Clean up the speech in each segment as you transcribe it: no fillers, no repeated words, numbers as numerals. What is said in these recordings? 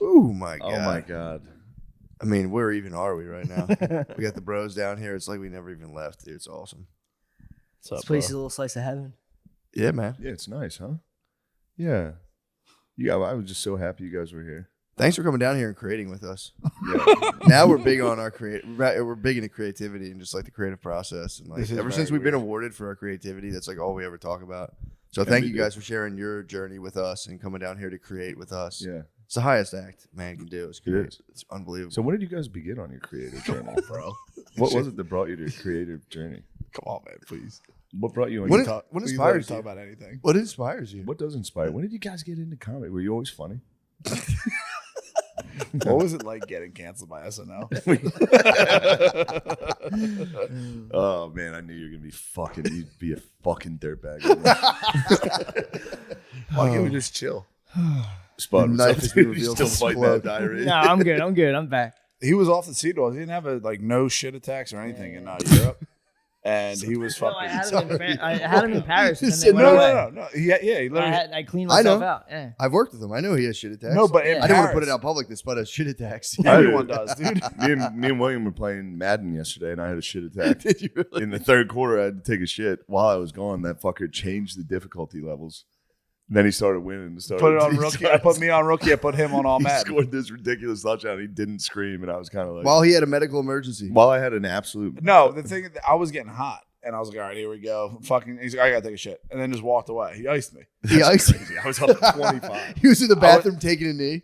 Oh my god. Oh my god. I mean, where even are we right now? We got the bros down here. It's like we never even left, dude. It's awesome. What's up, This place bro? is a little slice of heaven. Yeah, man. Yeah, it's nice, huh? Yeah. Yeah, I was just so happy you guys were here. Thanks for coming down here and creating with us. Yeah. Now we're big on our we're big into creativity and just like the creative process. And like This is ever very since we've been weird. awarded for our creativity, that's like all we ever talk about. So And thank we you do. guys for sharing your journey with us and coming down here to create with us. Yeah. It's the highest act man can do. It's It great. is. It's unbelievable. So when did you guys begin on your creative journey? Bro. What was it that brought you to your creative journey? Come on, man, please. What brought you on What your is- Talk, what please inspires let me talk you? about anything. What inspires you? What does inspire? When did you guys get into comedy? Were you always funny? What was it like getting canceled by SNL? Oh man, I knew you were gonna be fucking. You'd be a fucking dirtbag. Why can't we just chill? Spud, what's Knife up, has been dude? You revealed still to fighting explode. that diarrhea? No, I'm good. I'm good. I'm back. He was off the Sea-Dog. He didn't have no shit attacks or anything in Europe. And he was No, fucking. I had him in Paris. And then said they went away. No. He literally. I cleaned I know. myself out. Yeah. I've worked with him. I know he has shit attacks. No, but in Yeah. I didn't want to Paris- put it out public. This Spud has shit attacks. Everyone does, dude. Me and William were playing Madden yesterday, and I had a shit attack. Did you really? In the third quarter, I had to take a shit. While I was gone, that fucker changed the difficulty levels. Then he started winning. Put it on rookie. I put me on rookie. I put him on all He mad. scored this ridiculous touchdown. He didn't scream, and I was kind of like, While he had a medical emergency. while I had an absolute. No, the thing I was getting hot, and I was like, "All right, here we go." Fucking, he's like, "I gotta take a shit," and then just walked away. He iced me. He iced. Crazy. I was up to 25. He was in the bathroom taking a knee.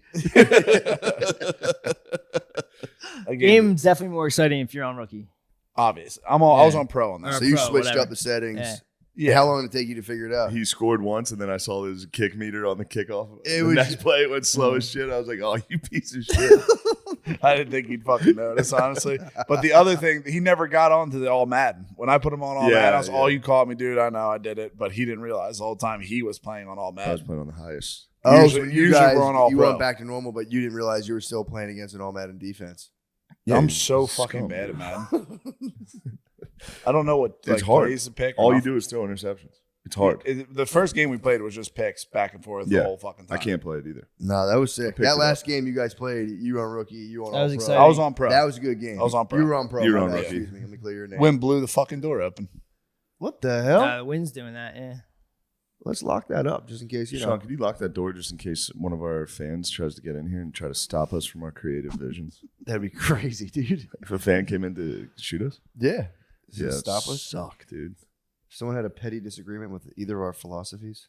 Again, Game's definitely more exciting if you're on rookie. obvious. I was on pro on that. So you Pro, switched whatever. up the settings. Yeah. Yeah. How long did it take you to figure it out? He scored once, and then I saw his kick meter on the kickoff. It The was- next play, it went slow as shit. I was like, "Oh, you piece of shit!" I didn't think he'd fucking notice, honestly. But the other thing, he never got onto the all Madden. When I put him on all Yeah, Madden, I was, yeah. "Oh, you caught me, dude. I know, I did it." But he didn't realize the whole time he was playing on all I was Madden. playing on the highest. Oh, Usually- so you usually guys, we're on all you pro. went back to normal, but you didn't realize you were still playing against an all Madden defense. I'm he's so a fucking scum, bad dude. at Madden. I don't know what It's hard. plays to pick. All you do is throw interceptions. It's hard. The first game we played was just picks back and forth Yeah. the whole fucking I time. can't play it either. No, that was sick. picked That it last game you guys played, you were on rookie, you were on That all was pro. exciting. I was on pro. That was a good game. I was on pro. You were on pro. You were my on bad. rookie. Excuse me. Let me clear your name. Wind blew the fucking door open. What the hell? The wind's doing that. Yeah. Let's lock that up just in case, you Sean, know. could you lock that door just in case one of our fans tries to get in here and try to stop us from our creative visions? That'd be crazy, dude. If a fan came in to shoot us? Yeah. Does it it'd stop us? Suck, dude. Someone had a petty disagreement with either of our philosophies.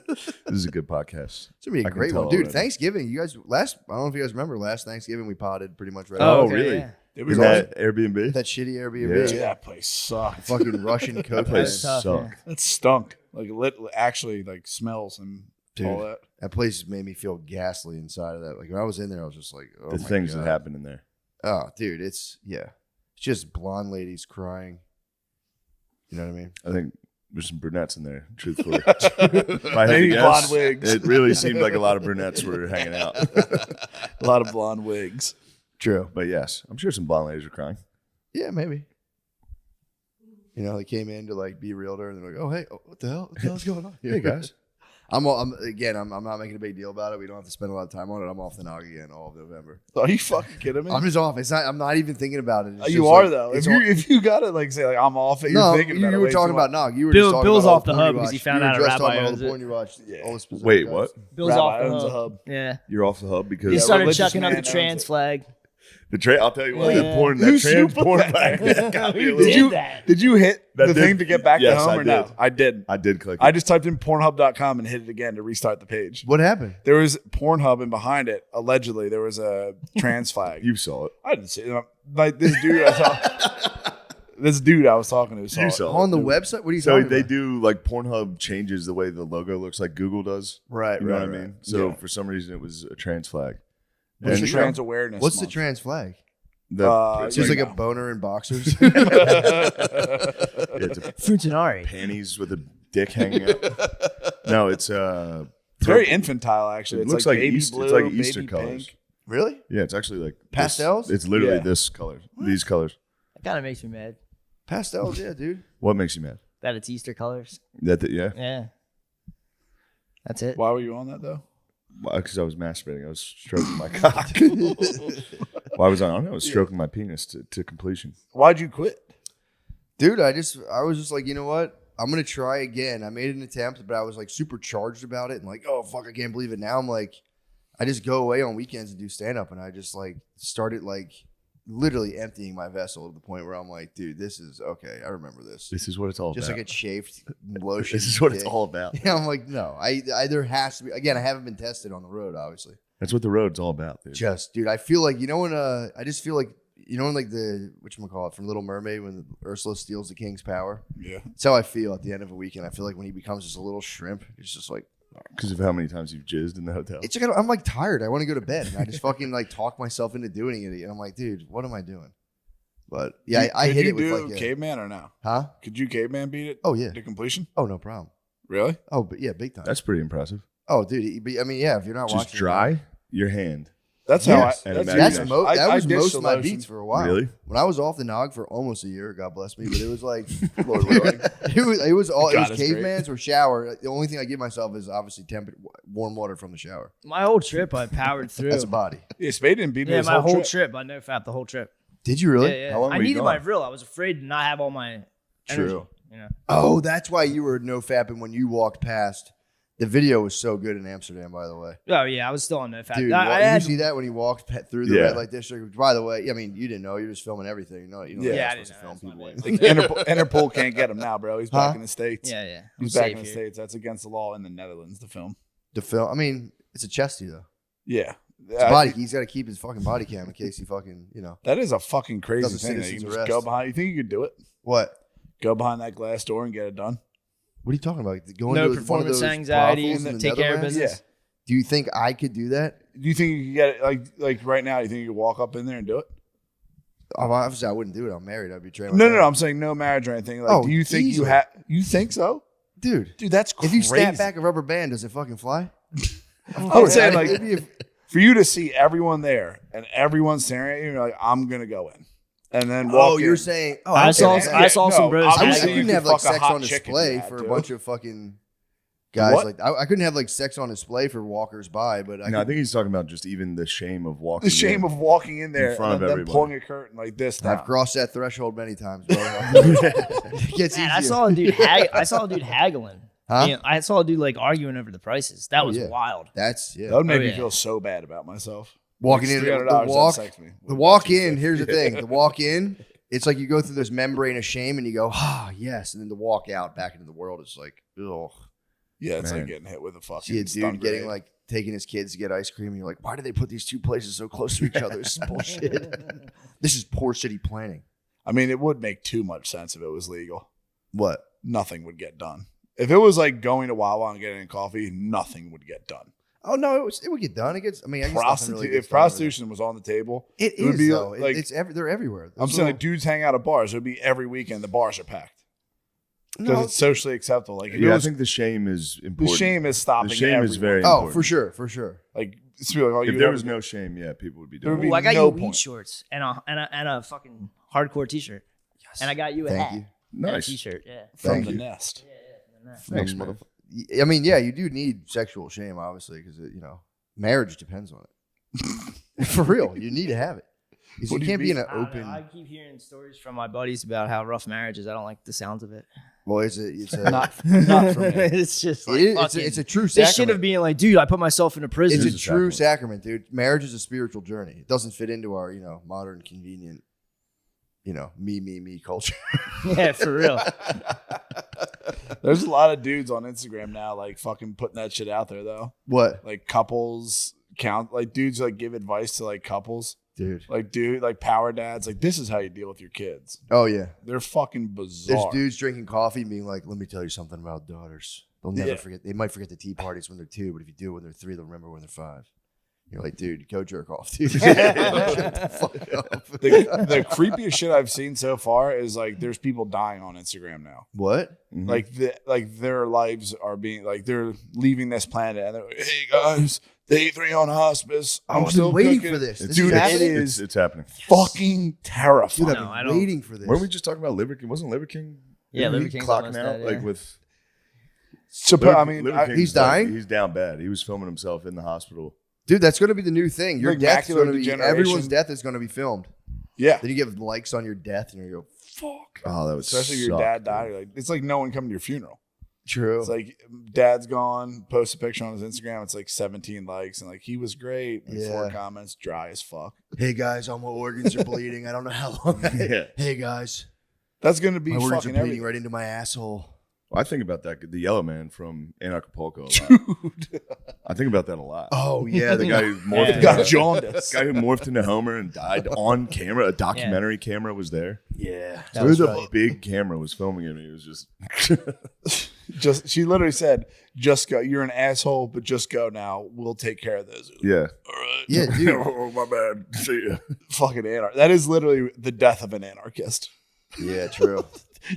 This is a good podcast. It's gonna be a I can great tell one, dude. already. Thanksgiving, you guys. I don't know if you guys remember. Last Thanksgiving, we potted pretty much right. Oh, after. really? Yeah. It In was that Airbnb? That shitty Yeah. Airbnb. Dude, that place sucked. Fucking Russian coke. That place That's tough, sucked. That stunk. Like actually like smells and all Dude. that. That place made me feel ghastly inside of that. Like when I was in there, I was just like, oh The my things God. that happen in there. Oh, dude, it's just blonde ladies crying. You know what I mean? I think there's some brunettes in there, truthfully. If I had to Maybe guess, blonde wigs. It really seemed like a lot of brunettes were hanging out. A lot of blonde wigs. True. But yes, I'm sure some blonde ladies were crying. Yeah, maybe. You know, they came in to like be a realtor, and they're like, "Oh, hey, what the hell? What the hell's going on?" Hey, guys. I'm not making a big deal about it. We don't have to spend a lot of time on it. I'm off the nog again all of November. Are you fucking kidding me? I'm just off. I'm not even thinking about it. It's you just are like- though. it's If you gotta like say like I'm off it, you're no, thinking you about it were way talking too about much. nog. You were Bill- just talking Bill's about all off the porn you hub 'cause watched. he found You were out a just rabbi talking about all owns the it. porn you watched. Yeah. All the specific Wait, guys. what? Bill's Rabbi off the owns hub. a hub. Yeah. You're off the hub because He Yeah, started religious chucking up man the owns trans it. flag. I'll tell you what, Yeah. that porn, Who that trans put porn that back. there? got me a Who little- did you that? did you hit That the did- thing to get back Yes, to home I or no? did. I didn't. I did click it. I just typed in Pornhub.com and hit it again to restart the page. What happened? There was Pornhub, and behind it, allegedly, there was a trans flag. You saw it. I didn't see it. Like this dude I was talking to saw You it. saw On the it. website? What are you So talking they about? do like Pornhub changes the way the logo looks like Google does. Right, You know right, what I right. mean? So Yeah. for some reason it was a trans flag. It's And trans awareness. What's the month. trans flag? it's Just like you a know. boner in boxers. yeah, it's a Futanari. panties with a dick hanging out. No, it's It's very infantile, actually. It It's looks like like baby Easter- blue, it's like baby Easter pink. colors. Really? yeah, it's actually like this- Pastels? It's literally Yeah. this color. These colors. That kind of makes me mad Pastels, yeah, dude. What makes you mad? that it's Easter colors. Yeah. Yeah. That's it. Why were you on that though? Because I was masturbating. I was stroking my cock. Why was I on? I was stroking my penis to completion. Why'd you quit? Dude, I was just like, you know what? I'm gonna try again. I made an attempt, but I was like super charged about it and like, oh fuck, I can't believe it. Now I'm like, I just go away on weekends and do stand up, and I just like started like literally emptying my vessel to the point where I'm like, dude, this is okay. I remember this. This is what it's all Just about. like a chafed lotion. This is what dick. it's all about. Yeah, I'm like, no, I there has to be. Again, I haven't been tested on the road, obviously. That's what the road's all about, dude. Just, dude, I feel like, you know, when I just feel like, you know, in like the, whatchamacallit, from Little Mermaid, when Ursula steals the king's power. Yeah. That's how I feel at the end of a weekend. I feel like when he becomes just a little shrimp, it's just like, Because of how many times you've jizzed in the hotel. it's like, I'm like tired. I want to go to bed. And I just fucking like talk myself into doing it. And I'm like, dude, what am I doing? But yeah, I hit it with like, caveman or no? huh? Could you caveman beat it? Oh, yeah. To completion? Oh, no problem. Really? Oh, but yeah, big time. That's pretty impressive. Oh, dude. But I mean, yeah, if you're not Just watching. dry your hand. That's Yes. how I. And That's, imagine That's that. that was ditched most the of my lotion. beats for a while. Really? When I was off the nog for almost a year, God bless me, but it was like it was all God, it was it's caveman's or shower. The only thing I give myself is obviously warm water from the shower. My whole trip, I powered through. That's a body. Yeah, Spade didn't beat me Yeah, his my whole trip. trip. I no fap the whole trip. Did you really? Yeah, yeah. How long I were you needed my gone? vril. I was afraid to not have all my energy. True. You know? Oh, that's why you were no fapping when you walked past. The video was so good in Amsterdam, by the way. Oh yeah, I was still on no fap. Dude, I did had, you see that when he walked through the Yeah. red light district? Which, by the way, I mean, you didn't know. You're just filming everything. You know, Yeah. you're Yeah, not I supposed to didn't film know. people. That's Like, Interpol can't get him now, bro. He's Huh? back in the States. Yeah, yeah. He's I'm back safe in the here. States. That's against the law in the Netherlands to film. To film, I mean, it's a chesty though. Yeah. It's a body. He's got to keep his fucking body cam in case he fucking, you know. That is a fucking crazy Doesn't thing. That you citizen's can just arrest. go behind. You think you could do it? What? Go behind that glass door and get it done? What are you talking about? Going No to one of performance those anxiety brothels in and the take care of Netherlands? business. Do you think I could do that? Do you think you could get it like right now? You think you could walk up in there and do it? Obviously, I wouldn't do it. I'm married. I'd be trained. No. I'm saying no marriage or anything. Like, Oh, do you think easily. you have? You think so, dude. dude? That's If crazy. you snap back a rubber band, does it fucking fly? I'm saying like It'd be a- for you to see everyone there and everyone staring at you, you're like, I'm gonna go in, and then walk oh, in. you're saying? Oh, I okay. saw Yeah, I saw no, some bros. I obviously haggling. couldn't you have could like fuck a sex hot on chick if display you had for to. a bunch of fucking guys. What? Like I couldn't have like sex on display for walkers by, but I think he's talking about just even the shame of walking. the shame in. of walking in there front and of then everybody. pulling a curtain like this. I've Now. crossed that threshold many times. Bro. It gets Man, I easier. saw a dude. I saw a dude haggling. Huh? You know, I saw a dude like arguing over the prices. That was yeah. wild. That's That would make Oh, me yeah. feel so bad about myself. walking Like, in. $300 The walk. sex me. The walk in. Here's the thing. The walk in. It's like you go through this membrane of shame and you go, ah, yes, and then the walk out back into the world is like, ugh. Yeah, it's Man. like getting hit with a fucking See a stun dude getting grenade. like taking his kids to get ice cream, and you're like, why do they put these two places so close to each other? This is bullshit. This is poor city planning. I mean, it would make too much sense if it was legal. What? Nothing would get done. If it was like going to Wawa and getting a coffee, nothing would get done. Oh no, it would get done. It gets. I mean, I guess nothing really gets If done with prostitution was on the table, it it would is be though. like- They're everywhere. I'm saying like dudes hang out at bars. It would be every weekend. The bars are packed because no. it's socially acceptable. Like if it Yeah, I was, think the shame is the important. shame is stopping. The shame is everyone. very Oh, important. for sure. like. It's really like, oh, If you there never- was no shame, yeah, people would be There would doing be it. Ooh, I got no you weed point. shorts and a fucking hardcore t-shirt. And I got you a Thank hat. you. And a Nice. t-shirt. Yeah. from Thank the you. nest. Thanks, From- man. I mean, yeah, you do need sexual shame, obviously, because marriage depends on it. For real, you need to have it. 'Cause What you do you can't be in mean? an I don't open. know. I keep hearing stories from my buddies about how rough marriage is. I don't like the sounds of it. Well, it's a Not for me. It's just like it is, fucking, it's a true this shit of sacrament. being like, dude, I put myself in a prison. It's a is a true sacrament. sacrament, dude. Marriage is a spiritual journey. It doesn't fit into our, modern, convenient, me culture. Yeah, for real. There's a lot of dudes on Instagram now, like fucking putting that shit out there though. What, Like couples count, like dudes like give advice to like couples, dude? like power dads. Like this is how you deal with your kids. Oh yeah. They're fucking There's bizarre. dudes drinking coffee and being like, "Let me tell you something about daughters. They'll never Yeah. forget. They might forget the tea parties when they're 2, but if you do it when they're 3, they'll remember when they're 5." You're like, dude, go jerk off, dude. Shut the fuck up. The creepiest shit I've seen so far is like there's people dying on Instagram now. What? Mhm. Like their lives are being like they're leaving this planet and they're like, hey guys, day 3 on hospice. I've been still waiting cooking." for this. It's, This Dude, is it happening? is it's happening. fucking Dude, terrifying. I've No, been I don't- waiting for this. Weren't we just talking about Liver King? Wasn't Liver King? Yeah, didn't Liver he King's clocking almost out dead, like yeah. with I mean, Liver King's he's dying? He's down bad. He was filming himself in the hospital. Dude, that's going to be the new thing. Your Like death's macular going to be degeneration. everyone's death is going to be filmed. yeah. Then you give likes on your death, and you go, "Fuck." Oh, that was Especially if your dad died. Like, it's like no one coming to your funeral. True. It's like dad's gone. Post a picture on his Instagram. It's like 17 likes and like he was great. Like 4 comments, dry as fuck. Hey guys, all my organs are bleeding. I don't know how long. Yeah. Hey guys, That's gonna be my organs are fucking bleeding everything. right into my asshole. Well, I think about that. The yellow man from Acapulco a lot. Dude, I think about that a lot. Oh Yeah, the guy who morphed Yeah. got into, jaundice. guy who morphed into Homer and died on camera. A documentary camera was there. yeah. That was The right. big camera was filming it. And he was just She literally said, "Just go. You're an asshole, but just go now. We'll take care of those." yeah. All right. Yeah, dude. Oh, my bad. See ya. Fucking anarch. That is literally the death of an anarchist. Yeah, true.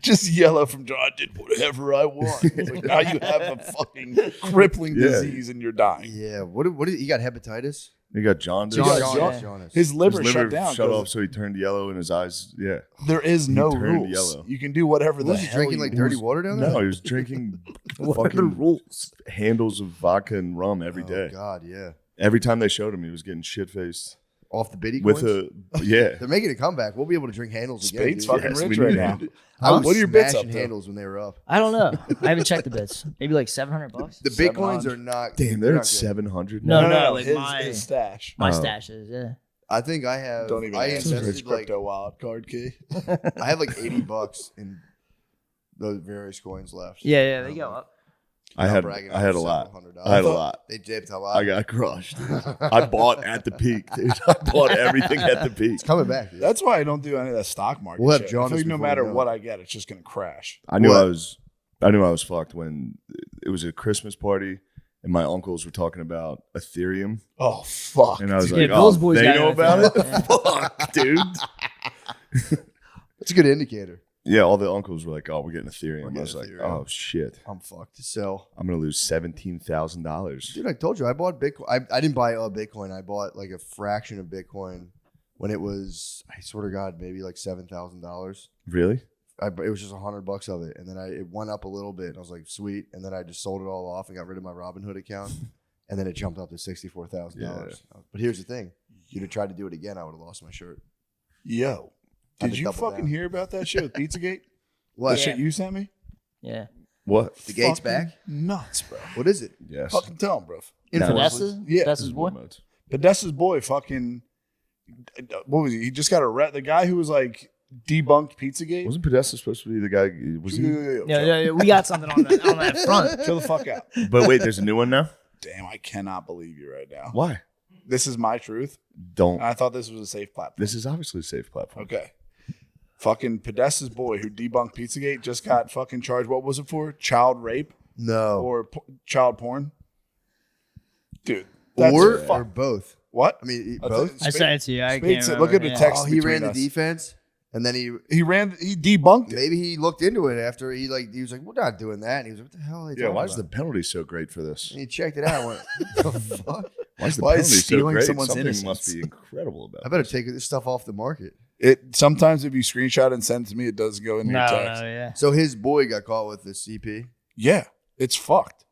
Just yellow from John. I did whatever I want. It's like, now you have a fucking crippling Yeah. disease and you're dying. Yeah. What did he got hepatitis? He got jaundice. Jaundice. His liver, His liver shut down. shut 'cause off, so he turned yellow in his eyes. Yeah. There is no turned rules. yellow. You can do whatever the Was he hell drinking you like want. dirty water down there? No, he was drinking What are the fucking rules? handles of vodka and rum every day. Oh God, yeah. Every time they showed him, he was getting shit faced Off the biddy with coins? yeah. They're making a comeback. We'll be able to drink handles again. Spade's dude. fucking Yes, rich we right need now. it. I was What are your bits smashing up to? handles when they were up. I don't know. I haven't checked the bits. Maybe like $700. The Bitcoins are not. Damn, they're not at good. 700 No, now. like his, my- his stash. My Oh. stashes, yeah. I think I have. Don't even I answer his invested like crypto wallet card key. I have like $80 in those various coins left. Yeah, they go up. I Not had bragging, I had a several lot. $100. I had a lot. They dipped a lot. I got crushed. I bought at the peak, dude. I bought everything at the peak. It's coming back. Dude. That's why I don't do any of that stock market We'll have shit. I jaundice feel like no before matter we know what it. I get, it's just going to crash. I knew What? I was fucked when it was a Christmas party and my uncles were talking about Ethereum, Oh, fuck. and I was Yeah, like, Bill's "Oh, boys they got know it, I about think. it? Fuck, dude." It's a good indicator. Yeah, all the uncles were like, "Oh, we're getting Ethereum." We're I was like, getting Ethereum. "Oh shit, I'm fucked to sell. I'm gonna lose $17,000." Dude, I told you I bought Bitcoin. I didn't buy a Bitcoin. I bought like a fraction of Bitcoin when it was, I swear to God, maybe like $7,000. Really? It was just $100 of it, and then it went up a little bit, and I was like, sweet. And then I just sold it all off and got rid of my Robinhood account, and then it jumped up to $64,000. But here's the thing: you'd have tried to do it again, I would have lost my shirt. Yo, I did just you doubled fucking down. hear about that shit with Pizzagate? What? The shit you sent me? Yeah. What? The gate's Fucking back? Nuts, bro. What is it? Yes. Fucking tell him, bro. Podesta? Yeah. Podesta's boy? Podesta's boy fucking, what was he? He just got arrested. The guy who was like debunked Pizzagate. Wasn't Podesta supposed to be the guy? Was he? Yeah, we got something on that front. Chill the fuck out. But wait, there's a new one now. Damn, I cannot believe you right now. Why? This is my truth. Don't. I thought this was a safe platform. This is obviously a safe platform. Okay. Fucking Podesta's boy who debunked Pizzagate just got fucking charged. What was it for? Child rape No. or child porn? Dude. That's Or fuck. both. What? I mean, I both. thought- I sent it to you. I Spade can't said- remember. look at the Yeah. text. Oh, he ran between the us. defense, and then he He debunked it. maybe he looked into it after he was like, we're not doing that. And he was like, what the hell are they Yeah. talking Why is the about? penalty so great for this? And he checked it out and went, what the fuck? Why is the Why is penalty so stealing great? someone's Something innocence? must be incredible about I better take this stuff off the market. It sometimes if you screenshot and send it to me, it does go in your No, text. yeah. So his boy got caught with the CP. Yeah, it's fucked.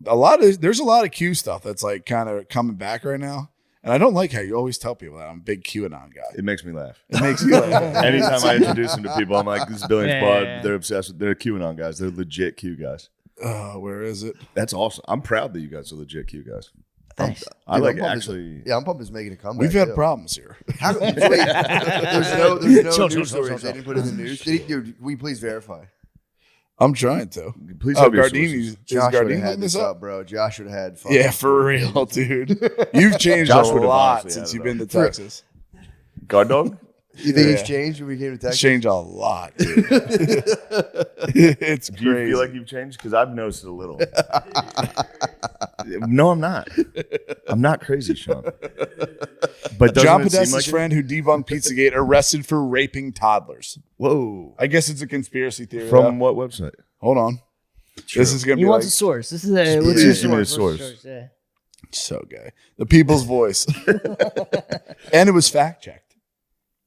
There's a lot of Q stuff that's like kind of coming back right now, and I don't like how you always tell people that I'm a big QAnon guy. It makes me laugh. It makes you laugh. Anytime I introduce them to people, I'm like, "This is Billions Yeah, Pod. yeah. They're obsessed with. They're QAnon guys. They're legit Q guys. Where is it? That's awesome. I'm proud that you guys are legit Q guys. Thanks. I Dude, like I'm pumped actually. Yeah, I'm pumped he's making a comeback. We've had too. problems here. How, wait, there's no Chill, news chill, stories chill. they didn't put in the news. Dude, will you please verify? I'm trying to. Please Oh, have your Gardini's. sources. Is Josh would have Gardini had hitting this this up, up? bro. Josh would have had fucking Yeah, for real, dude. You've changed Josh a would have lot honestly since had you've it been to up. Texas. Guard dog. You think Yeah. he's changed when we came to Texas? Changed a lot, dude. It's Do you crazy. feel like you've changed? Because I've noticed it a little. No, I'm not. I'm not crazy, Sean. But doesn't John it seem Podesta's like it? friend who debunked Pizzagate arrested for raping toddlers. Whoa. I guess it's a conspiracy theory. From though. what website? Hold on. This is gonna He be wants like a source. This is a. Please What's your give me the source? source. What's your Yeah. so gay. The People's Voice, and it was fact checked.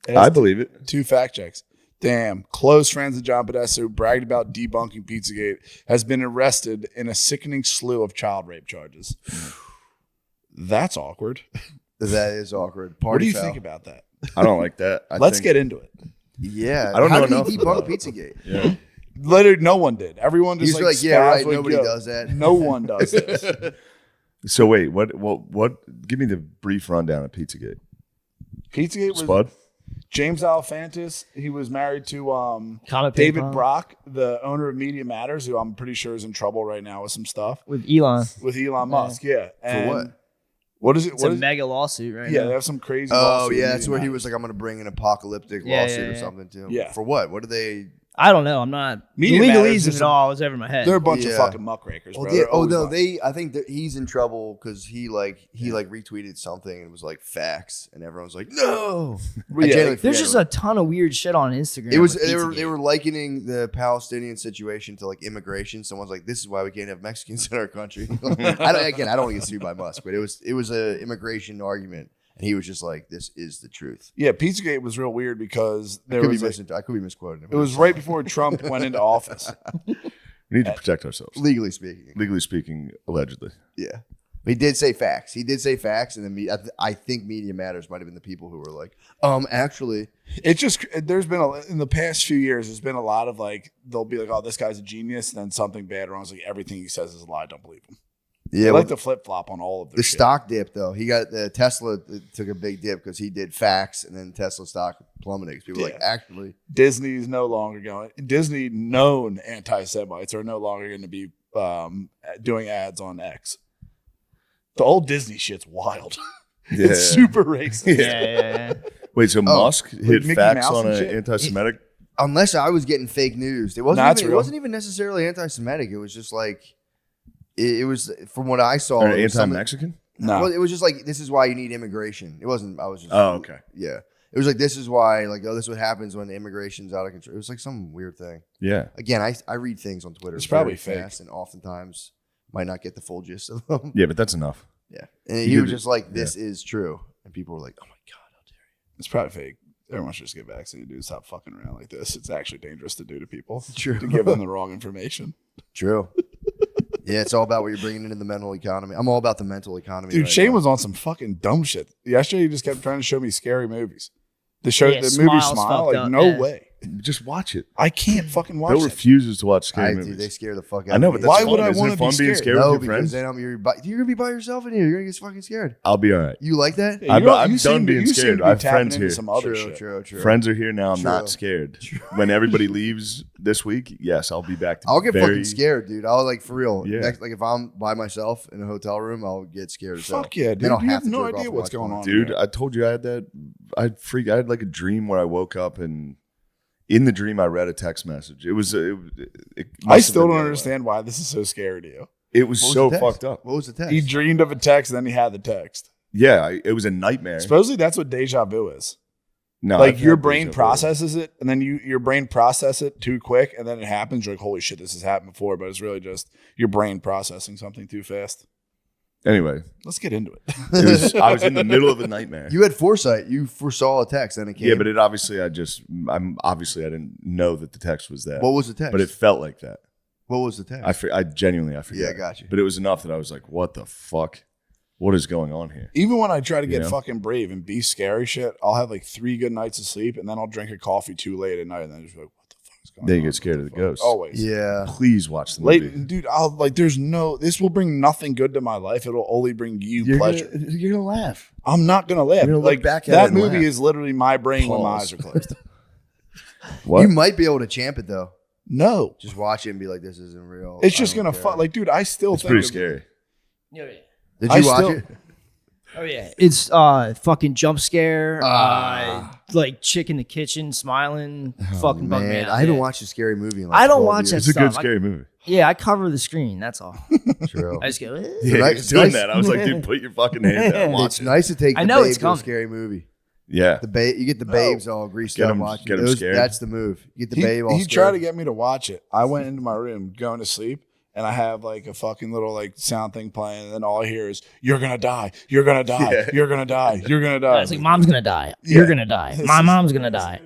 It I has believe it. 2 fact checks. Damn. Close friends of John Podesta who bragged about debunking Pizzagate has been arrested in a sickening slew of child rape charges. That's awkward. That is awkward. Party What do you foul. think about that? I don't like that. Let's get into it. Yeah. I don't How know did enough he about debunk it. Pizzagate? Yeah. Literally, no one did. Everyone just He's like, yeah, spazzed right. with, Nobody yo, does that. No one does this. So wait, what? Give me the brief rundown of Pizzagate. Pizzagate was Spud. James Alefantis. He was married to Comet David Ping Pong Brock, the owner of Media Matters, who I'm pretty sure is in trouble right now with some stuff with Elon. with Elon Musk. Yeah. And what? What is it? It's What a is mega lawsuit right Yeah, now. they have some crazy. Oh, lawsuit yeah. with That's Media where he Matters. was like, I'm going to bring an apocalyptic Yeah, lawsuit yeah, or yeah. something, too. Yeah. For what? What do they. I don't know. I'm not. Media the Matters legalese is of it all was over my head. They're a bunch of Yeah. fucking muckrakers, bro. Well, They're always no, lying. I think that he's in trouble because he retweeted something and it was like facts, and everyone was like, no. Well, I yeah, genuinely There's forget just it. a ton of weird shit on Instagram. It was with they Pizzagate. were likening the Palestinian situation to like immigration. Someone's like, "This is why we can't have Mexicans in our country." I don't want to get sued by Musk, but it was a immigration argument, and he was just like, "This is the truth." Yeah, Pizzagate was real weird because I could be misquoting him. it was right before Trump went into office. We need to protect ourselves. legally speaking. Legally speaking, allegedly. Yeah, but he did say facts. And then I think Media Matters might have been the people who were like, actually, It's just there's been in the past few years, there's been a lot of like they'll be like, oh, this guy's a genius, and then something bad wrong. It's like everything he says is a lie. Don't believe him. yeah, They well, like to flip flop on all of their the shit. stock dip though. He got the Tesla took a big dip because he did facts, and then Tesla stock plummeted. 'Cause people were like, Yeah. actually. Disney's no longer going. Disney known anti-Semites are no longer going to be doing ads on X. The old Disney shit's wild. Yeah. It's super racist. yeah. Wait, so Musk hit Mickey facts Mouse on and an shit? anti-Semitic? Unless I was getting fake news, it Nah, it's it real. wasn't even necessarily anti-Semitic. It was just like it was from what I saw. Or it was something- anti-Mexican? No. Well, it was just like this is why you need immigration. It wasn't. I was just. Oh, okay. Yeah, it was like this is why like this is what happens when immigration's out of control. It was like some weird thing. Yeah. Again, I read things on Twitter. It's very probably fake. fast and oftentimes might not get the full gist of them. Yeah, but that's enough. Yeah, and You he was did- just like, "This is true," and people were like, "Oh my god, how dare you!" It's probably fake. Everyone should just get vaccinated, dude. Stop fucking around like this. It's actually dangerous to do to people. True. To give them the wrong information. True. Yeah, it's all about what you're bringing into the mental economy. I'm all about the mental economy. Dude, right Shane now. was on some fucking dumb shit. Yesterday, he just kept trying to show me scary movies. The show, Yeah, the movie Smile's Smile, fucked like, up, no yeah. way. Just watch it. I can't fucking watch Bill it. refuses to watch scary Dude, movies. they scare the fuck out I know, of but me. that's Why would fun. I Isn't wanna it fun be being scared? scared No, with your because friends? then you're gonna be by yourself in here. You're gonna get fucking scared. I'll be all right. You like that? Yeah, I'm you done seem to- being you seem scared. to I be have tapping friends into here. Some other True, shit. true. Friends are here now. I'm True. not scared. When everybody leaves this week, yes, I'll be back to I'll get very, fucking scared, dude. I'll like for real. Yeah. Like if I'm by myself in a hotel room, I'll get scared as hell. Fuck yeah, dude. Then I'll You have have to no jerk off idea and what's watch going porn. on. Dude, I told you I had that. I had like a dream where I woke up and in the dream I read a text message. It was. It must I have still been don't the other way. understand why this is so scary to you. It was What was so the text? fucked up. What was the text? He dreamed of a text, and then he had the text. Yeah, it was a nightmare. Supposedly, that's what deja vu is. No, Like I've your had brain deja vu. processes it, and then your brain process it too quick, and then it happens. You're like, holy shit, this has happened before, but it's really just your brain processing something too fast. Anyway, Let's get into it. I was in the middle of a nightmare. You had foresight. You foresaw a text, and it came. Yeah, but it obviously I didn't know that the text was that. What was the text? But it felt like that. What was the text? I genuinely forget. Yeah, I got you. But it was enough that I was like, what the fuck? What is going on here? Even when I try to get Yeah. fucking brave and be scary shit, I'll have like 3 good nights of sleep, and then I'll drink a coffee too late at night, and then just be like, what the fuck is going on? Then you get scared of the What ghost. Always. Yeah. Please watch the movie. Late, dude, I'll like. There's no. This will bring nothing good to my life. It'll only bring you pleasure. You're gonna laugh. I'm not gonna laugh. You're gonna look Like back at it that and movie laugh. is literally my brain when my Pause. eyes are closed. What? You might be able to champ it though. No, Just watch it and be like, "This isn't real." it's I just don't gonna care. fuck. Like, dude, I still It's think pretty of- scary. Yeah. Did I you watch still- it? Oh yeah, it's fucking jump scare, Ah. like chick in the kitchen smiling, fucking bug me Man, out. I haven't yeah. watched a scary movie in like I don't 12 watch years. It's a good stuff. scary movie. Yeah, I cover the screen. That's all. True. I just go. "Eh." Yeah, nice- he was doing nice- that. I was like, dude, put your fucking hand down. Watch It's it. nice to take I the know babe it's to a coming. scary movie. Yeah. You get the babes all greased Get up 'em- watching. get 'em scared. That's the move. You get the babe all He scared. tried to get me to watch it. I went into my room going to sleep, and I have like a fucking little like sound thing playing, and then all I hear is "You're gonna die, you're gonna die, Yeah. you're gonna die, you're gonna die." It's like mom's gonna die. Yeah. You're gonna die. My mom's gonna die.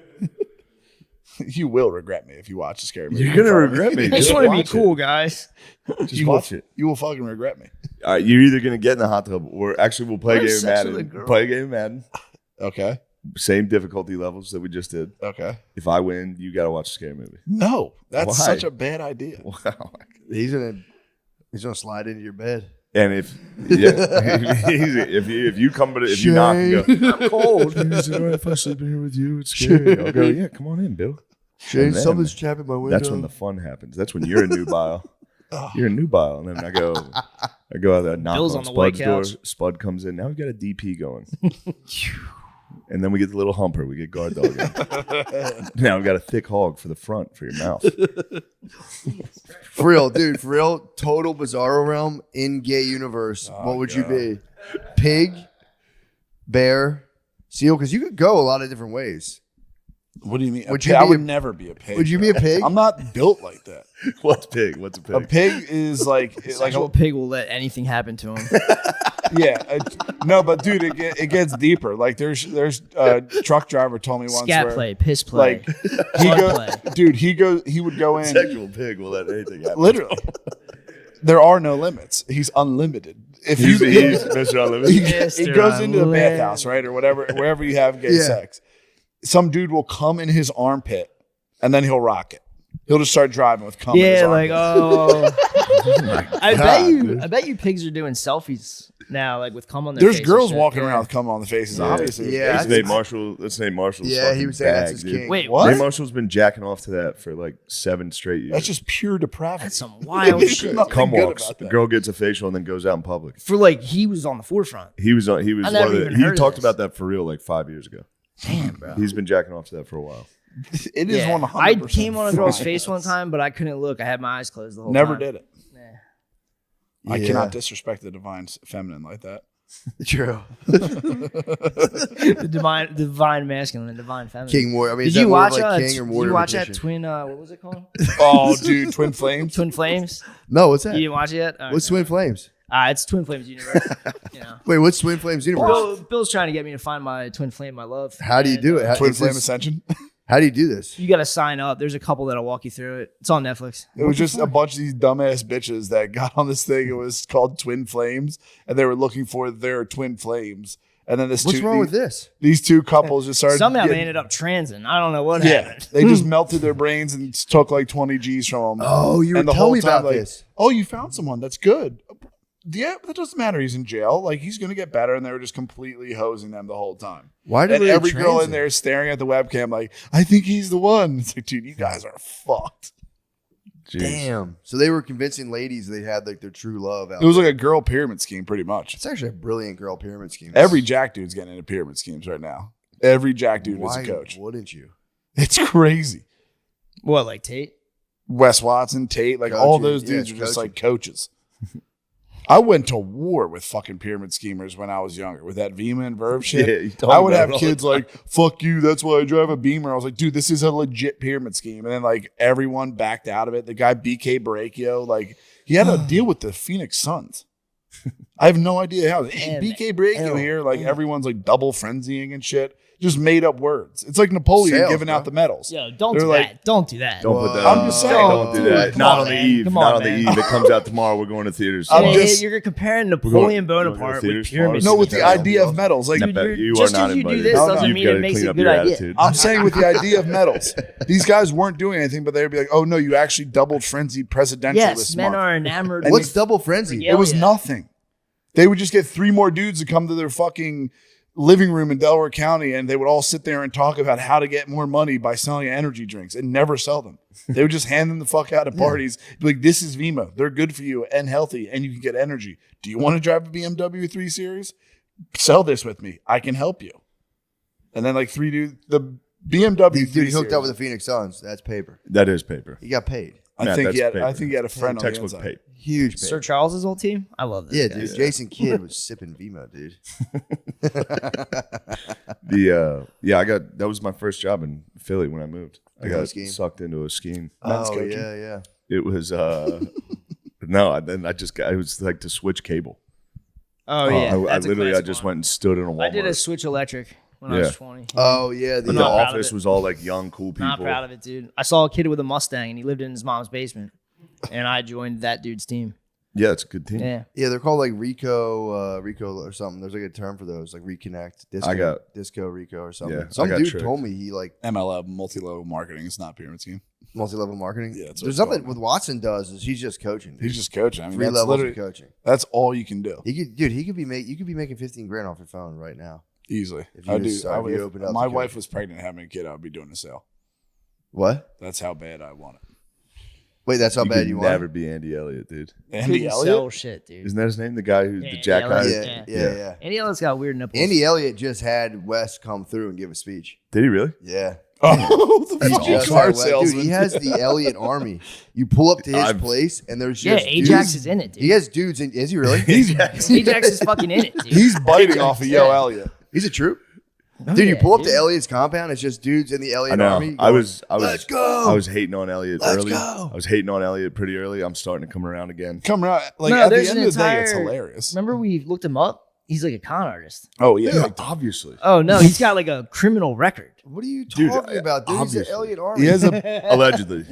You will regret me if you watch a scary movie. You're gonna regret me. I just Just want to be watch cool, it. guys. Just watch it. You will fucking regret me. All right, you're either gonna get in the hot tub, or actually we'll play a Or game of sex with a Madden. girl. Play a game of Madden. Okay. Same difficulty levels that we just did. Okay. If I win, you gotta watch a scary movie. No, that's Why? such a bad idea. Wow. He's gonna slide into your bed. And if if you come, if you knock and go, I'm cold. is it all right if I sleep in here with you? It's scary. I'll go, yeah, come on in, Bill. Shane, And then- something's tapping my window. That's when the fun happens. That's when you're a nubile. You're a nubile, and then I go out there, knock Bill's on on the white Spud's door. couch. Spud comes in. Now we've got a DP going, and then we get the little humper. We get guard dog in. Now we've got a thick hog for the front for your mouth. For real, dude. For real. Total Bizarro realm in gay universe. What would you be? Pig, bear, seal? Because you could go a lot of different ways. What do you mean? Would Pig? you I be would a- never be a pig. Would you be a pig? I'm not built like that. What's pig? What's a A pig? pig is like Actual pig will let anything happen to him. yeah. No, but dude, it gets deeper. Like there's truck driver told me once Scat where, play, piss play. like he Blood go, play. dude, he would go in Sexual pig will let anything happen. literally. There are no limits. He's unlimited. If He's you Mr. Unlimited. he Mr. goes into the Unlimited. bathhouse, right, or whatever, wherever you have gay Yeah. sex. Some dude will come in his armpit, and then he'll rock it. He'll just start driving with cum. in his Yeah, like armpit. I bet you pigs are doing selfies now, like with cum on their There's face and girls shit. walking around with cum on the faces. Yeah. Obviously, Yeah. Let's name Marshall. Let's name Marshall's. Yeah, he fucking was saying that's bag, his dude. king. Wait, What? Name Marshall's been jacking off to that for like 7 straight years. that's just pure depravity. That's some wild There's shit. nothing cum good walks. about The that. girl gets a facial and then goes out in public. For like he was on the forefront. He was I one never of the. even He heard of talked this. about that for real like 5 years ago. Damn, bro. He's been jacking off to that for a while. It is Yeah. 100%. I came on a girl's fine. face one time, but I couldn't look. I had my eyes closed the whole Never time. did it. Nah. I Yeah. cannot disrespect the divine feminine like that. True. The divine masculine, and divine feminine. King Warrior. I mean, Did is that you more watch of like that? King or Did Warrior? you watch that Magician? twin? What was it called? Oh, dude, twin flames. Twin Flames. No, what's that? You didn't watch it yet? Oh, What's okay. Twin Flames? It's Twin Flames Universe. You know. Wait, what's Twin Flames Universe? Bill's trying to get me to find my twin flame, my love. How do you And, do it? How, Twin is flame this- ascension. how do you do this? You got to sign up. There's a couple that'll walk you through it. It's on Netflix. It was just a bunch of these dumbass bitches that got on this thing. It was called Twin Flames, and they were looking for their twin flames. And then What's wrong with this? These two couples just started. Somehow they getting- ended up transing. I don't know what Yeah, happened. they just melted their brains and took like 20 G's from them. Oh, you were and the telling whole me time, about like, this. oh, you found someone. That's good. Yeah, but that doesn't matter. He's in jail. Like he's gonna get better. And they were just completely hosing them the whole time. Why did And they every girl in transit? there is staring at the webcam, like, I think he's the one. It's like, dude, you guys are fucked. Jeez. Damn. So they were convincing ladies they had like their true love out It was like a girl pyramid scheme, pretty much. It's actually a brilliant girl pyramid scheme. Every Jack dude's getting into pyramid schemes right now. Every Jack dude Why is a coach. wouldn't you? It's crazy. What, like Tate? Wes Watson, Tate, like all Coaching. those dudes Yeah, are just coaching. like coaches. I went to war with fucking pyramid schemers when I was younger with that Vima and Verve shit. Yeah, you talk I would about have it all kids the time. like, fuck you, that's why I drive a Beamer. I was like, dude, this is a legit pyramid scheme. And then like everyone backed out of it. The guy BK Baracchio, like he had to deal with the Phoenix Suns. I have no idea how. Hey, BK Baracchio here, like everyone's like double frenzying and shit. Just made up words. It's like Napoleon Sales, giving out bro. the medals. Yo, don't They're do like- that. Don't do that. Don't put that. I'm on. just saying. Don't do that. Come Not on, on the man. eve. Come Not on, on the man. eve. It comes out tomorrow. We're going to theaters. I'm Hey, just- you're comparing going- Napoleon we're going to Bonaparte theaters with pyramids. No, with the That's idea of medals. Like, Not bad. Dude, You just are not 'cause you do invited. this No, doesn't no. You've mean gotta it makes clean it a up good your idea. attitude. I'm saying with the idea of medals, these guys weren't doing anything, but they'd be like, oh no, you actually doubled frenzied presidential Yes, this men month. are enamored. And What's with double frenzy? Yeah. It was yeah. nothing. They would just get 3 more dudes to come to their fucking living room in Delaware County, and they would all sit there and talk about how to get more money by selling energy drinks and never sell them. They would just hand them the fuck out at parties. Be like, this is Vima. They're good for you and healthy, and you can get energy. Do you want to drive a BMW 3 Series? Sell this with me. I can help you. And then like 3 dudes, the BMW Dude, 3 he hooked up Series, with the Phoenix Suns. That's paper. That is paper. He got paid. I Matt, think that's he had. paper. I think he had a friend on the Textbook inside. paper. Huge paper. Sir Charles's old team. I love this. Yeah, guy. dude. Jason Kidd was sipping Vimo, dude. I got that was my first job in Philly when I moved. I Another got scheme? sucked into a scheme. Men's Oh, coaching. yeah. It was no. Then I just got. It was like to switch cable. Oh yeah. I That's a literally I classic just one. went and stood in a Walmart. I did a Switch Electric. when I was 20. Oh yeah, But the not proud of office it. was all like young, cool people. Not proud of it, dude. I saw a kid with a Mustang and he lived in his mom's basement, and I joined that dude's team. Yeah, it's a good team. Yeah. yeah. They're called like Rico or something. There's like a term for those, like reconnect, disco Rico or something. Yeah, I Some got dude tricked. told me he like MLM, multi-level marketing. It's not pyramid scheme. multi-level marketing. Yeah, that's what there's it's nothing called. with Watson does is he's just coaching. He's just coaching. I mean, 3 that's levels literally of coaching. that's all you can do. He could, dude. He could be you could be making 15 grand off your phone right now. Easily. If you I just do. start- I would, if you if open up my the wife coaching. was pregnant and having a kid, I would be doing a sale. What? That's how bad I want it. Wait, that's how You bad could you want. never be Andy Elliott, dude. Andy Couldn't Elliott? sell shit, dude. Isn't that his name? The guy who's Yeah, the jack Andy guy? Elliott. Yeah. Andy Elliott's got weird nipples. Andy Elliott just had Wes come through and give a speech. Did he really? Yeah. Oh, the He fucking just car had Wes- salesman. Dude, he has the Elliott army. You pull up to his I've- place and there's Yeah, just Ajax dudes. is in it, dude. He has dudes in. Is he really? Ajax is fucking in it, dude. He's biting off of Yo Yeah. Elliott. He's a troop. Oh, Dude, you yeah, pull up dude. to Elliott's compound. It's just dudes in the I Elliott know. army. I going, was Let's go. I was hating on Elliott Let's early. go. I was hating on Elliott pretty early. I'm starting to come around again. Come around. Like, No, at the there's end an of the day, it's entire- hilarious. Remember we looked him up? He's like a con artist. Oh, yeah. Yeah, Like, obviously. Oh no, he's got like a criminal record. What are you Dude, talking about? Dude, he's the obviously. Elliott army. he has a. Allegedly.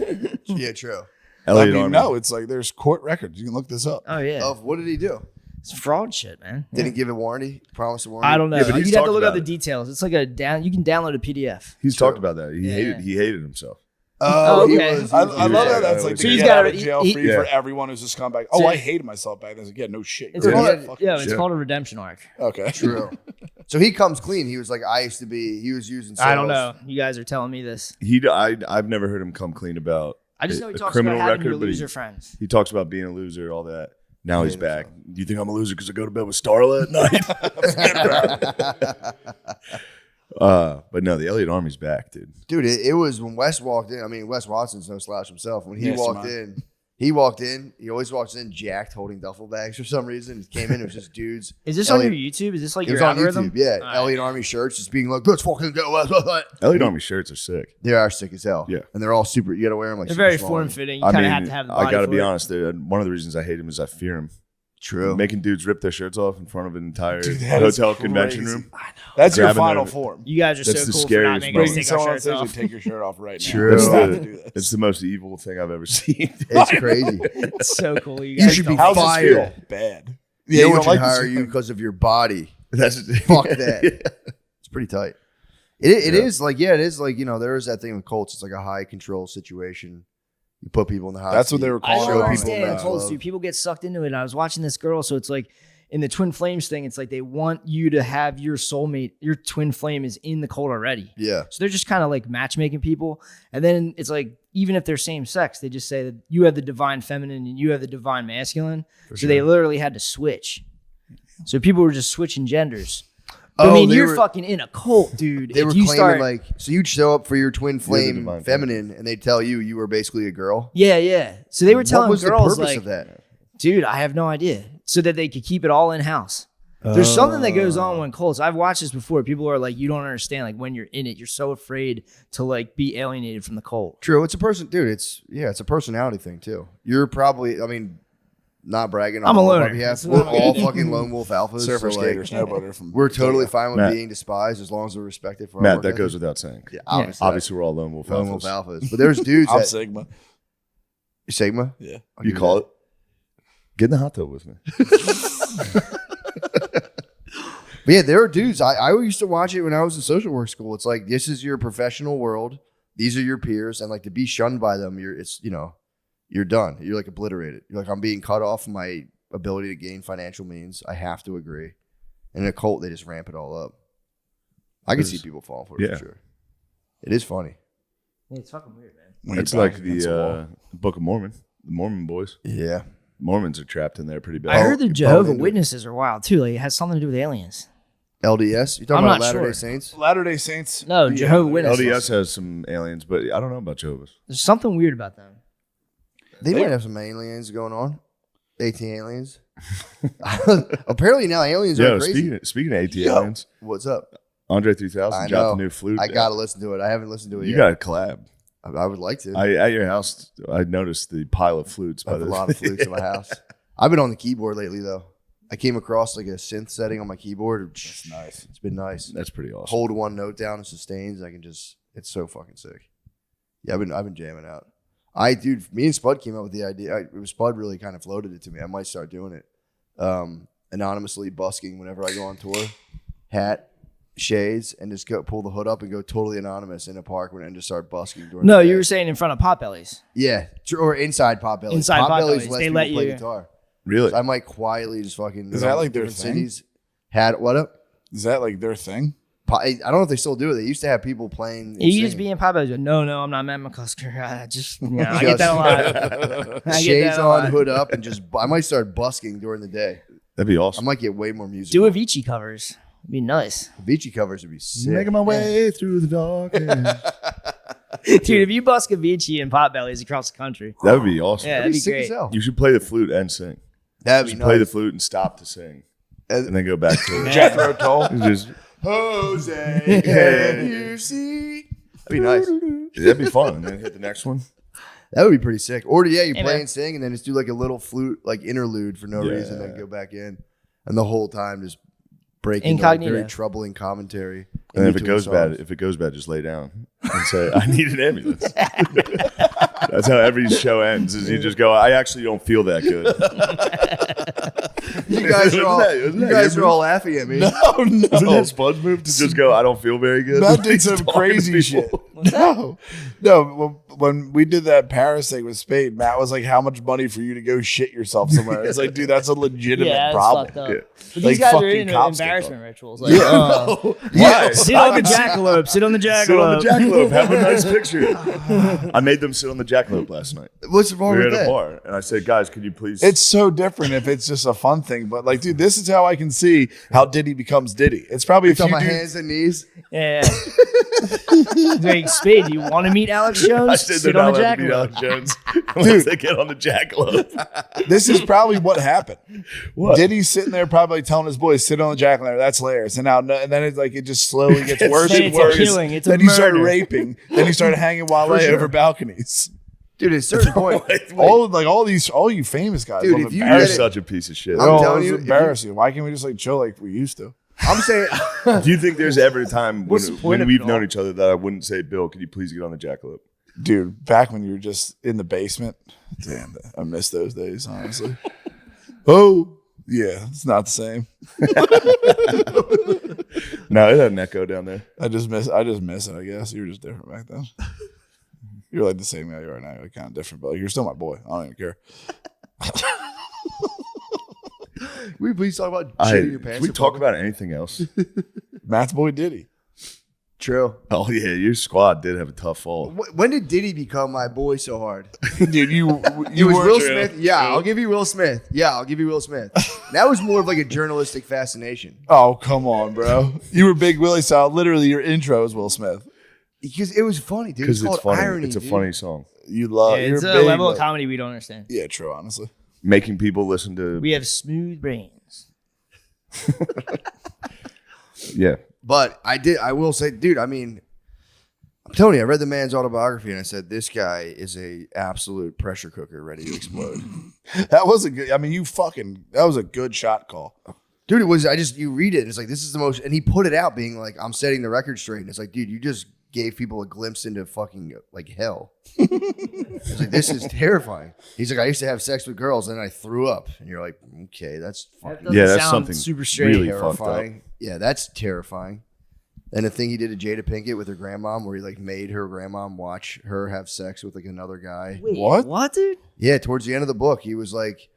Yeah, true. I Elliott mean, Army. no, it's like there's court records. You can look this up. Oh yeah, Of what did he do? it's fraud shit, man. Did he give a warranty? Promise a warranty? I don't know. Yeah, but he's You'd have to talked look up about the it. details. It's like a down. You can download a PDF. He's True. talked about that. He Yeah. hated himself. Oh, he okay. was. I he was- love yeah, that. That's like so the he's get got out a- of jail he- free yeah. for everyone who's a scumbag. Oh, So- I hated myself back then. It's like, yeah, no shit. It's You're called right. a, Fucking yeah, it's shit. called a redemption arc. Okay. True. So he comes clean. He was like, I used to be. He was using. I don't sales. know. You guys are telling me this. I've never heard him come clean about I just know he a talks criminal about having record, your but loser friends. he talks about being a loser, all that. Now he's Hated back. Do you think I'm a loser because I go to bed with Starla at night? But no, the Elliott Army's back, dude. Dude, it was when Wes walked in. I mean, Wes Watson's no slouch himself. When he Yes, walked man. in, he always walks in jacked, holding duffel bags for some reason. He came in, it was just dudes. Is this Elliott- on your YouTube? Is this like It was your on algorithm? YouTube. Yeah, All right. Elliott Army shirts, just being like, "Let's fucking go." Elliott Army shirts are sick. They are sick as hell. Yeah. and they're all super. You got to wear them like. They're super very small. form fitting. You I kind mean, of have to have the body I gotta for be it. honest. One of the reasons I hate him is I fear him. True. Making dudes rip their shirts off in front of an entire Dude, that is hotel convention crazy. room. That's your Grabbing final their- form. You guys are That's so the cool for not scariest making us moment. Bringing take our someone on shirts stage off. and take your shirt off right now. True. You That's have the- to do this. It's the most evil thing I've ever seen. It's crazy. It's so cool. You You guys should don't be How's like- this fired. feel? Bad. Yeah, you no one don't should like hire this? you because of your body. That's Fuck that. It's pretty tight. It Yeah. is like, yeah, it is like, there is that thing with Colts. It's like a high control situation. You put people in the hot That's what seat. they were I calling Show don't it. people understand Max Colts, love. dude. People get sucked into it. And I was watching this girl, so it's like in the twin flames thing, it's like they want you to have your soulmate, your twin flame is in the Colt already. Yeah. So they're just kind of like matchmaking people. And then it's like, even if they're same sex, they just say that you have the divine feminine and you have the divine masculine. So they literally had to switch. So people were just switching genders. But, I mean, they you're were, fucking in a cult, dude. They if were you claiming start, like, so you'd show up for your twin flame divine feminine and they'd tell you were basically a girl. yeah. So they were telling what was girls the purpose like, of that? dude, I have no idea. So that they could keep it all in house. There's something that goes on when cults. I've watched this before. People are like, you don't understand. Like when you're in it, you're so afraid to like be alienated from the cult. True. It's a person, dude. It's a personality thing too. You're probably, I mean, not bragging. I'm a all of loner. our behalf. That's what We're I'm all gonna do. fucking lone wolf alphas. Surfer so, like, skater, snowboarder from. we're totally fine with Matt. being despised as long as we're respected for our Matt, work that ethic. goes without saying. Yeah, obviously. Obviously, we're all lone wolf Lone wolf alphas. alphas. But there's dudes I'm that Sigma. Sigma. Yeah. I'll You give call that. it? Get in the hot tub with me. But yeah, there are dudes. I used to watch it when I was in social work school. It's like, this is your professional world. These are your peers, and like to be shunned by them, you're done. You're like obliterated. You're like, I'm being cut off from my ability to gain financial means. I have to agree. And in a cult, they just ramp it all up. I can see people falling for it Yeah. for sure. It is funny. Yeah, it's fucking weird, man. When It's you're back like against the wall. the Book of Mormon. The Mormon boys. Yeah. Mormons are trapped in there pretty bad. I heard the you Jehovah into it. Witnesses are wild too. Like it has something to do with aliens. LDS? You're talking I'm about not Latter-day sure. Saints? Latter-day Saints. No, Yeah. Jehovah Witnesses. LDS has some aliens, but I don't know about Jehovah's. There's something weird about them. They might have some aliens going on. 18 aliens. Apparently now aliens are Yo, crazy. speaking of AT Yo. aliens, What's up? Andre 3000 I dropped know. a new flute. I gotta listen to it. I haven't listened to it You yet. got to collab. I would like to. At your house, I noticed the pile of flutes. I have a lot of flutes in my house. I've been on the keyboard lately though. I came across like a synth setting on my keyboard. That's nice. It's been nice. That's pretty awesome. Hold one note down and sustains. I can just. It's so fucking sick. Yeah, I've been jamming out. Dude, me and Spud came up with the idea. It was Spud really kind of floated it to me. I might start doing it. Anonymously busking whenever I go on tour. Hat, shades, and just go pull the hood up and go totally anonymous in a park and just start busking. During No, the day. you were saying in front of Potbellies. Yeah, or inside Potbellies. Inside Potbellies, lets they people let play you- guitar. Really? So I might quietly just fucking. Is that like their different thing? cities. Had what up? Is that like their thing? I don't know if they still do it. They used to have people playing. and He used to singing. be in Potbellies. No, I'm not Matt McCusker. I get that a lot. I get Shades that a on, lot. hood up, and just. I might start busking during the day. That'd be I awesome. might get way more music. Do Avicii covers. It'd be nice. Avicii covers would be sick. Making my way through the darkness. Dude, if you busk Avicii in Potbellies across the country. That would be awesome. Yeah, That'd be that'd be sick great. as hell. You should play the flute and sing. That'd be Just nice. play the flute and stop to sing, and then go back to Jethro Tull. just. Jose, can you see? That'd be nice. That'd be fun. And then hit the next one. That would be pretty sick. Or you Hey, play man. and sing, and then just do like a little flute, like interlude for no reason, then go back in, and the whole time just break into like Incognito. very troubling commentary. in And if it between goes bad, songs. just lay down and say, "I need an ambulance." That's how every show ends. Is you just go, "I actually don't feel that good." you guys are all, Wasn't that you guys your are all laughing at me. Oh no. Isn't that Spud's move to just go, "I don't feel very good"? Matt did He's some talking to crazy shit. people. No. When we did that Paris thing with Spade, Matt was like, "How much money for you to go shit yourself somewhere?" It's like, dude, that's a legitimate Yeah, that's problem. fucked up. Yeah. But Like these guys are fucking into cops get embarrassment rituals. Like, Why? sit on the jackalope. Sit on the jackalope. Sit on the jackalope. Have a nice picture. I made them sit on the jackalope last night. What's wrong We were with at a that? bar, and I said, "Guys, could you please?" It's so different if it's just a fun thing, but like, dude, this is how I can see how Diddy becomes Diddy. It's probably It's if on you my do, hands and knees. Yeah. Like, Spade, do you want to meet Alex Jones? I said they're Sit not on the allowed to beat jackalope. Alex Jones unless they get on the jackalope. this is probably what happened. What? Diddy's sitting there probably telling his boys, "Sit on the jackalope." That's hilarious. And now, and then it's like it just slowly gets worse Then and it's a worse. killing. It's a Then he started murder. raping. Then he started hanging Wale sure. over balconies. Dude, at a certain point, All you famous guys. Dude, love if you embarrassing. You're get it- such a piece of shit. I'm Oh, telling it's you, embarrassing. Why can't we just like chill like we used to? I'm saying, Do you think there's ever a time What's the point when of we've it known all? each other that I wouldn't say, "Bill, could you please get on the jackalope"? Dude, back when you were just in the basement, damn, I miss those days, honestly. Oh, yeah, it's not the same. No, it had an echo down there. I just miss it, I guess. You were just different back then. You're like the same guy you are now. You're kind of different, but like, you're still my boy. I don't even care. can we please talk about shitting your Can pants? we in talk public? about anything else? Matt's boy Diddy. True. Oh yeah, your squad did have a tough fall. When did Diddy become my boy so hard? Dude, you It was were Will Smith. Yeah, I'll give you Will Smith. That was more of like a journalistic fascination Oh, come on, bro. You were Big Willie style. Literally, your intro is Will Smith. because it was funny, dude. Because It's it's called funny. irony. It's a dude. funny song. You love Yeah, you're it's a big, level of like- comedy we don't understand. Yeah, true, honestly. Making people listen to We have smooth brains. yeah. But I will say, dude. I mean, I'm telling you, I read the man's autobiography and I said this guy is a absolute pressure cooker ready to explode. That was a good. I mean, that was a good shot call. Dude, it was. You read it and it's like this is the most. And he put it out being like, I'm setting the record straight. And it's like, dude, you just gave people a glimpse into fucking like hell. It's like this is terrifying. He's like, I used to have sex with girls and then I threw up. And you're like, okay, that's fucking Yeah, that's sound something super straight. really fucked up. terrifying. Yeah, that's terrifying. And the thing he did to Jada Pinkett with her grandmom, where he like made her grandmom watch her have sex with like another guy. Wait, What? What, dude? Yeah, towards the end of the book, he's like,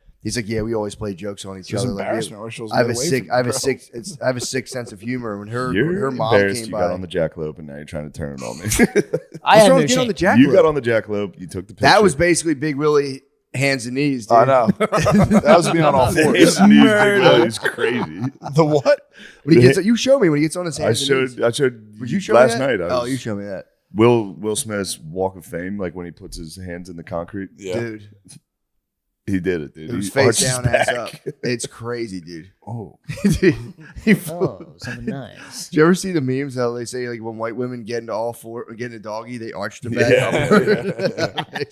yeah, we always play jokes on each It was other. Like, embarrassment. Where she was I have a away sick, from I have a bro. sick, I have a sick sense of humor. When her You're mom embarrassed came you by, got on the jackalope and now you're trying to turn it on me. I What's have wrong no with getting on shame. the jackalope? You got on the jackalope. You took the picture. That was basically Big Willie hands and knees. Dude. I know. That was being on all fours. His knees, Big Willie is crazy. The what? When he gets, you show me when he gets on his I hands. and knees. showed. Would you show last me that? night? Oh, you showed me that, Will Smith's Walk of Fame, like when he puts his hands in the concrete. Yeah. dude. He did it, dude. It was He face arched his down, ass back. up. It's crazy, dude. Oh. Dude, Oh, something nice. Did you ever see the memes how they say like when white women get into a doggy, they arch their back Yeah. upward?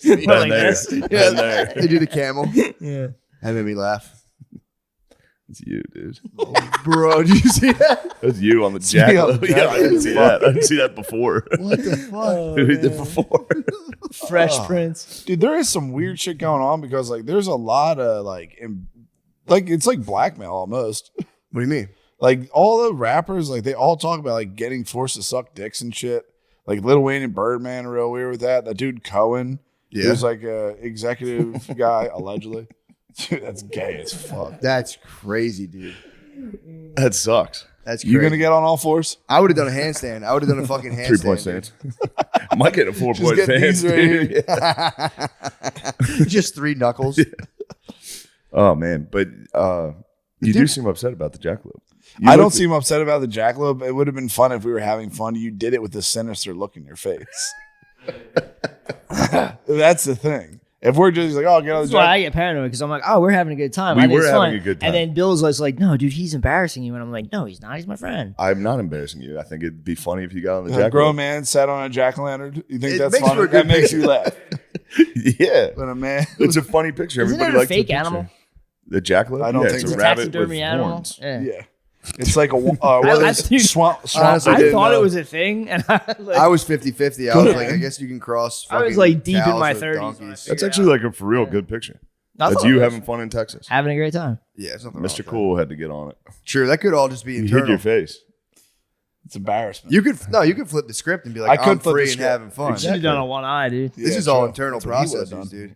Been Like there. this? Been Yeah, there. they do the camel. Yeah. That made me laugh. It's you, dude. Bro, did you see that? That's you on the me on jackalope. the Yeah, I didn't see that. I didn't see that before. What the fuck? Who did before? Fresh Prince. Dude, there is some weird shit going on because like there's a lot of like it's like blackmail almost. What do you mean? Like all the rappers, like they all talk about like getting forced to suck dicks and shit. Like Lil Wayne and Birdman are real weird with that. That dude Cohen, who's like a executive guy allegedly. Dude, that's gay as fuck. That's crazy, dude. That sucks. That's crazy. You gonna get on all fours? I would have done a handstand. I would have done a fucking handstand. 3-point stance. I might get a 4-point get these stance, right dude. Just 3 knuckles. Oh man, but you do seem upset about the jackalope. I don't seem upset about the jackalope. It would have been fun if we were having fun. You did it with a sinister look in your face. That's the thing. If we're just like, oh, get on the That's why I jackalope. get paranoid because I'm like, oh, we're having a good time. We I think were it's having fun. a good time. And then Bill's like, no, dude, he's embarrassing you. And I'm like, no, he's not. He's my friend. I'm not embarrassing you. I think it'd be funny if you got on the A jackalope. grown man sat on a jack-o'-lantern. You think It that's makes for funny? a good That makes you laugh. Yeah, When a man, it's a funny picture. Isn't Everybody it a likes the fake picture. animal? The jackalope? I don't yeah, think it's so. a rabbit Taxidermy with animal. horns. Yeah. yeah, it's like a what I- is dude, swamp. honestly, I didn't thought know. it was a thing, and I was I was 50-50. I was like, I guess you can cross. I was, fucking like, deep in cows my with 30s when I donkeys. figured That's actually like a for real good picture. I That's thought you it was having fun in Texas. having a great time. Yeah, it's nothing wrong Mr. with that. Cool had to get on it. Sure, that could all just be You hid internal. your face. It's embarrassment. You could flip the script and be like, I could I'm flip the free and script. having fun. Should have done a one eye, dude. This Yeah, is all true. internal That's what he would've processes, done. dude.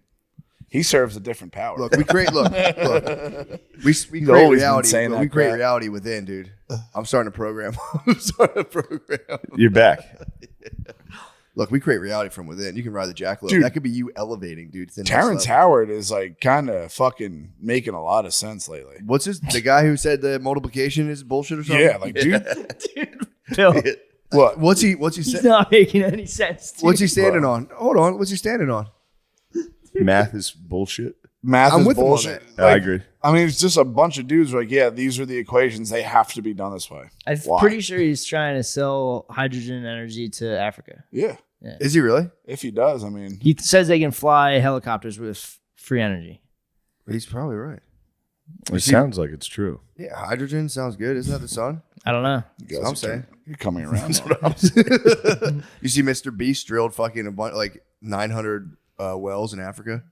He serves a different power. Look, we create. Look. We He's create always been reality. saying But that we create crap. reality within, dude. I'm starting a program. I'm starting a program. You're back. Look, we create reality from within. You can ride the jackalope. Dude. That could be you elevating, dude. To the next Terrence level. Howard is like kind of fucking making a lot of sense lately. What's the guy who said the multiplication is bullshit or something? Yeah, like dude, Dude, Bill, what? What's he he's saying? not making any sense. Dude. What's he standing on? Hold on. What's he standing on? Math is bullshit. Math I'm is with him on bullshit. that. I agree. I mean, it's just a bunch of dudes like, yeah, these are the equations. They have to be done this way. I'm Why? pretty sure he's trying to sell hydrogen energy to Africa. Yeah, Is he really? if he does, I mean, He says they can fly helicopters with free energy. He's probably right. It sounds like it's true. Yeah, hydrogen sounds good. Isn't that the sun? I don't know. you guys That's what I'm are saying. you're coming around. You see Mr. Beast drilled fucking a bunch, like 900 wells in Africa.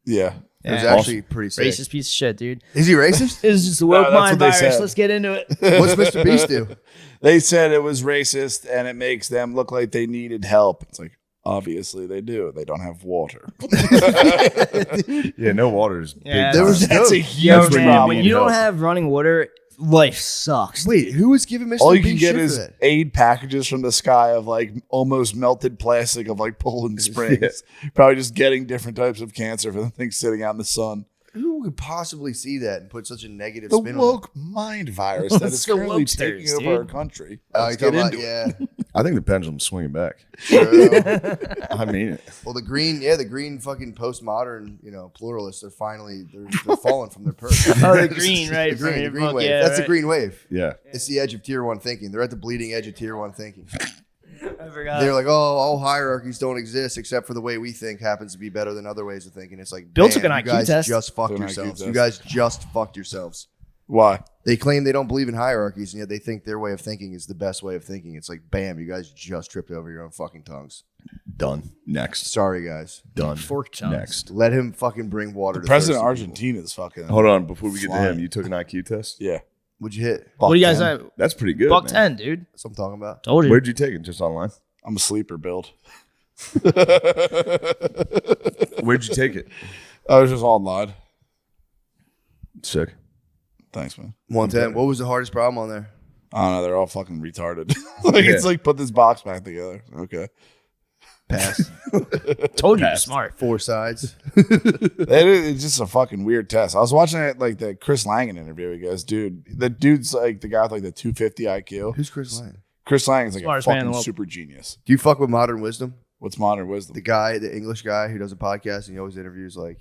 Yeah, It was Yeah. actually pretty sick. Racist piece of shit, dude. Is he racist? This is just the woke that's mind what they virus. said. Let's get into it. What's Mr. Beast do? they said it was racist and it makes them look like they needed help. It's like, obviously they do. They don't have water. Yeah, no water is big. Yeah. There was That's no- a huge Yo, That's where you man, problem. when you don't help. have running water, life sucks. Wait, who was giving Mr. All you Beast can get shit is for that? aid packages from the sky of like almost melted plastic of like Poland Springs. Probably just getting different types of cancer for the things sitting out in the sun. Who would possibly see that and put such a negative The spin on it? woke mind virus that It's is the currently wokesters, taking over dude. our country. Oh, Let's you're get talking into about, it. yeah. I think the pendulum's swinging back. True. I mean it. Well, the green fucking postmodern, pluralists are finally they're falling from their perch. Oh, the green, right? The green, from the your green book, wave. yeah, That's the right. green wave. Yeah. It's the edge of tier one thinking. They're at the bleeding edge of tier one thinking. I forgot. They're like, oh, all hierarchies don't exist except for the way we think happens to be better than other ways of thinking. It's like, Bill bam, took an you IQ guys test. just fucked Took an IQ yourselves. test. You guys just fucked yourselves. Why? They claim they don't believe in hierarchies, and yet they think their way of thinking is the best way of thinking. It's like, bam, you guys just tripped over your own fucking tongues. Done. Next. Sorry, guys. Done. Fork tongues. Next. Let him fucking bring water to President of thirsty people. Argentina is fucking. Hold on. Before we get to Flying. him, you took an IQ test? Yeah. What'd you hit? What do you guys Buck 10. know? That's pretty good. Buck man. 10, dude. That's what I'm talking about. Told you. Where'd you take it? Just online? I'm a sleeper build. Where'd you take it? I was just online. Sick. Thanks, man. 110. What was the hardest problem on there? I don't know. They're all fucking retarded. Like it's Yeah. like put this box back together. Okay. Pass. Told you, you're Passed. smart. 4 sides. It's just a fucking weird test. I was watching it like the Chris Langan interview. He goes, dude, the dude's like the guy with like the 250 IQ. Who's Chris Lane? Chris Langan's like Smartest a man in the fucking world. super genius. Do you fuck with modern wisdom? What's modern wisdom? The English guy who does a podcast and he always interviews like,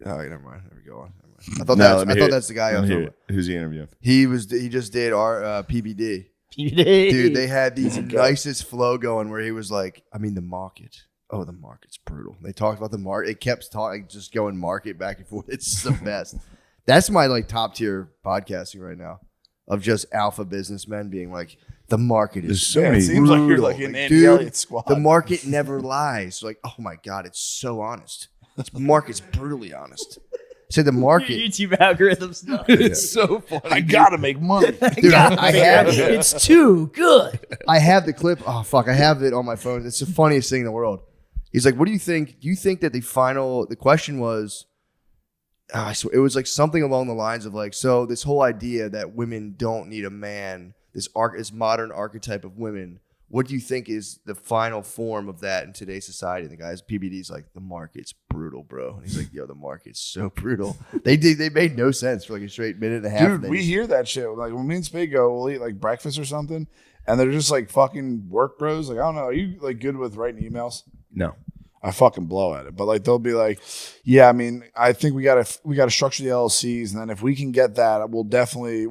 oh, never mind. There we go on. Never mind. I thought, let me I hear thought it. that's the guy. I Let was me talking hear about. it. Who's he interviewing? He just did our PBD. Dude, they had these nicest flow going where he was like, I mean, the market. Oh, the market's brutal. They talked about the market. It kept talking, just going market back and forth. It's the best. That's my like top tier podcasting right now, of just alpha businessmen being like, the market There's is so Yeah, many. it seems like you're brutal. like an Andy Dude, Elliott squad. the market never lies. Like, oh my God, it's so honest. The market's brutally honest. Say the market. YouTube algorithms. No. It's so funny. I gotta make money. Dude, I have it. It's too good. I have the clip. Oh fuck, I have it on my phone. It's the funniest thing in the world. He's like, "What do you think? Do you think that the question was, it was like something along the lines of like, so this whole idea that women don't need a man, this modern archetype of women, what do you think is the final form of that in today's society?" And the guy's PBD's like, "The market's brutal, bro." And he's like, "Yo, the market's so brutal." They made no sense for like a straight minute and a half. Dude, we hear that shit. Like when me and Spade go, we'll eat like breakfast or something, and they're just like fucking work bros. Like, I don't know, are you like good with writing emails? No. I fucking blow at it. But like they'll be like, yeah, I mean, I think we gotta structure the LLCs, and then if we can get that, we'll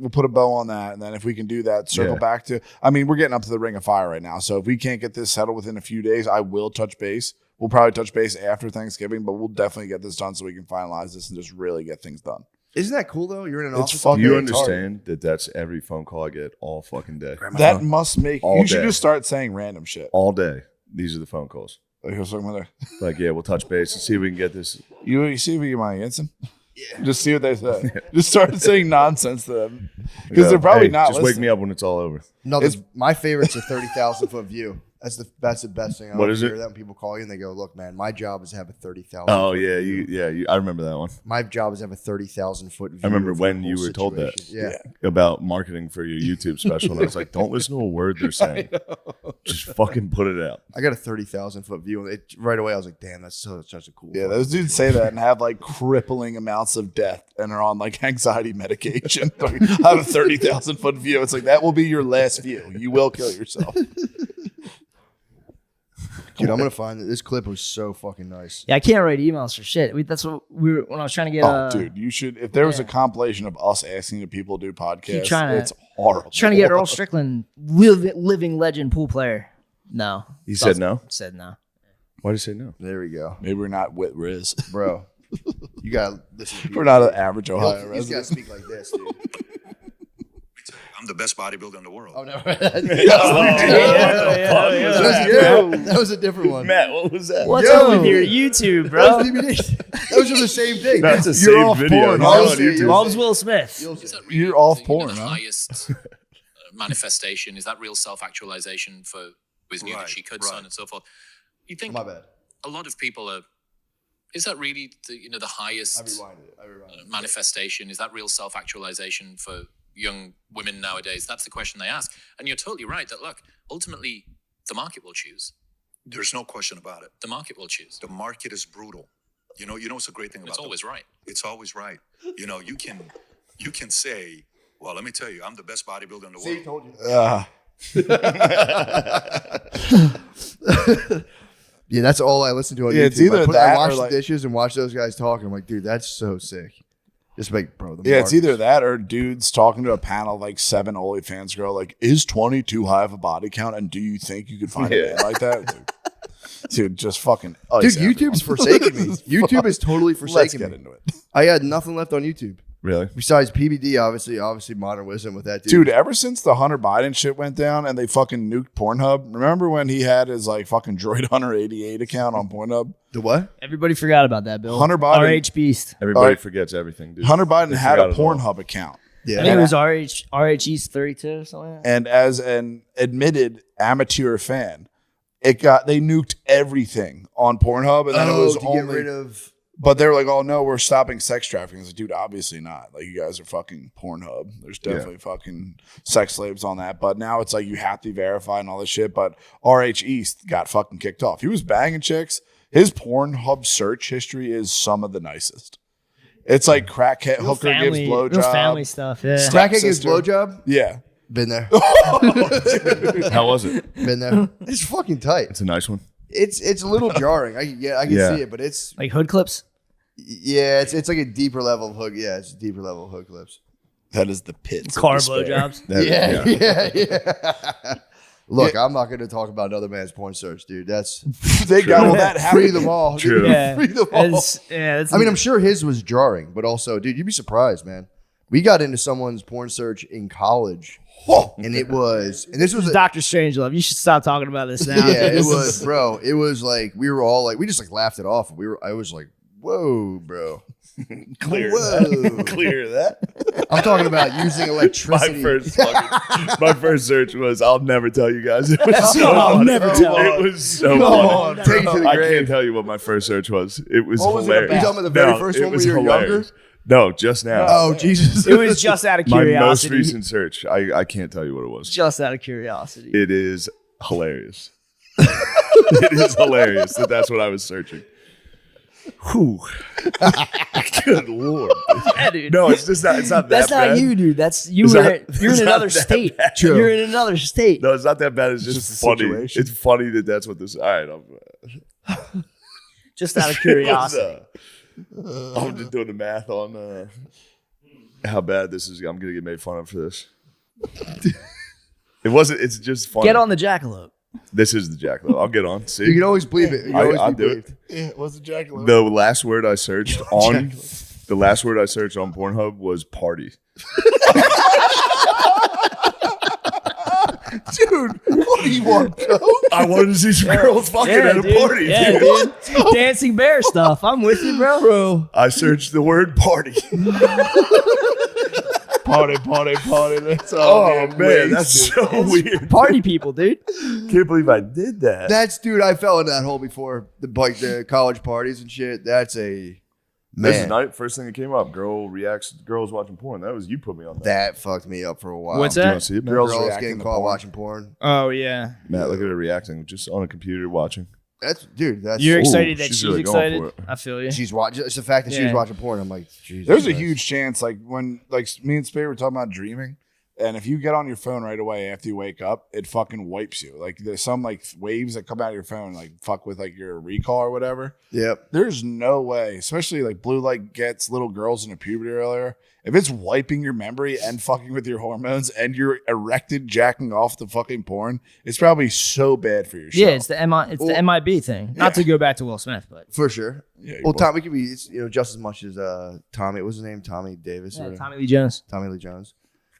put a bow on that. And then if we can do that, circle back to, I mean, we're getting up to the ring of fire right now. So if we can't get this settled within a few days, I will touch base. We'll probably touch base after Thanksgiving, but we'll definitely get this done so we can finalize this and just really get things done. Isn't that cool though? You're in an It's office. fucking Do you retarded. understand that that's every phone call I get all fucking day? That must make All you should day. just start saying random shit. All day. These are the phone calls. Like, I was talking about Like, yeah, we'll touch base and see if we can get this. you see if you mind answering. Yeah. Just see what they say. Just start saying nonsense to them because they're probably not. Just wake listening. me up when it's all over. No, my favorite's a 30,000 foot view. That's the best thing. I What is hear it? that when people call you and they go, "Look, man, my job is to have a 30,000." Oh yeah, I remember that one. My job is to have a 30,000 foot view. I remember of when the you whole were told that. situation. Yeah. About marketing for your YouTube special, and I was like, "Don't listen to a word they're saying. Just fucking put it out." I got a 30,000 foot view, and right away I was like, "Damn, that's such a cool." Yeah, fucking those dudes say that and have like crippling amounts of death and are on like anxiety medication. Like, I have a 30,000 foot view. It's like that will be your last view. You will kill yourself. Dude, I'm gonna find that this clip was so fucking nice. Yeah, I can't write emails for shit. That's what we were when I was trying to get. Oh, dude, you should. If there was a compilation of us asking the people to do podcasts, trying to- it's horrible. Trying to get Earl Strickland, living legend pool player. No, He said no. said no. Why did he say no? There we go, Maybe we're not with Riz. bro. You gotta listen. To We're not an average Ohio He's resident. gotta speak like this, dude. I'm the best bodybuilder in the world. Oh no, Yeah. that was a different one. Matt, what was that? What's Yo. up with your YouTube, That bro? was DVD. Those are the same thing. That's a You're saved off video. porn. It's I'll on see YouTube. you. Loves Will Smith. Is that You're off the, porn, the huh? highest manifestation? Is that real self-actualization for was knew that Right, she could, right. so on and so forth? You think My bad. a lot of people are? Is that really the highest I rewinded it. manifestation? Is that real self-actualization for young women nowadays? That's the question they ask. And you're totally right that look, ultimately, the market will choose. There's no question about it. The market will choose. The market is brutal. You know what's a great thing about It's always right. It's always right. You know, you can say, well, let me tell you, I'm the best bodybuilder in the See, world. told you. Yeah, that's all I listen to on Yeah, YouTube. it's either I that wash or the like- dishes and watch those guys talk. I'm like, dude, that's so sick. Just like, bro. The Yeah, it's market's- either that or dudes talking to a panel of like 7 OnlyFans girl. Like, is 20 too high of a body count? And do you think you could find a man like that? Dude, just fucking. Dude, YouTube's forsaken me. YouTube is totally Let's forsaken get me. into it. I had nothing left on YouTube Really? besides PBD. Obviously, Modern Wisdom with that Dude, ever since the Hunter Biden shit went down and they fucking nuked Pornhub, remember when he had his like fucking Droid Hunter 88 account on Pornhub? The what? Everybody forgot about that, Bill. Hunter Biden- RH Beast. Everybody Alright. forgets everything, dude. Hunter Biden They had a forgot it all. Pornhub account. Yeah, I think it was RH East 32 or something like that. And as an admitted amateur fan, they nuked everything on Pornhub, and then it was to only. get rid of. But they were like, "Oh no, we're stopping sex trafficking." I was like, "Dude, obviously not. Like, you guys are fucking Pornhub. There's definitely fucking sex slaves on that." But now it's like you have to be verified and all this shit. But RH East got fucking kicked off. He was banging chicks. His Pornhub search history is some of the nicest. It's like crackhead Real hooker gives real blowjob. family stuff. Yeah. Crackhead gives Stepsister. blowjob. Yeah. Been there. How was it? Been there. It's fucking tight. It's a nice one. It's a little jarring. I can Yeah. see it, but it's Like hood clips. it's like a deeper level of hook. Yeah, it's a deeper level of hook clips. That is the pits. of Car despair. blowjobs. That- Yeah. Look, I'm not going to talk about another man's porn search, dude. That's They got all that free happening. them all. True. Dude. Yeah. Free them all. That's I mean, I'm sure his was jarring, but also, dude, you'd be surprised, man. We got into someone's porn search in college, and it was, and this was, Dr. Strangelove. You should stop talking about this now. yeah, it was, bro. It was like we were all like, we just like laughed it off. I was like, whoa, bro. Clear Whoa. that. Clear that. I'm talking about using electricity. My first search was, I'll never tell you guys. It was so I'll funny. never tell. It was so Come funny. on, take it to the I grave. can't tell you what my first search was. It was What was it hilarious. about? You talking about the very first it one when was you were hilarious. younger? No, just now. Oh, Jesus. It was just out of My most curiosity. recent search. I can't tell you what it was. Just out of curiosity. It is hilarious. It is hilarious that's what I was searching. Whew. Good Lord. Yeah, dude. No, it's just not. It's not That's that not bad. you, dude. That's you. It's You're not- in it's not another that state. bad. True. You're in another state. No, it's not that bad. It's just just a funny. situation. It's funny that that's what this. All right, Just out of curiosity. I'm just doing the math on how bad this is. I'm gonna get made fun of for this. It wasn't. It's just funny. Get on the jackalope. This is the jackalope. I'll get on. See, You can always believe it. You can always I'll be do believed. it. Yeah, what's the jackalope? The last word I searched on Pornhub was party. Dude, what do you want, Joe? I wanted to see some girls fucking at a dude. party. Yeah, dude. dude. Dancing bear stuff. I'm with you, bro. I searched the word party. Party. That's all. Oh man, that's so weird. Party people, dude. Can't believe I did that. That's, dude, I fell into that hole before. The college parties and shit. That's a, This is man, night. First thing that came up. Girls watching porn. That was you put me on that. that fucked me up for a while. What's Do you that? want to see it, Matt? Girls reacting getting to caught porn. watching porn. Oh yeah. Matt, look at her reacting just on a computer watching. That's, dude, that's, You're Ooh, excited that she's she's really going excited. for it. I feel you. she's watching. It's the fact that she's Yeah. watching porn. I'm like, Jesus. There's a Christ. huge chance, like when like me and Spade were talking about dreaming, and if you get on your phone right away after you wake up, it fucking wipes you. Like there's some like waves that come out of your phone, like fuck with like your recall or whatever. Yep. There's no way, especially like blue light gets little girls into puberty earlier. If it's wiping your memory and fucking with your hormones and you're erected jacking off the fucking porn, it's probably so bad for your show. Yeah, it's the the MIB thing. Not to go back to Will Smith, but For sure. Yeah, Well, Tommy could be, it's, just as much as Tommy. What was his name? Tommy Davis. or yeah, whatever. Tommy Lee Jones. Tommy Lee Jones.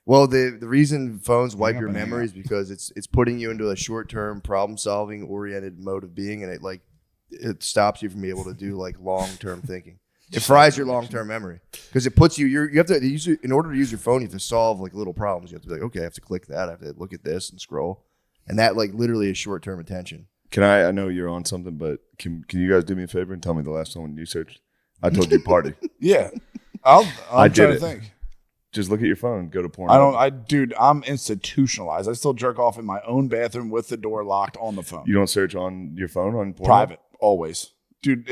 Well, the reason phones wipe up your and hang memory is because it's putting you into a short term problem solving oriented mode of being, and it stops you from being able to do like long term thinking. It fries your long term memory because it puts you have to use in order to use your phone. You have to solve like little problems. You have to be like, okay, I have to click that. I have to look at this and scroll, and that like literally is short term attention. Can I know you're on something, but can you guys do me a favor and tell me the last one you searched? I told you party. Yeah. I'm I did trying to it. think. Just look at your phone and go to porn. Dude, I'm institutionalized. I still jerk off in my own bathroom with the door locked on the phone. You don't search on your phone on porn? Private, always. Dude,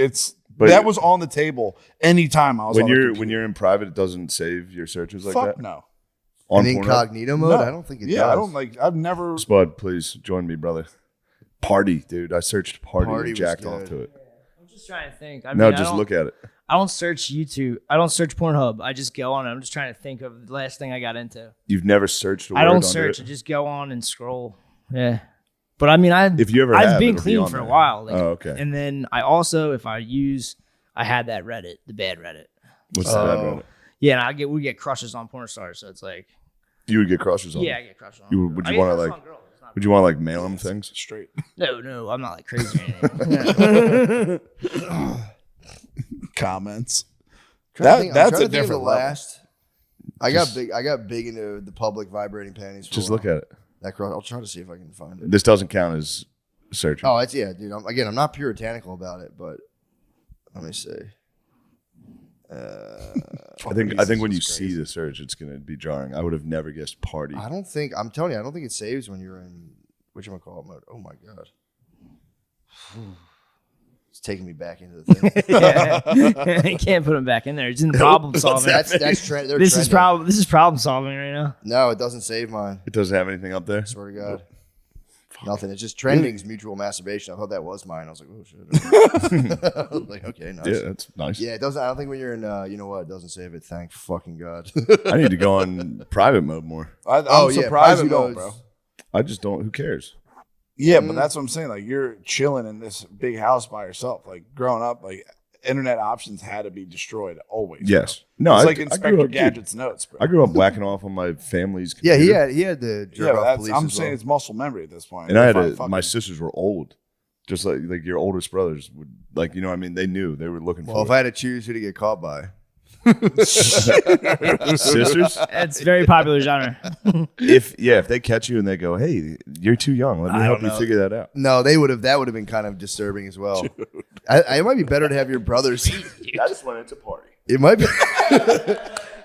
But- that was on the table anytime I was When on the you're computer. in private, it doesn't save your searches like Fuck that. no. On In Pornhub? incognito mode, No. I don't think it Yeah, does. I don't like. I've never. Spud, please join me, brother. Party, dude. I searched party, Party and was jacked off good. to it. I'm just trying to think. No, just look at it. I don't search YouTube. I don't search Pornhub. I just go on. I'm just trying to think of the last thing I got into. You've never searched a word I don't under search. it? I just go on and scroll. Yeah. But I mean, If you ever I've have, been it'll be clean on for a there. while. Like, Oh, okay. And then I also, if I had that Reddit, the bad Reddit. What's the bad about it? Yeah, and we get crushes on porn stars. So it's like, You would get crushes on yeah, it. I get crushes on. You would I you get want to crushes like? on girls. It's not- Would you want to like mail them things? Straight. No, I'm not like crazy or anything. Comments. I'm That's trying a to think of different the level. last. I got big into the public vibrating panties. For Just a while. look at it. that. I'll try to see if I can find it. This doesn't count as searching. Oh, it's dude. I'm not puritanical about it, but let me see. I think when you see the search, it's gonna be jarring. I would have never guessed party. I'm telling you, I don't think it saves when you're in whatchamacallit mode. Oh my god. It's taking me back into the thing. Yeah. You can't put them back in there. It's in problem solving. That's trend. This is problem solving right now. No, it doesn't save mine. It doesn't have anything up there. I swear to God. Nothing. It's just trending's mutual masturbation. I thought that was mine. I was like, oh shit. I was like, okay, nice. Yeah, that's nice. Yeah, it doesn't. I don't think when you're in, you know what? It doesn't save it. Thank fucking God. I need to go on private mode more. I'm Oh, yeah, surprised private you don't, modes. bro. I just don't. Who cares? Yeah, but that's what I'm saying. Like, you're chilling in this big house by yourself. Like, growing up, like, internet options had to be destroyed always. Yes. Bro. No, It's I like grew Inspector up- Gadget's notes, bro. I grew up whacking off on my family's Yeah, computer. he had the Yeah, jerk but off that's, police. I'm as saying well. it's muscle memory at this point. And I If had I'm my fucking- sisters were old, just like your oldest brothers would, like, you know what I mean? They knew, they were looking Well, for if I had to choose who to get caught by, sisters. It's a very popular genre. If they catch you and they go, hey, you're too young, let me help you figure that out. no, they would have. That would have been kind of disturbing as well. It might be better to have your brothers. I just went into party. It might be.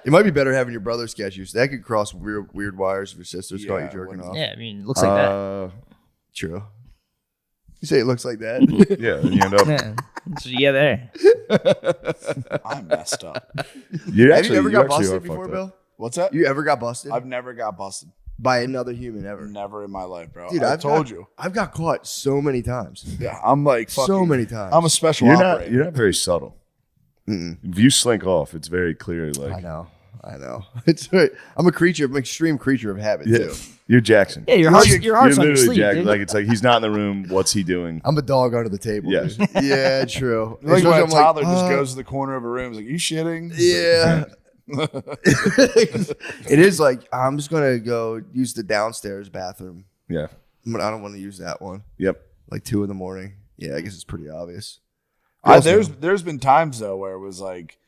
It might be better having your brothers catch you. So that could cross weird wires if your sisters caught you Yeah, jerking wouldn't- off. Yeah, I mean, it looks like that. True. You say it looks like that. Yeah, and you end up. Yeah. So yeah, there. I messed up. Have you ever got busted before, Bill? What's that? You ever got busted I've never got busted. by another human ever? Never in my life, bro. Dude, I I've told got- you. I've got caught so many times. Yeah, I'm like fucking, So many times. I'm a special You're operator. not very subtle. If you slink off, it's very clear. Like, I know. It's right. I'm an extreme creature of habit yeah, too. you're Jackson. Yeah, your heart's on your literally sleeve, Jackson. dude. Like, it's like he's not in the room. What's he doing? I'm a dog under the table. Yes. dude. Yeah, true. like when Especially a I'm toddler just "Uh, goes to the corner of a room, is like, "You shitting?" Yeah. It is like I'm just gonna go use the downstairs bathroom. Yeah. But I don't want to use that one. Yep. Like 2 a.m. Yeah, I guess it's pretty obvious. There's been times though where it was like,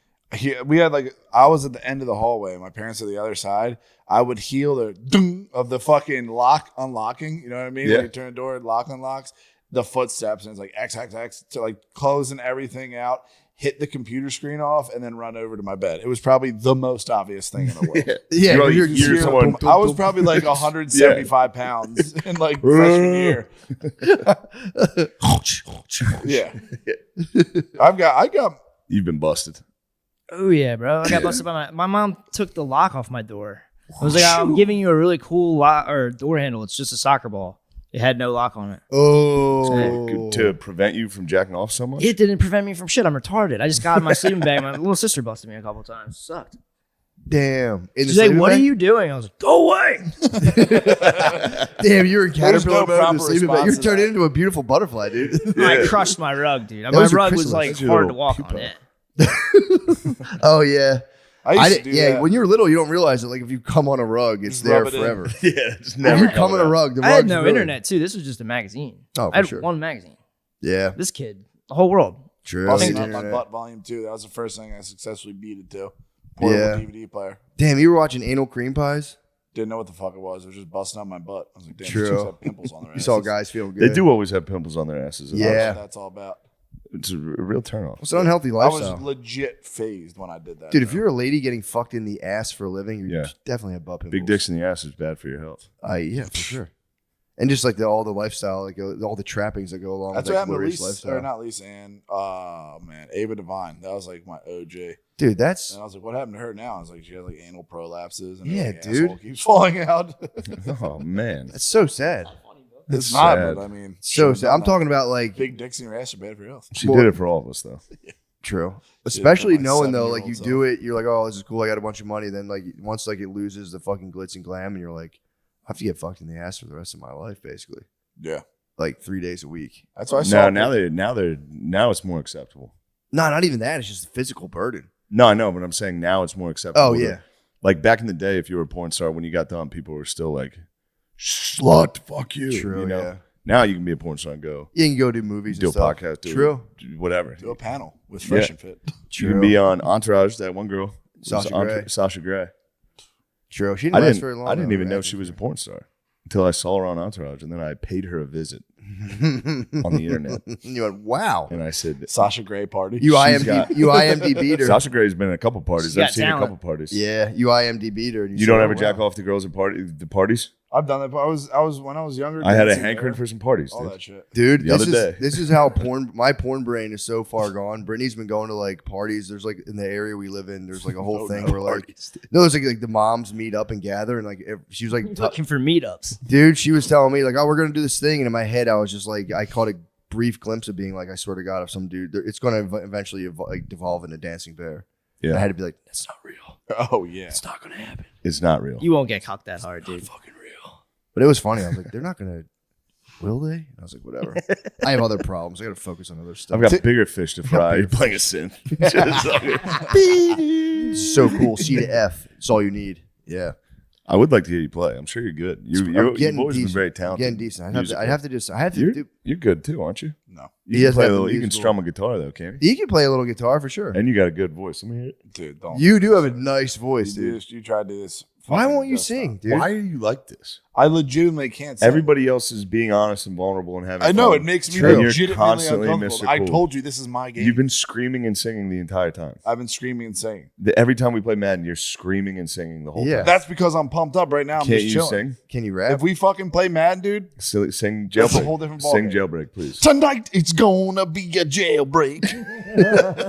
we had like, I was at the end of the hallway, my parents are the other side. I would heal the ding of the fucking lock unlocking. You know what I mean? Yeah. When you turn the door, lock unlocks. The footsteps and it's like XXX to like closing everything out. Hit the computer screen off and then run over to my bed. It was probably the most obvious thing in the world. Yeah, You're you're like, someone- I was probably like 175 pounds in like freshman year. Yeah. I got You've been busted. Oh yeah, bro. I got busted by my mom took the lock off my door. I was like, I'm giving you a really cool lock or door handle. It's just a soccer ball. It had no lock on it. Oh, To prevent you from jacking off so much? It didn't prevent me from shit. I'm retarded. I just got in my sleeping bag. My little sister busted me a couple times. Sucked. damn. In the She's like, sleeping "What are bag? you doing?" I was like, "Go away." Damn, you're in There's Caterpillar no mode in proper the sleeping bag. response You're to turned that. into a beautiful butterfly, dude. I crushed my rug, dude. My was your rug was chrysalis. like That's your hard to little walk on. pupa. Yeah. Oh yeah. I used to did- do yeah, that. when you're little, you don't realize it. Like if you come on a rug, it's Just there rub it in. forever. Yeah, it's If never you come on a rug, the I had rug's no really- internet too. This was just a magazine. Oh, I for had sure. one magazine. Yeah, This kid, the whole world. true. Busting The Out My internet. Butt Volume 2. That was the first thing I successfully beat it to. Portable Yeah. DVD player. Damn, you were watching anal cream pies. Didn't know what the fuck it was. It was just busting out my butt. I was like, damn, True. these chicks have pimples on their You asses. saw guys feel good. They do always have pimples on their asses. Yeah. That's what that's all about. It's a real turnoff. It's an unhealthy I lifestyle. was legit phased when I did that. Dude, if though. you're a lady getting fucked in the ass for a living, you Yeah. definitely have butt pimples. Big dicks in the ass is bad for your health. Yeah, for sure. And just like all the lifestyle, like all the trappings that go along That's with what like happened to glorious Lisa, lifestyle. or not Lisa Ann. Oh man, Ava Devine. That was like my OJ. Dude, that's And I was like, what happened to her now? I was like, she had like anal prolapses and Yeah, her, like, dude. asshole keeps falling out. Oh man, that's so sad. It's not, sad. but I mean, So should've sad. done I'm that. talking about like big dicks in your ass are bad for your health. she did it for all of us though. true. Especially my knowing though, like you 7-year-old do it, you're like, oh, this is cool. I got a bunch of money. Then like once like it loses the fucking glitz and glam, and you're like, I have to get fucked in the ass for the rest of my life, basically. Yeah, Like 3 days a week. that's why I saw. Now it's more acceptable. No, not even that. It's just a physical burden. No, I know, but I'm saying now it's more acceptable. Oh to- yeah. like back in the day, if you were a porn star, when you got done, people were still like, "Slut, fuck you." True. you know? Yeah. Now you can be a porn star and go You can go do movies do a and stuff. podcast, True. do whatever. do a panel with Fresh Yeah. and Fit. You can be on Entourage. That one girl, Sasha was Grey. Sasha Grey. True. She didn't last very long. I didn't though, even know man. she was a porn star until I saw her on Entourage, and then I paid her a visit on the internet, You went, wow. and I said, Sasha Grey party. You She's got- IMDb'd her. "Sasha Grey's been in a couple parties. She's got I've seen talent. a couple parties. Yeah, you IMDb'd her. And You said, don't oh, ever wow. jack off the girls at the parties? I've done that. But I was when I was younger. I had a dancing hankering there, for some parties. all Dude. that shit. Dude, The this other is day. this is how my porn brain is so far gone. Brittany's been going to like parties. There's like in the area we live in, there's like a whole Oh, thing no, where like parties. there's like the moms meet up and gather and like she was like Looking for meetups. dude, she was telling me like, oh, we're gonna do this thing, and in my head I was just like, I caught a brief glimpse of being like, I swear to God, if some dude, it's gonna eventually devolve into Dancing Bear. Yeah. I had to be like, that's not real. Oh yeah. It's not gonna happen. It's not real. You won't get cocked that hard, dude. Fucking real. But it was funny. I was like, they're not gonna Will they? And I was like, whatever. I have other problems. I got to focus on other stuff. I've got bigger fish to fry. You're playing a synth. Just like- So cool. C to F. It's all you need. Yeah. I would like to hear you play. I'm sure you're good. Your I'm getting voice has been decent. very I'm talented. getting decent. I have to do. You're good too, aren't you? No. You He can doesn't play a have the little. You can musical- strum a guitar though, can't you? He can play a little guitar for sure. And you got a good voice. Let me hear it. Dude, don't. You do have a nice voice, dude. You try to do this. Why fucking won't you dust sing, up. dude? Why are you like this? I legitimately can't sing. Everybody else is being honest and vulnerable and having I know fun. it makes me And you're legitimately constantly uncomfortable. Mr. I Cool. told you this is my game. You've been screaming and singing the entire time. I've been screaming and singing. Every time we play Madden, you're screaming and singing the whole Yeah. time. That's because I'm pumped up right now. I'm Can't just you chilling. sing? Can you rap? If we fucking play Madden, dude, Sing That's jailbreak. a whole different Sing ballgame. jailbreak, please. tonight it's gonna be a jailbreak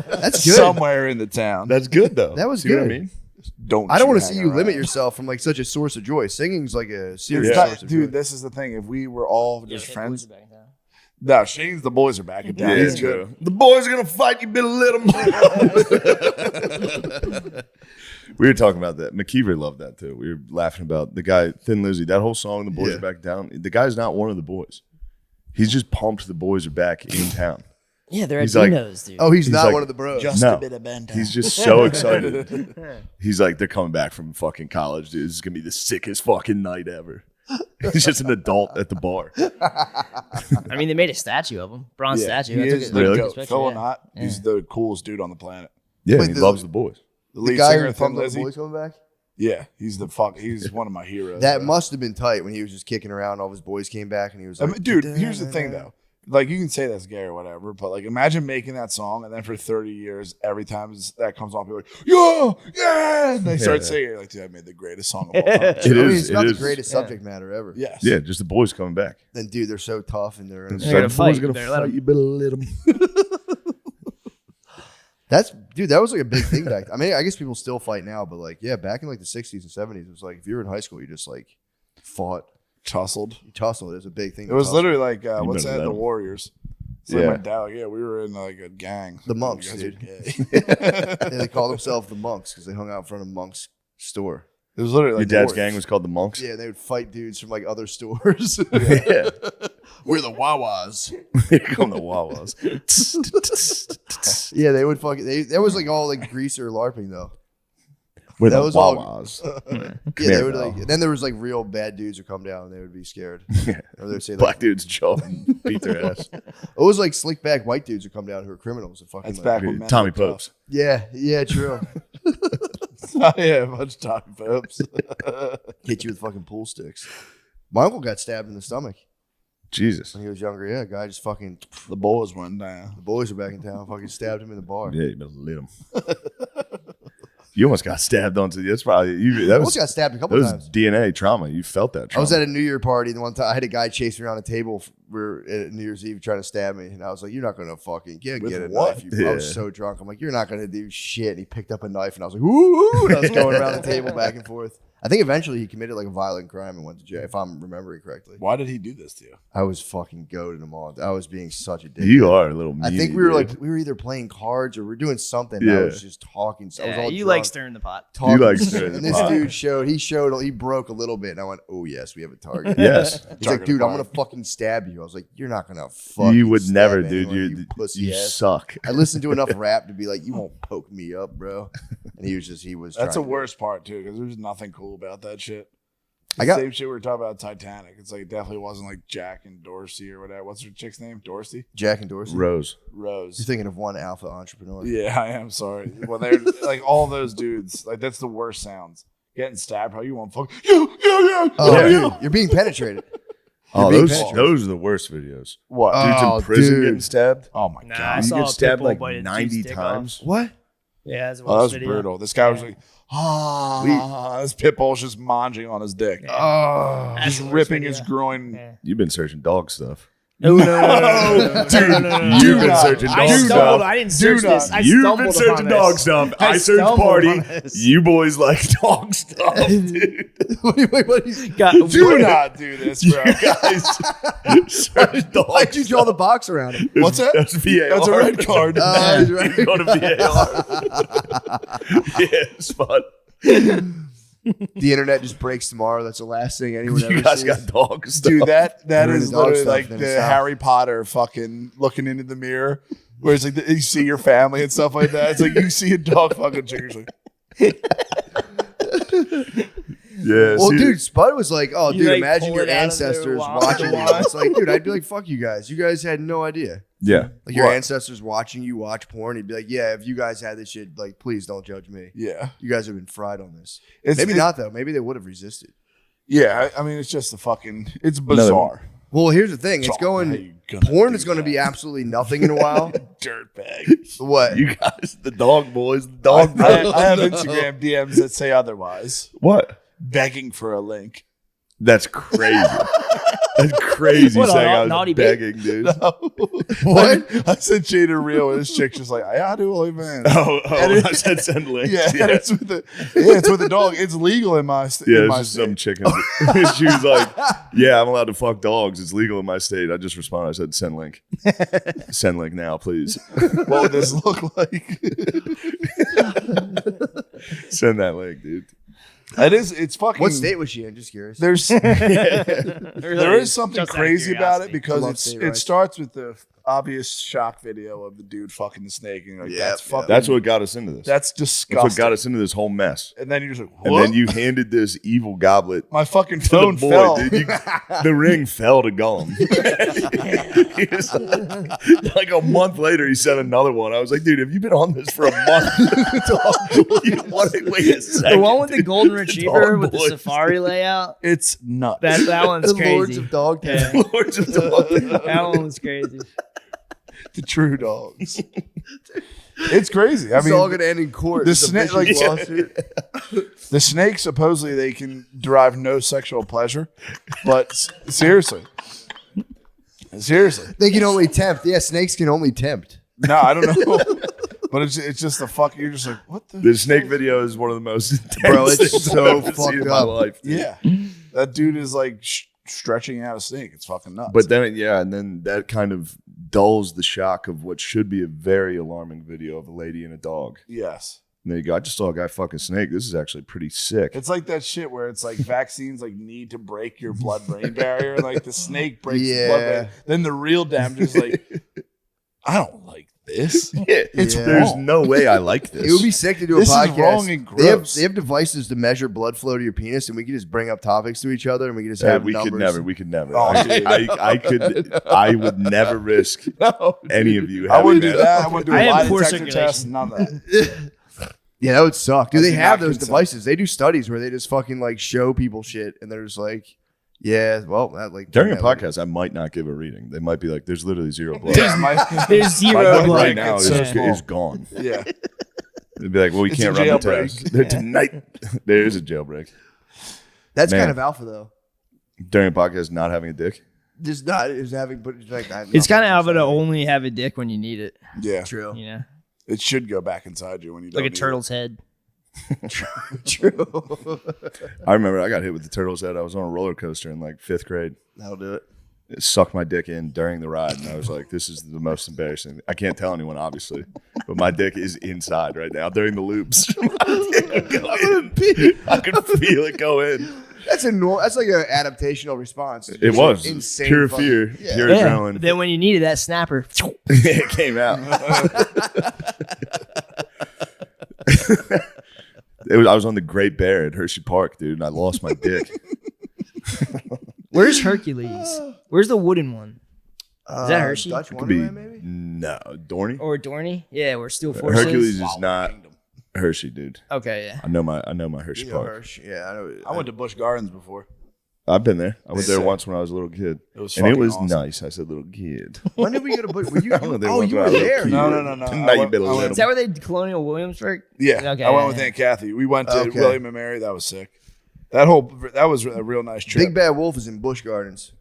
That's good. somewhere in the town. That's good though. That was See what I good. mean? Don't I don't want want to see you limit yourself from like such a source of joy. Singing's like a serious It's Yeah. source not- of dude, joy. this is the thing. If we were all Yeah, just Shane friends, Boys are back now. no, Shane's the boys are back in town. Yeah, He's good. true. The boys are gonna fight. You better let them. We were talking about that. McKeever loved that too. We were laughing about the guy Thin Lizzy. That whole song, "The Boys Yeah. Are Back in Town." The guy's not one of the boys. He's just pumped. The boys are back in town. Yeah, they're at He's like- Dino's, dude. Oh, he's not like- one of the bros. Just No. a bit of bend. He's just so excited. He's like, they're coming back from fucking college, dude. This is gonna be the sickest fucking night ever. He's just an adult at the bar. I mean, they made a statue of him, bronze statue. He I took is a- the Really? goat. picture, Phil yeah. not. He's the coolest dude on the planet. Yeah, Wait, he the- loves the boys. The The lead guy singer who of Thin pumped up the Lizzy. boys coming back? Yeah, he's the fuck. He's one of my heroes. That bro. must have been tight when he was just kicking around. All of his boys came back and he was I like, mean, dude, here's the thing though. Like you can say that's gay or whatever, but like imagine making that song and then for 30 years, every time that comes on, people are like, yeah, yeah, and they start Yeah. singing like, dude, I made the greatest song of all time. It I mean, is. it's not It the is. greatest subject matter ever. Yes. Yeah, just the boys coming back. Then, dude, they're so tough and they're. It's They're like, gonna the boys fight. are You gonna better let fight. 'em. You better let them. Dude, that was like a big thing back. I mean, I guess people still fight now, but like, yeah, back in like the 60s and 70s, it was like if you were in high school, you just like fought. Tussled. You tussled. It was a big thing. It to was tussle. literally like, what's better that? let The 'em. Warriors. It's like Yeah. my dad. Like, yeah, we were in like a gang. The monks, You guys are dude. gay. Yeah, they called themselves the monks because they hung out in front of Monk's store. It was literally Your like dad's the gang Warriors. was called the Monks. Yeah, they would fight dudes from like other stores. Yeah. We're the Wawas. Here come the Wawas. Yeah, they would fucking. That was like all like greaser LARPing though. We're That the was all- Wawas. Yeah, they here, would pal. like. Then there was like real bad dudes would come down and they would be scared, Yeah. or they'd say Black like, dudes show up and beat their ass. it was like slick back white dudes would come down who are criminals and fucking. That's like, back when men Tommy were tough. Popes. Yeah, true. Yeah, a bunch of Tommy Popes. Hit you with fucking pool sticks. My uncle got stabbed in the stomach Jesus. when he was younger. Yeah, a guy just fucking. The boys went down. The boys are back in town. Fucking stabbed him in the bar. Yeah, you better let him. You almost got stabbed onto. That's probably you. That I was almost got stabbed a that couple was times. DNA trauma. You felt that I trauma. was at a New Year party, and one time I had a guy chase me around a table. We were at New Year's Eve trying to stab me, and I was like, "You're not gonna fucking get With a what? knife." I was Yeah. so drunk. I'm like, "You're not gonna do shit." And he picked up a knife, and I was like, "Ooh!" And I was going around the table back and forth. I think eventually he committed like a violent crime and went to jail, if I'm remembering correctly. Why did he do this to you? I was fucking goading him on. I was being such a dick. You are a little. I think meanie, we were dude. like we were either playing cards or we were doing something. And I Yeah. was just talking. I was Yeah, all you drunk. like stirring the pot. Talking like shit. stirring the And this pot. dude he broke a little bit, and I went, "Oh yes, we have a target." Yes. He's like, Target "Dude, I'm acquired. gonna fucking stab you." I was like, "You're not gonna fucking." You would stab never, anyone, dude. you pussy You ass. suck. I listened to enough rap to be like, "You won't poke me up, bro." And he was. That's trying the to- worst part too, because there's nothing cool about that shit. I got- Same shit we were talking about Titanic. It's like it definitely wasn't like Jack and Dorsey or whatever. What's her chick's name? Dorsey? Jack and Dorsey. Rose. Rose. You're thinking of one alpha entrepreneur. Yeah, I am sorry. Well, they're like all those dudes. Like that's the worst sounds. Getting stabbed. How you want fuck? Yeah. Oh, Yeah. dude, you're being penetrated. Oh, being those penetrated. those are the worst videos. What? Dudes Oh, in prison dude. getting stabbed. Oh my Nah, I god. You saw get a stabbed pit like bull bite a 90 dude's dick times. What? Yeah, that's Oh, that was brutal. This guy was like, this pit bull's just manging on his dick. Oh, Just ripping his groin. Yeah. You've been searching dog stuff. No, Dude, you've been not. searching I dog stumbled. stuff. I didn't search not. this. I You've stumbled been upon searching this. dog stuff. I searched stumbled party. upon this. You boys like dog stuff, dude. wait, what? Is, Got- Do not do this, bro. You guys search dog why'd you draw the box around it? What's that? That's VAR. That's a red card. Oh, he's right. Go to VAR. Yeah, it's fun. the internet just breaks tomorrow. That's the last thing anyone ever You guys sees. got dogs, Dude, that They're is into dog literally stuff, like then the it's out. Harry Potter fucking looking into the mirror, where it's like you see your family and stuff like that. It's like you see a dog fucking chickens. Like, Yeah. Well, see, dude, Spud was like, "Oh, You, dude, like, imagine pull your it out of ancestors their wallet. watching you." It's like, dude, I'd be like, "Fuck you guys. You guys had no idea. Yeah. Like your What? ancestors watching you watch porn. He'd be like, yeah, if you guys had this shit, like, please don't judge me. yeah, You guys have been fried on this. it's Maybe it- not though. Maybe they would have resisted. Yeah, I mean, it's just it's bizarre. Well, here's the thing. It's How going. you gonna Porn do is going to that? be absolutely nothing in a while. Dirtbag. What? You guys, the dog boys, the dog I boys. have Instagram DMs that say otherwise, What? begging for a link. That's crazy. That's crazy What, saying on I was Naughty Bait? begging, dude. What? I sent Jade a reel, and this chick just like, I do OnlyFans. Oh, And it- I said send links. Yeah, Yeah. it's with the dog. It's legal in my state. Yeah, in it's my just state. some chicken. She was like, "Yeah, I'm allowed to fuck dogs. It's legal in my state." I just responded. I said, "Send link. Send link now, please. What would this look like? Send that link, dude." It's fucking. What state was she in? Just curious. There's there is something Just out of crazy about it curiosity. because Love it's state it rights. starts with the obvious shock video of the dude fucking the snake, and you're like, Yeah, that's yeah. fucking. That's what got us into this. That's That's disgusting. what got us into this whole mess. And then you're just like, And what? then you handed this evil goblet My fucking to the phone boy, fell. dude. The ring fell to Gollum. He was- like a month later, he sent another one. I was like, dude, have you been on this for a month? Wait a second. The one with the dude. golden retriever Dog with the boys. safari layout. It's nuts. That one's the crazy. Lords of Dog Town. Yeah. Lords of Dog. That one was crazy. the true dogs. It's crazy. I It's all mean, gonna end in court. the It's a snake- vicious like- lawsuit. the snakes supposedly they can derive no sexual pleasure, but seriously, They can only tempt. Yeah, snakes can only tempt. no, I don't know. But it's just the fuck. You're just like, what the? The snake video is one of the most intense Bro, it's things so I've ever seen fucked in my up. life. dude. Yeah, that dude is like stretching out a snake. It's fucking nuts. But then, and then that kind of dulls the shock of what should be a very alarming video of a lady and a dog. yes, And then you go, I just saw a guy fuck a snake. This is actually pretty sick. it's like that shit where it's like vaccines like need to break your blood-brain barrier. Like the snake breaks the blood-brain. Then the real damage is like, I don't like this. It's Yeah. There's wrong. no way I like this. It would be sick to do This a is podcast. wrong and They have, gross. they have devices to measure blood flow to your penis, and we could just bring up topics to each other, and we could just have we numbers. could never. Oh, I would never risk any of you. I wouldn't do having that. I wouldn't do I a have lie poor detector test. circulation. None of that. Yeah, that would suck. Do I they do have not those consent. devices? They do studies where they just fucking like show people shit, and they're just like, yeah, well, that like During a that would- podcast, I might not give a reading. They might be like, "There's literally zero blood." Yeah, my- There's My zero blood blood. right now It's so is small. gone. yeah. They'd be like, "Well, we It's can't a run the jailbreak. test tonight." There is a jailbreak That's Man. kind of alpha though. during a podcast. Not having a dick. Just not is having, but it's like that. It's kind of alpha to only have a dick when you need it. Yeah. true. You know, It should go back inside you when you like don't a need turtle's head. True. I remember I got hit with the turtle's head. I was on a roller coaster in like 5th grade. That'll do it. It sucked my dick in during the ride, and I was like, "This is the most embarrassing." I can't tell anyone, obviously, but my dick is inside right now during the loops. My dick would go in. I could feel it go in. That's that's like an adaptational response. to It just, was like, insane pure fucking- fear, Yeah. pure Yeah. adrenaline. Then when you needed that snapper, It came out. I was on the Great Bear at Hershey Park, dude, and I lost my dick. where's Hercules? Where's the wooden one? Is that Hershey? Dutch Could be Wonderland, maybe? no Dorney. Or Dorney? Yeah, where Steel Forces. Hercules is not Hershey, dude. Okay, yeah. I know my Hershey Yeah, Park. Hirsch. Yeah, I know. I went to Busch Gardens before. I've been there. I went there Sick. once when I was a little kid, It was and it fucking was awesome. nice. I said little kid. When did we go to Bush? Were you? I went there Oh, once you when I were was a there. kid. No. Tonight you better let Is that where they Colonial Williamsburg? Yeah. Okay, I went yeah, with yeah. Aunt Kathy. We went to Okay. William and Mary. That was sick. That was a real nice trip. Big Bad Wolf is in Busch Gardens,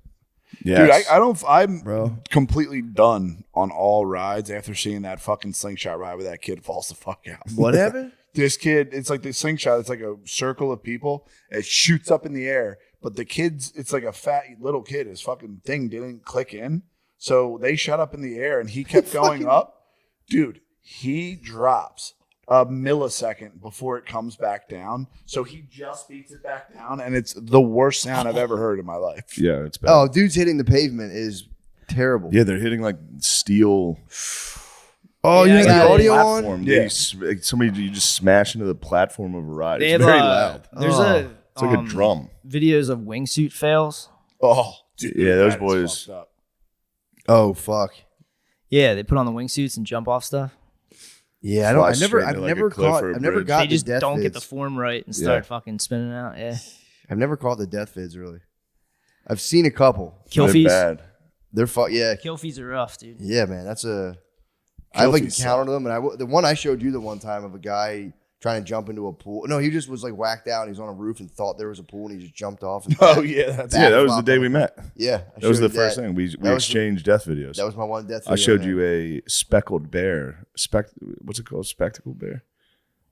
Yes. Dude, I'm bro. completely done on all rides after seeing that fucking slingshot ride where that kid falls the fuck out. What happened? This kid, it's like the slingshot. It's like a circle of people. It shoots up in the air, but the kid's, it's like a fat little kid. His fucking thing didn't click in, so they shot up in the air, and he kept going up. Dude, he drops a millisecond before it comes back down. So he just beats it back down, and it's the worst sound I've ever heard in my life. Yeah, it's bad. Oh, dudes hitting the pavement is terrible. Yeah, they're hitting like steel Oh, Yeah, you I have got the it. audio on? platform. Yeah. Somebody you just smash into the platform of a ride. They It's have, very loud. There's It's like a drum. videos of wingsuit fails. Oh, dude. Yeah, those that is boys- fucked up. Oh, fuck. Yeah, they put on the wingsuits and jump off stuff. Yeah, Fly I've straight never into, like, a cliff caught, or a I've never bridge. got They just the death don't get the vids. form right and Yeah. start fucking spinning out. Yeah, I've never caught the death vids, really. I've seen a couple. kill They're fees. bad. They're yeah. Kill fees are rough, dude. Yeah, man, that's a. I like fees encountered them, and the one I showed you the one time of a guy trying to jump into a pool. No, he just was like whacked out. And he was on a roof and thought there was a pool, and he just jumped off. And Oh, yeah. That's Yeah, that was the flop day on we it. met. Yeah, I That was showed the you first that. thing. We was the- exchanged death videos. That was my one death. I video, showed man. you a speckled bear. What's it called? Spectacled bear?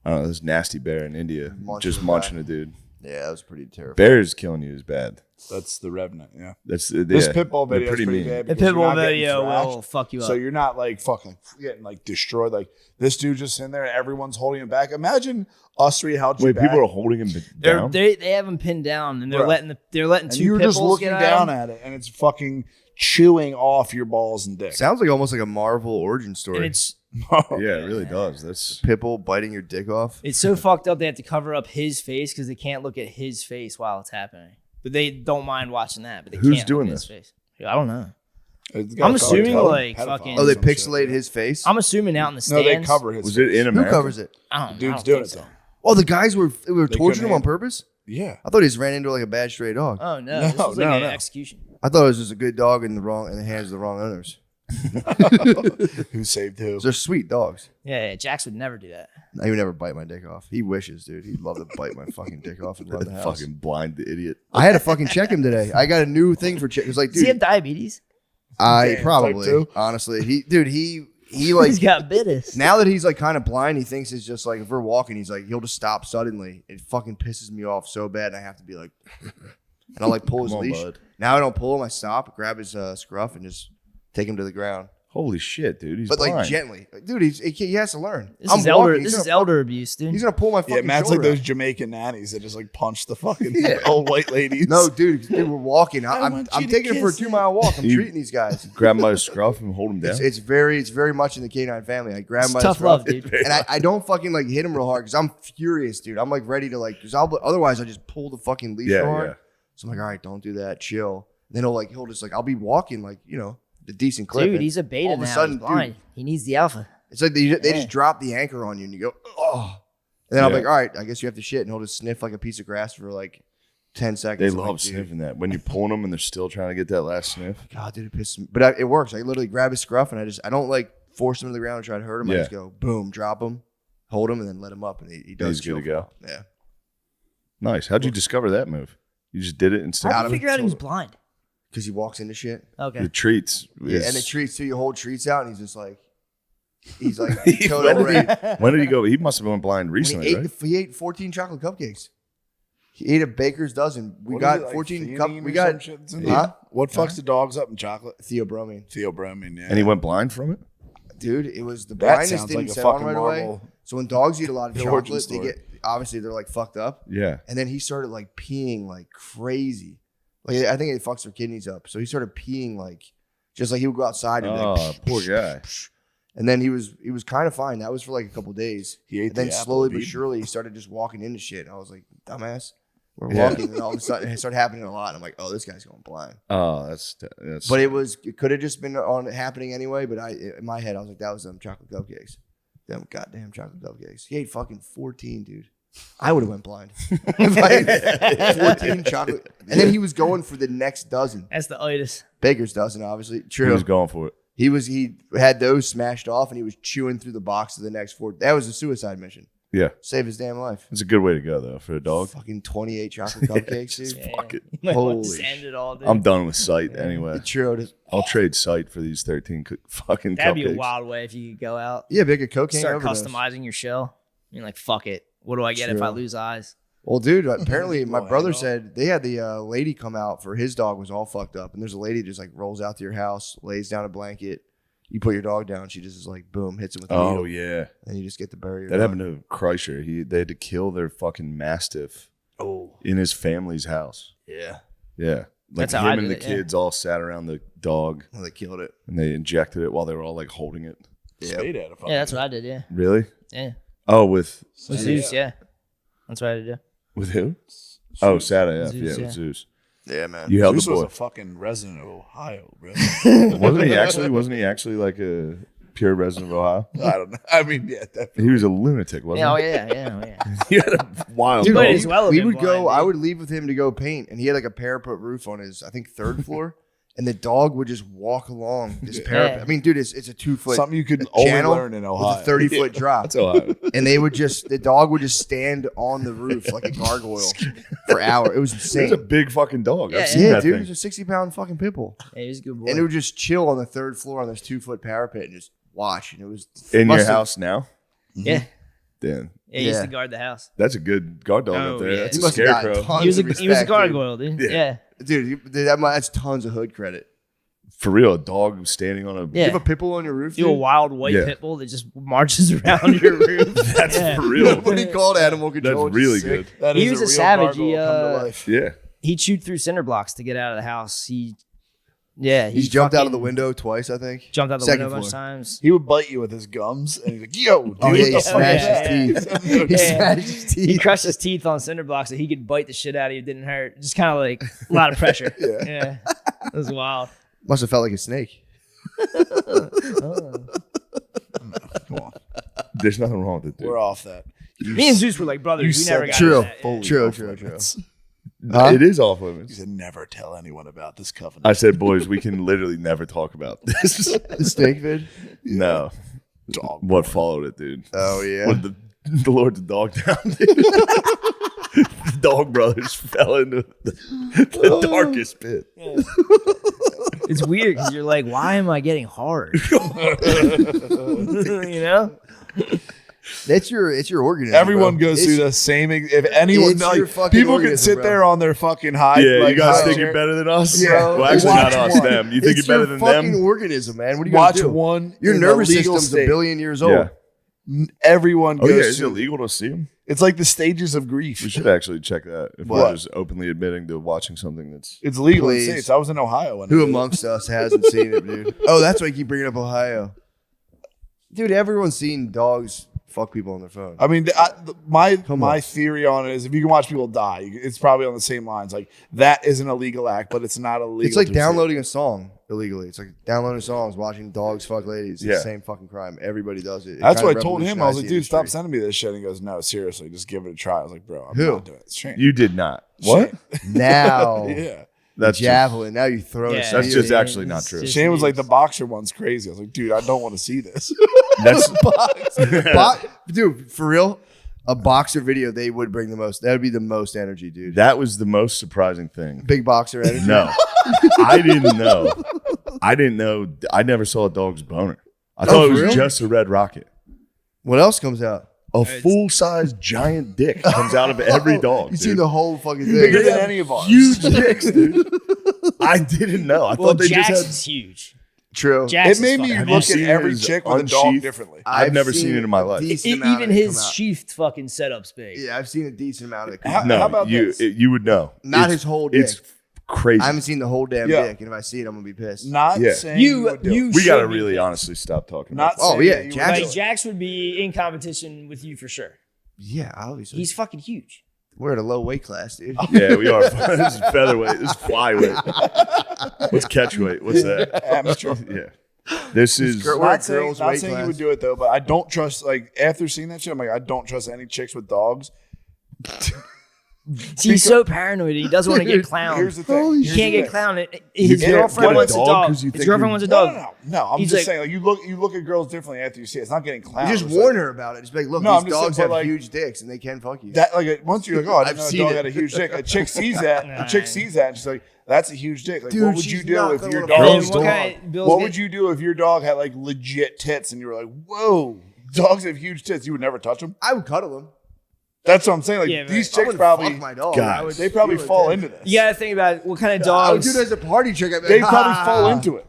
I don't know. This nasty bear in India Munching just a guy. munching a dude. Yeah, that was pretty terrible. Bears killing you is bad. That's the Revenant, yeah. That's This yeah, Pitbull they're video is pretty mean. bad. The because you're pitbull not getting video thrashed. will fuck you up. So you're not like fucking getting like destroyed. Like this dude just in there, everyone's holding him back. Imagine us three held you Wait, back. people are holding him down. They have him pinned down and they're Bro. letting and two you're pit just bulls looking get down at him. at it, and it's fucking chewing off your balls and dick. Sounds like almost like a Marvel origin story. And it's Yeah, it really does. That's Pitbull biting your dick off. so fucked up they have to cover up his face because they can't look at his face while it's happening. But they don't mind watching that. But they Who's can't doing look at his face. I don't know. It's I'm got assuming, cartel like, pedophiles fucking- Oh, they and some pixelate shit. his face. I'm assuming out in the No, stands. they cover his. was it in Who America? covers it? I don't, Dude's I don't doing think it so. though. Oh, the guys were They torturing couldn't him on handle- purpose. Yeah. I thought he just ran into like a bad stray dog. Oh no, No, this was like no, an no. execution. I thought it was just a good dog in the hands of the wrong owners. Who saved who? They're sweet dogs. Yeah, Jax would never do that. He would never bite my dick off. He wishes, dude. He'd love to bite my fucking dick off and run the house. Fucking blind idiot. I had to fucking check him today. I got a new thing for check. It's like, Does he have dude, diabetes? I Damn, probably type 2? honestly, he like He's got bitis. now that he's like kind of blind, he thinks it's just like if we're walking, he's like he'll just stop suddenly. It fucking pisses me off so bad, and I have to be like, and I'll like pull his Come on, leash. bud. Now I don't pull him. I stop, grab his scruff, and just take him to the ground. Holy shit, dude. He's But blind. like gently, dude. He has to learn. This I'm is elder. walking, This he's is gonna- elder abuse, dude. He's gonna pull my fucking Yeah, Matt's like shoulder those out. Jamaican nannies that just like punch the fucking old white ladies. No, dude, we're walking. I I'm want you to taking him for a kiss it. 2-mile walk. I'm You- treating these guys. Grab him by the scruff and hold him down. It's very much in the canine family. I grab It's my tough scruff, love, dude. and I don't fucking like hit him real hard because I'm furious, dude. I'm like ready to like because otherwise I just pull the fucking leash Yeah, real hard. yeah. So I'm like, all right, don't do that, chill. Then he'll just like I'll be walking like a decent clip. Dude, and he's a beta all of now. a sudden, He's blind. He needs the alpha. it's like they Yeah. just drop the anchor on you and you go oh, and then I'm Yeah. like, all right, I guess you have to shit, and he'll just sniff like a piece of grass for like 10 seconds. They I'm like, love dude, sniffing that. When you're pulling them and they're still trying to get that last sniff. God, dude, it pisses me. But it works. I literally grab his scruff and I don't like force him to the ground and try to hurt him. I Yeah. just go boom, drop him, hold him, and then let him up, and he does. He's good to chill go. for a while. Yeah. Nice. How'd you discover that move? You just did it instead How Got did him. you figure out he was blind? Because he walks into shit. Okay. the treats. Yeah, is- and the treats too. You hold treats out, and he's like when, total did red. he, when did he go? He must have been blind When recently, he right? he ate 14 chocolate cupcakes. He ate a baker's dozen. We What is got it, like 14 cup. theanine We or some got shit that's in Huh? there? What fucks the dogs up in chocolate? theobromine. Theobromine, yeah. And he went blind from it? Dude, it was the That blindness sounds didn't like a set on fucking right Marvel. away. So when dogs eat a lot of The origin chocolate, they story. get obviously they're like fucked up. Yeah. And then he started like peeing like crazy. Like I think it fucks their kidneys up. So he started peeing like just like he would go outside and be Oh, like, poor guy. and then he was kind of fine. That was for like a couple days. He ate And then the apple slowly of but Eden. surely he started just walking into shit. And I was like, dumbass. We're Yeah. walking, and all of a sudden it started happening a lot. And I'm like, oh, this guy's going blind. Oh, that's. But it could have just been on happening anyway. But in my head, I was like, that was them chocolate cupcakes. Them goddamn chocolate cupcakes. He ate fucking 14, dude. I would have went blind. If I ate 14 chocolate. And then he was going for the next dozen. That's the itis. Baker's dozen, obviously. he True. was going for it. He had those smashed off and he was chewing through the box of the next 4. That was a suicide mission. Yeah. Save his damn life. It's a good way to go, though, for a dog. Fucking 28 chocolate cupcakes, just dude. fuck it. You might want Holy to just end it all, dude. I'm done with sight anyway. True. Just- I'll trade sight for these 13 fucking That'd cupcakes. be a wild way if you could go out. Yeah, big a cocaine Start overdose. customizing your shell. You're like, fuck it. What do I get if True. I lose eyes? Well, dude, apparently my Well, brother hang on. said they had the lady come out for his dog was all fucked up. And there's a lady just like rolls out to your house, lays down a blanket, You put your dog down, she just is like, boom, hits him with a Oh needle, yeah, and you just get to bury your that dog. happened to Kreischer. They had to kill their fucking mastiff in his family's house. Yeah. Yeah, like That's how I him and did the it, yeah. kids all sat around the dog Well, they killed it. and they injected it while they were all like holding it. Spade had a fucking- Yeah, that's what I did. Yeah, Really? yeah. Oh, with With Zeus, yeah. That's what I did. who? Oh, Sada F. Zeus, Yeah, yeah. with Zeus. Yeah, man. You held Zeus the was boy. a fucking resident of Ohio, bro. Wasn't he actually? Wasn't he actually like a pure resident of Ohio? I don't know. I mean, yeah, definitely. He was a lunatic, wasn't Yeah, oh he? yeah. He had a wild Dude, But dog. as well we have would been go. blind, I dude. would leave with him to go paint, and he had like a parapet roof on his, I think, third floor, and the dog would just walk along this parapet. Yeah. I mean, dude, it's a 2-foot Something you could only channel learn in Ohio. with a 30-foot drop, That's Ohio. and the dog would just stand on the roof like a gargoyle for hours. It was He's insane. a big fucking dog. I've Yeah, seen Yeah, that dude, thing. he's a 60-pound fucking pit bull, Yeah, he's a good boy. and it would just chill on the third floor on this 2-foot parapet and just watch. And it was In your must have- house now? yeah. Damn. Yeah, he used Yeah. to guard the house. That's a good guard dog Oh, up there. yeah. That's He a must have gotten scarecrow. tons He was of a respect, he was a dude. gargoyle, dude. Yeah. Yeah. Dude, that's tons of hood credit. For real, a dog standing on a. Yeah. You have a pit bull on your roof, You a dude? wild white Yeah. pit bull that just marches around your roof. That's Yeah. for real. What he called animal control. That's which is really sick. good. That He is was a real savage. gargoyle He, come to life. Yeah. He'd shoot through cinder blocks to get out of the house. He He's jumped out of the fucking window twice, I think. Jumped out the Second window a bunch of floor. times. He would bite you with his gums, and he's like, "Yo, dude, Oh what yeah, the he fuck smashed is his that?" teeth. He Yeah. smashed his He teeth. crushed his teeth on cinder blocks so he could bite the shit out of you. It didn't hurt. Just kind of like a lot of pressure. Yeah. It was wild. Must have felt like a snake. Come on, There's nothing wrong with it, dude. we're off that. Me and Zeus were like brothers. You We never said got True. into that. Fully True, off true, true. limits. Huh? It is off You limits. said never tell anyone about this covenant. I said, boys, we can literally never talk about this. The snake vid? No. Dog. What followed it, dude? Oh yeah. When the Lord the dog down, dude. The Dog Brothers fell into the darkest pit. It's weird because you're like, why am I getting hard? You know? It's your organism. Everyone bro. goes It's- through the same. If anyone, it's your like, fucking people can organism, sit bro. there on their fucking high. Yeah, like, you guys high think chair, you're better than us? Yeah. Well, actually, Watch not us, one. them. You think It's you're better your than fucking them? organism, man. What are you gonna Watch do? one. Your in the nervous legal system's state. a billion years old. Yeah. Everyone Oh, goes yeah. Is it through. illegal to see them? It's like the stages of grief. We should actually check that. If What? we're just openly admitting to watching something that's. It's legal Please. in states. I was in Ohio. When Who I did it. amongst us hasn't seen it, dude? Oh, that's why I keep bringing up Ohio. Dude, everyone's seen dogs fuck people on their phone. I mean, on. my theory on it is if you can watch people die, it's probably on the same lines. Like that is an illegal act, but it's not illegal. It's like to see. downloading a song illegally. It's like downloading songs, watching dogs fuck ladies. It's Yeah. the same fucking crime. Everybody does it. It That's kinda what I told him. I was like, revolutionized dude, the stop industry. sending me this shit. And he goes, no, seriously, just give it a try. I was like, bro, I'm Who? not doing it. It's Shane. You did not. What? Now, Yeah. That's just, javelin. Now you throw Yeah. it. that's just actually not It's true. just- Shane was like, the boxer one's crazy. I was like, dude, I don't want to see this. That's Dude, for real, a boxer video, they would bring the most. That would be the most energy, dude. that was the most surprising thing. Big boxer energy. No, I didn't know. I didn't know. I never saw a dog's boner. I thought it for was real? just a red rocket. What else comes out? A full-size giant dick comes out of every dog. You dude. see the whole fucking thing. Bigger than any of ours. Huge dicks, dude. I didn't know. I Well, thought they Jax just is huge. True. Jax It made is me fucking Have you look seen at every his chick with a dog unsheathed? differently. I've never seen it in my life. decent amount Even of it his come out. sheathed fucking setup's big. Yeah, I've seen a decent amount of it. come How- out. No, about you this? you would know. Not It's- his whole dick. It's crazy. I haven't seen the whole damn Yeah. dick, and if I see it, I'm gonna be pissed. Not Yeah. saying you You would do it. we got to should be really pissed. honestly stop talking Not about Oh, saying yeah, that you Jax- would Like do it. Jax would be in competition with you for sure. Yeah, obviously. He's fucking huge. We're at a low weight class, dude. this. Yeah, we are. This is featherweight. This is flyweight. What's catchweight? What's that? Amateur. Yeah. This is. We're at Not saying, girls' not weight saying you class. would do it though, but I don't trust. Like after seeing that shit, I'm like, I don't trust any chicks with dogs. He's so paranoid. He doesn't want to get clowned. Here's the thing. He Here's can't the get thing. clowned. His can't girlfriend get a wants a dog dog. 'cause you His think girlfriend you're- wants a No, dog. no. I'm He's just like- saying, like you look at girls differently after you see it. It's not getting clowned. You just It's warn like, her about it. Just be like, look, No, I'm these just dogs saying, have but, like, huge dicks and they can fuck you. that. Like once you're like, oh, I I've didn't know a seen dog it. had a huge dick. A chick sees that. A chick sees that, and she's like, that's a huge dick. Like, Dude, what would she's you do not if gonna your wanna fuck dog? And Girls what don't. kind of Bill's What get- would you do if your dog had like legit tits, and you were like, whoa, dogs have huge tits. You would never touch them. I would cuddle them. That's what I'm saying. Like Yeah, these I chicks wouldn't probably, fuck my dog. God. I would they probably feel fall it. into this. You gotta think about what kind of I would dogs. do it as a party trick. I'd be They like, probably "Ah." fall into it.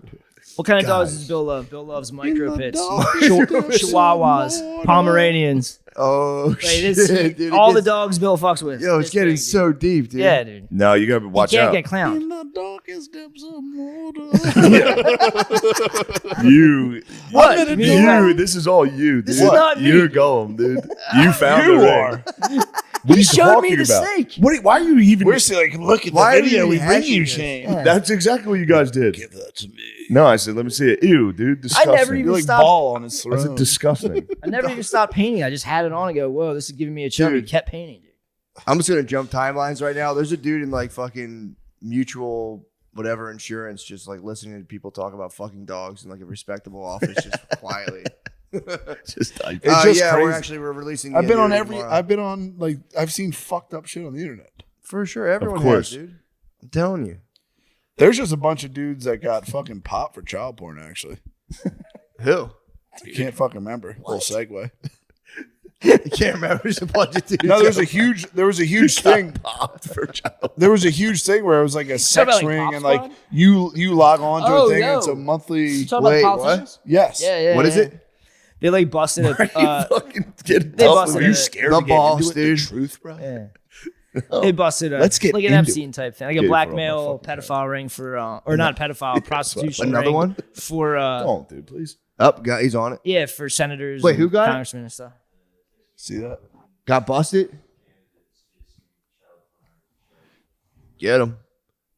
What kind of dogs does Bill love? Bill loves micro pits, Chihuahuas, Pomeranians. Oh Like, shit, dude! all the dogs Bill fucks with. Yo, it's This getting big, so deep, dude. Yeah, dude. No, you gotta watch You can't out. get clowned. the darkest depths of water. You, What? you. This is all you, dude. This is not me. You're going, dude. You found You the are. ring. What are He you showed me talking the about? snake. Why are you even? We're still like, look at the Why are video. you We bring hashing you this? shame. That's exactly what you guys did. Give that to me. No, I said, let me see it. Ew, dude. Disgusting. never even You're like stopped. ball on his I said throne. disgusting. I never even stopped painting. I just had it on and go, whoa, this is giving me a chub. He kept painting, dude. I'm just gonna jump timelines right now. There's a dude in like fucking mutual whatever insurance, just like listening to people talk about fucking dogs in like a respectable office, just quietly. Just type. It's just yeah, crazy. we're releasing. I've been on tomorrow. I've seen fucked up shit on the internet. For sure. Everyone course. has, dude. I'm telling you. There's just a bunch of dudes that got fucking popped for child porn, actually. Who? I can't fucking remember. Little segue. You can't remember. There's a bunch of dudes. No, there was a huge thing. Popped for child. There was a huge thing where it was like a sex about, like, ring, Pop and like Squad? you log on to Oh, a thing, and yo. it's a monthly. You talking Wait, about the politicians? Yes. Yeah. What is it? They like busted it. Fucking get they tough. busted Are you it. scared The to get boss, into it? dude. The truth, bro. Yeah. They busted Let's get like an into Epstein type thing, like Get a it blackmail for all my pedophile ring for, or not pedophile, prostitution Another ring one? for, Don't, dude, please. Up, guy, he's on it. yeah, for senators. Wait, and who got it? congressmen and stuff. See that? Got busted. Get him.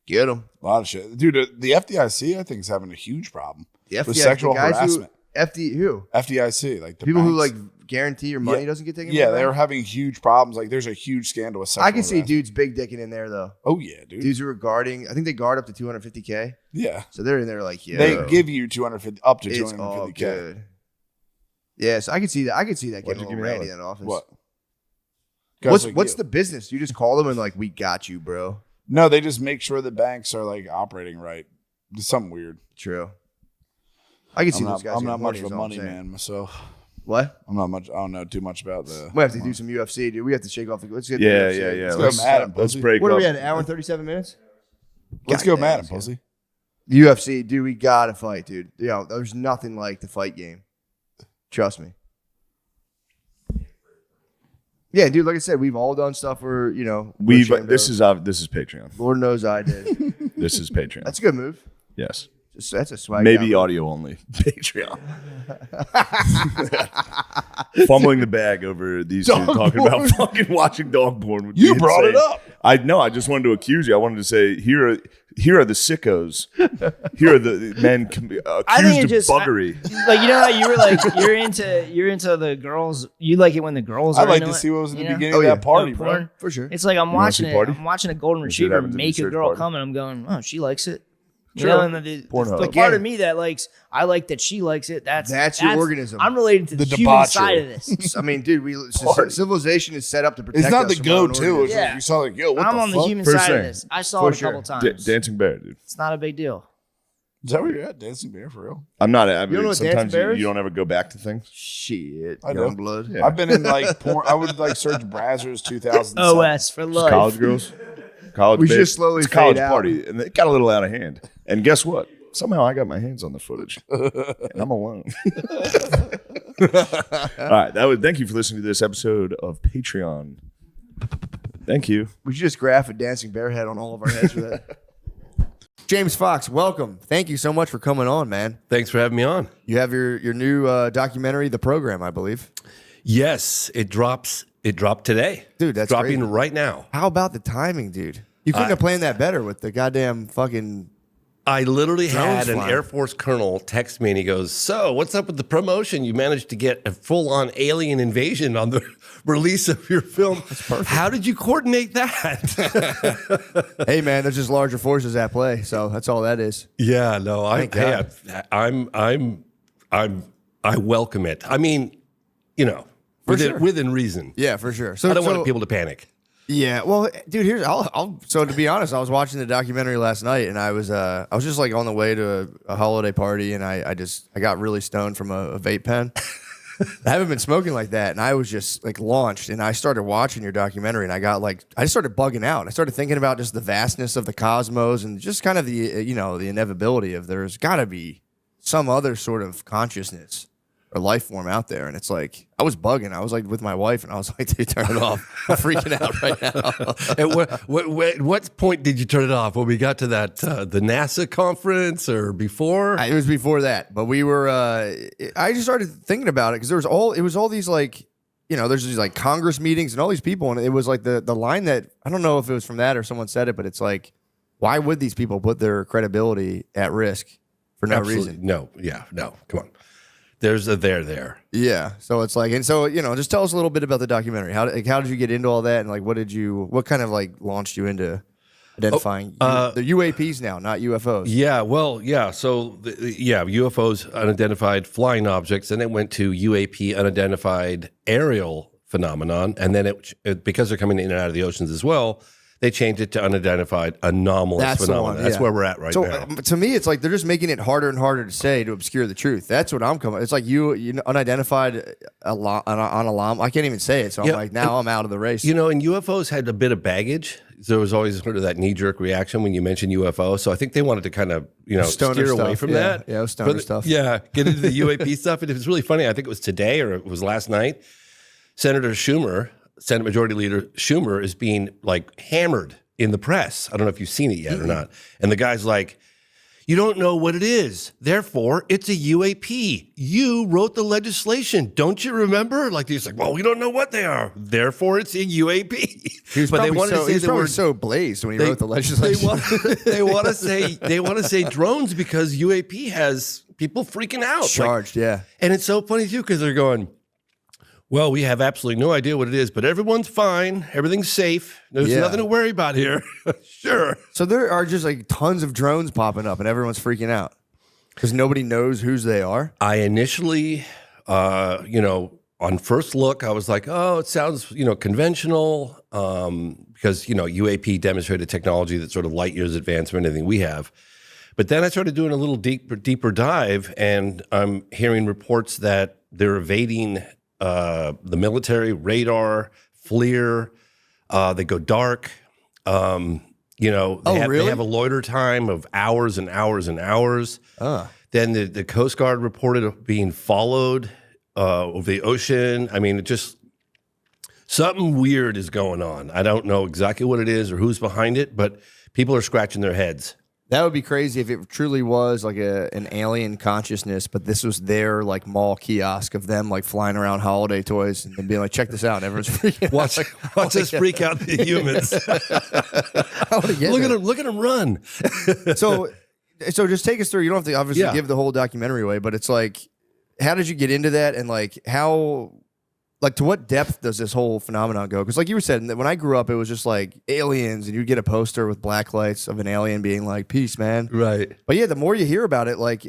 Get him. A lot of shit, dude. The FDIC, I think, is having a huge problem The with FDIC, sexual the guys harassment. Who? FDIC, like the People who banks. like guarantee your money Yeah. doesn't get taken. Yeah, away? they were having huge problems. Like, there's a huge scandal with sexual I can see harassment. dudes big dicking in there though. Oh yeah, dude. Dudes who are guarding. I think they guard up to 250K. Yeah, So they're in there like, yeah. they give you 250 up to it's all 250K. good. Yes, I can see that. I can see that Why'd getting a you little give me randy that in that office. What? What's Guys like what's you. the business? You just call them and like, we got you, bro. No, they just make sure the banks are like operating right. It's something weird. True. I can see I'm those guys. not getting much horny, of is a all I'm money saying. man myself. What? I'm not much. I don't know too much about the. We have to do some UFC, dude. We have to shake off the. Let's get Yeah, the UFC. yeah. Let's go Let's, Madden, let's pussy. break What up. are we at? An hour and 37 minutes? Let's God go damn, Madden, let's go. pussy. UFC, dude. We gotta fight, dude. Yo, there's nothing like the fight game. Trust me. Yeah, dude. Like I said, we've all done stuff where we're We've ashamed this of. is Patreon. Lord knows I did. This is Patreon. That's a good move. Yes. That's a swag. Maybe down. audio only. Patreon. Fumbling the bag over these two talking about fucking watching dog porn. Would You be brought it insane. up. I know. I just wanted to accuse you. I wanted to say here are the sickos. Here are the men I think accused it of just buggery. like how you were like you're into the girls. You like it when the girls. I'd are like into to it, see what was in the you know? beginning Oh, of yeah. that party, Oh, bro. porn. For sure. It's like I'm wanna see watching it. party? I'm watching a golden see what retriever happens in the make a search girl party. come, and I'm going, oh, she likes it. You True. know, and the Pornhub. part of me that likes, I like that she likes it. That's your organism. I'm related to the, The human debauchery. side of this. I mean, dude, civilization is set up to protect It's not us the from our own go-to. organism. It's like Yeah. you saw like, yo, what I'm the on fuck? the human First side of thing. this. I saw For it a sure. couple times. Dancing bear, dude. It's not a big deal. Is that where you're at? Dancing Bear for real? I'm not. I You don't know mean, what sometimes dancing bear is? you don't ever go back to things. Shit, I do. young blood. Yeah. I've been in like porn. I would like search Brazzers 2000. OS for Just life. college girls, college. We babes. just slowly it's college fade out. party, and it got a little out of hand. And guess what? Somehow I got my hands on the footage, and I'm alone. All right, thank you for listening to this episode of Patreon. Thank you. We should just graph a dancing bear head on all of our heads for that. James Fox, welcome. Thank you so much for coming on, man. Thanks for having me on. You have your new documentary, The Program, I believe. Yes, it drops. It dropped today. Dude, that's dropping crazy. right now. How about the timing, dude? You couldn't have planned that better with the goddamn fucking. I literally Drones had an flying. Air Force colonel text me and he goes, "So, what's up with the promotion? You managed to get a full-on alien invasion on the release of your film. How did you coordinate that?" Hey, man, there's just larger forces at play, so that's all that is. Yeah, no, Thank God. I welcome it. I mean, within reason. Yeah, for sure. So I don't want people to panic. Yeah, well, dude, so to be honest, I was watching the documentary last night, and I was just like on the way to a holiday party, and I got really stoned from a vape pen. I haven't been smoking like that, and I was just like launched, and I started watching your documentary, and I just started bugging out. I started thinking about just the vastness of the cosmos, and just kind of the the inevitability of there's got to be some other sort of consciousness or life form out there. And it's like, I was bugging. I was like with my wife, and I was like, dude, turn it off. I'm freaking out right now. At what point did you turn it off? When we got to that the NASA conference or before? It was before that, but we were. I just started thinking about it because it was all these like, there's these like Congress meetings and all these people, and it was like the line that I don't know if it was from that or someone said it, but it's like, why would these people put their credibility at risk for no reason? No, come on. There's a there. Yeah, so it's like, and so just tell us a little bit about the documentary. How did you get into all that, and like what kind of like launched you into identifying the UAPs now, not UFOs? Yeah, well, yeah. So UFOs, unidentified flying objects, and it went to UAP, unidentified aerial phenomenon, and then it because they're coming in and out of the oceans as well, they changed it to unidentified anomalous phenomenon. That's where we're at right now. To me, it's like they're just making it harder and harder to say to obscure the truth. That's what I'm coming. It's like you unidentified alarm. I can't even say it. So I'm like, now I'm out of the race. And UFOs had a bit of baggage. There was always sort of that knee-jerk reaction when you mentioned UFO. So I think they wanted to kind of, steer away from that. Yeah, it was stoner stuff. Yeah, get into the UAP stuff. And it was really funny. I think it was today or it was last night. Senator Schumer, Senate Majority Leader Schumer, is being like hammered in the press. I don't know if you've seen it yet or not. And the guy's like, you don't know what it is. Therefore, it's a UAP. You wrote the legislation. Don't you remember? Like, he's like, well, we don't know what they are. Therefore, it's a UAP. But they wanted to say the word so blazed when he wrote the legislation. They want to say drones because UAP has people freaking out. Charged, yeah. And it's so funny too because they're going, well, we have absolutely no idea what it is, but everyone's fine. Everything's safe. There's nothing to worry about here. Sure. So there are just like tons of drones popping up and everyone's freaking out because nobody knows whose they are. I initially, on first look, I was like, oh, it sounds, conventional because, UAP demonstrated technology that's sort of light years advanced from anything we have. But then I started doing a little deeper dive, and I'm hearing reports that they're evading the military, radar, FLIR, they go dark. They have a loiter time of hours and hours and hours. Then the Coast Guard reported being followed over the ocean. I mean, something weird is going on. I don't know exactly what it is or who's behind it, but people are scratching their heads. That would be crazy if it truly was like an alien consciousness, but this was their like mall kiosk of them like flying around holiday toys and being like, check this out. And everyone's freaking out. Watch us freak out the humans. Look at them run. So just take us through. You don't have to obviously give the whole documentary away, but it's like, how did you get into that? And like to what depth does this whole phenomenon go? Because like you were saying, when I grew up, it was just like aliens, and you'd get a poster with black lights of an alien being like, peace, man. Right. But yeah, the more you hear about it, like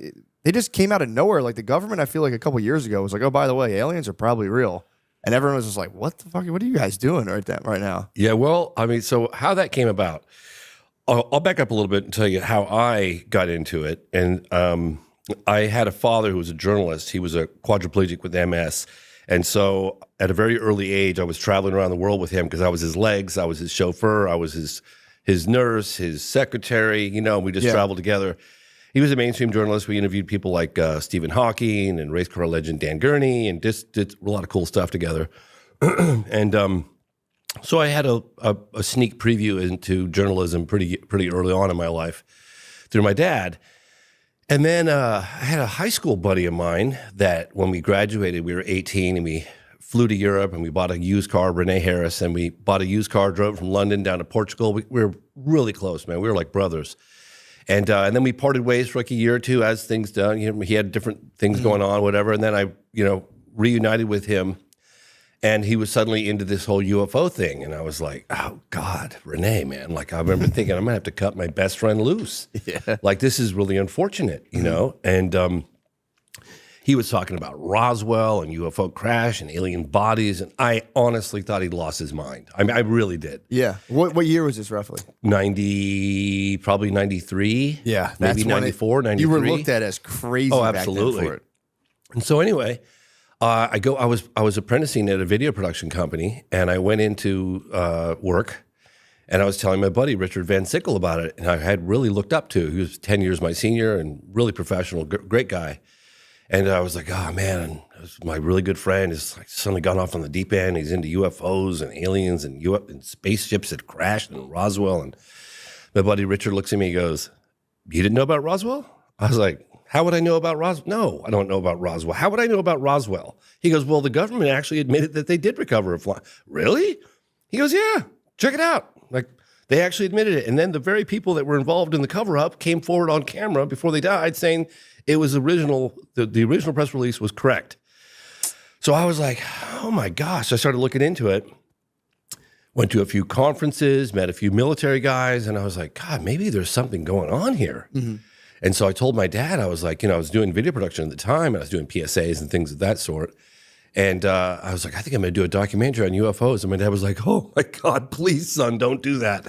they just came out of nowhere. Like the government, I feel like a couple years ago was like, oh, by the way, aliens are probably real. And everyone was just like, what the fuck? What are you guys doing right now? Yeah, well, I mean, so how that came about, I'll back up a little bit and tell you how I got into it. And I had a father who was a journalist. He was a quadriplegic with MS. And so at a very early age, I was traveling around the world with him because I was his legs, I was his chauffeur, I was his nurse, his secretary, we just traveled together. He was a mainstream journalist. We interviewed people like Stephen Hawking and race car legend Dan Gurney and just did a lot of cool stuff together. And so I had a sneak preview into journalism pretty early on in my life through my dad. And then I had a high school buddy of mine that when we graduated, we were 18 and we flew to Europe and we bought a used car, Renee Harris, and we bought a used car, drove from London down to Portugal. We were really close, man. We were like brothers. And then we parted ways for like a year or two as things done. He had different things going on, whatever. And then I, reunited with him. And he was suddenly into this whole UFO thing. And I was like, oh, God, Renee, man. Like, I remember thinking, I'm going to have to cut my best friend loose. Yeah. Like, this is really unfortunate, And he was talking about Roswell and UFO crash and alien bodies. And I honestly thought he'd lost his mind. I mean, I really did. Yeah. What year was this roughly? Probably 93. Yeah. Maybe 94, 93. You were looked at as crazy back then for it. And so anyway... I was apprenticing at a video production company, and I went into work, And I was telling my buddy, Richard Van Sickle, about it. And I had really looked up to. He was 10 years my senior and really professional, great guy. And I was like, oh, man, my really good friend is like suddenly gone off on the deep end. He's into UFOs and aliens and spaceships that crashed in Roswell. And my buddy Richard looks at me and goes, you didn't know about Roswell? I was like, how would I know about Roswell? No, I don't know about Roswell. How would I know about Roswell? He goes, well, the government actually admitted that they did recover a fly. Really? He goes, yeah, check it out. Like, they actually admitted it. And then the very people that were involved in the cover-up came forward on camera before they died saying it was original. The original press release was correct. So I was like, oh my gosh. I started looking into it. Went to a few conferences, met a few military guys, and I was like, God, maybe there's something going on here. Mm-hmm. And so I told my dad, I was like, I was doing video production at the time, and I was doing PSAs and things of that sort. And I was like, I think I'm going to do a documentary on UFOs. And my dad was like, oh my God, please, son, don't do that.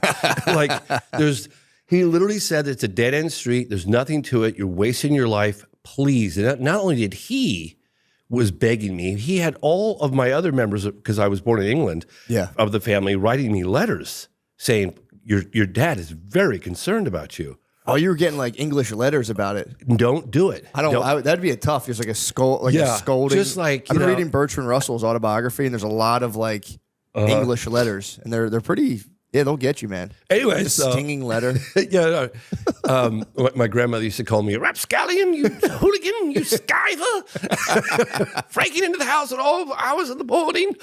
He literally said it's a dead end street. There's nothing to it. You're wasting your life. Please. And not only did he was begging me, he had all of my other members, because I was born in England, of the family, writing me letters saying, your dad is very concerned about you. Oh, you were getting like English letters about it. Don't do it. That'd be a tough. There's like a scolding. Just like I've been reading Bertrand Russell's autobiography, and there's a lot of like English letters, and they're pretty. Yeah, they'll get you, man. Anyway, a stinging letter. My grandmother used to call me a rapscallion, you hooligan, you skiver, breaking into the house at all hours of the morning.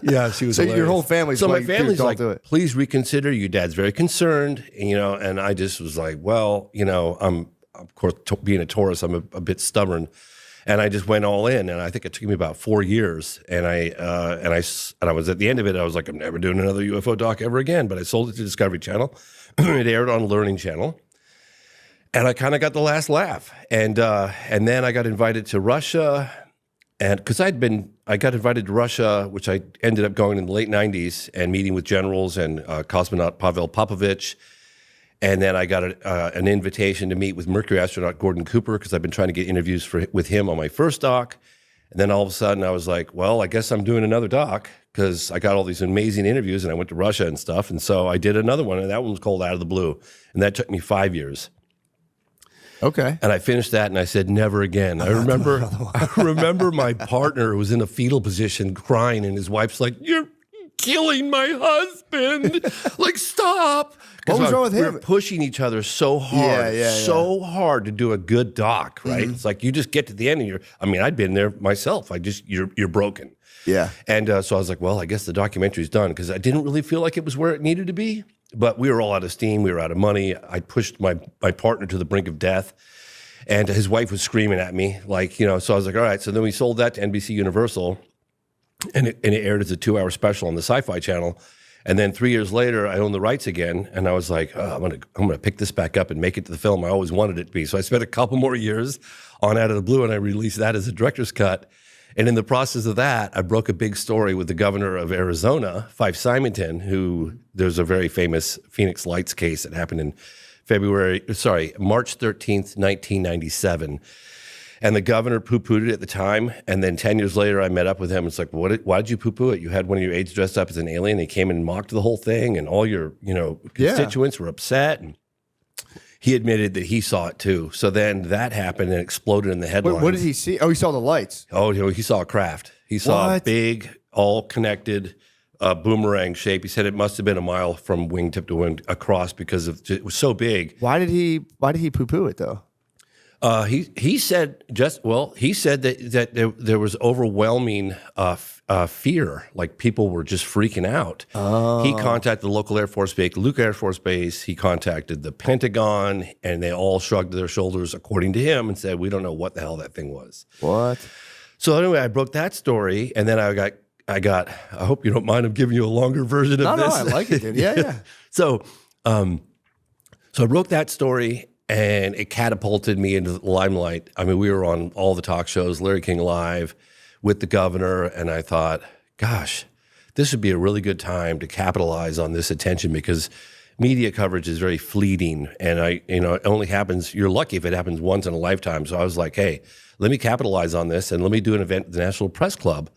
Yeah, she was. So hilarious. Your whole family's so like, my family's don't like, do it. Please reconsider. Your dad's very concerned, and I just was like, well, I'm of course being a Taurus, I'm a bit stubborn. And I just went all in, and I think it took me about 4 years. And I was at the end of it. I was like, I'm never doing another UFO doc ever again. But I sold it to Discovery Channel. It aired on Learning Channel, and I kind of got the last laugh. And then I got invited to Russia, and because I got invited to Russia, which I ended up going in the late '90s and meeting with generals and cosmonaut Pavel Popovich. And then I got an invitation to meet with Mercury astronaut Gordon Cooper, because I've been trying to get interviews with him on my first doc. And then all of a sudden I was like, well, I guess I'm doing another doc, because I got all these amazing interviews and I went to Russia and stuff. And so I did another one, and that one was called Out of the Blue. And that took me 5 years. Okay. And I finished that and I said, never again. I remember my partner was in a fetal position crying, and his wife's like, you're killing my husband. Like, stop. What was wrong with him? We were pushing each other so hard, so hard to do a good doc, right? Mm-hmm. It's like you just get to the end and I'd been there myself. You're broken. Yeah. And so I was like, well, I guess the documentary's done, because I didn't really feel like it was where it needed to be. But we were all out of steam. We were out of money. I pushed my partner to the brink of death. And his wife was screaming at me, so I was like, all right. So then we sold that to NBC Universal, and it aired as a 2-hour special on the Sci-Fi Channel. And then 3 years later, I owned the rights again, and I was like, I'm gonna pick this back up and make it to the film I always wanted it to be. So I spent a couple more years on Out of the Blue, and I released that as a director's cut. And in the process of that, I broke a big story with the governor of Arizona, Fife Symington, who there's a very famous Phoenix Lights case that happened in March 13th, 1997. And the governor poo-pooed it at the time. And then 10 years later, I met up with him. It's like, why did you poo-poo it? You had one of your aides dressed up as an alien. They came and mocked the whole thing, and all your, constituents were upset. And he admitted that he saw it too. So then that happened and exploded in the headlines. What did he see? Oh, he saw the lights. Oh, he saw a craft. He saw a big, all connected boomerang shape. He said it must have been a mile from wingtip to wing across, because it was so big. Why did he poo-poo it though? He said that there was overwhelming fear, like people were just freaking out. Oh. He contacted the local Air Force base, Luke Air Force Base. He contacted the Pentagon, and they all shrugged their shoulders, according to him, and said, we don't know what the hell that thing was. What? So anyway, I broke that story, and then I got. I hope you don't mind. I'm giving you a longer version of this. No, I like it, dude. Yeah. So I broke that story, and it catapulted me into the limelight. I mean, we were on all the talk shows, Larry King Live, with the governor, and I thought, gosh, this would be a really good time to capitalize on this attention, because media coverage is very fleeting, and it only happens. You're lucky if it happens once in a lifetime. So I was like, hey, let me capitalize on this, and let me do an event at the National Press Club.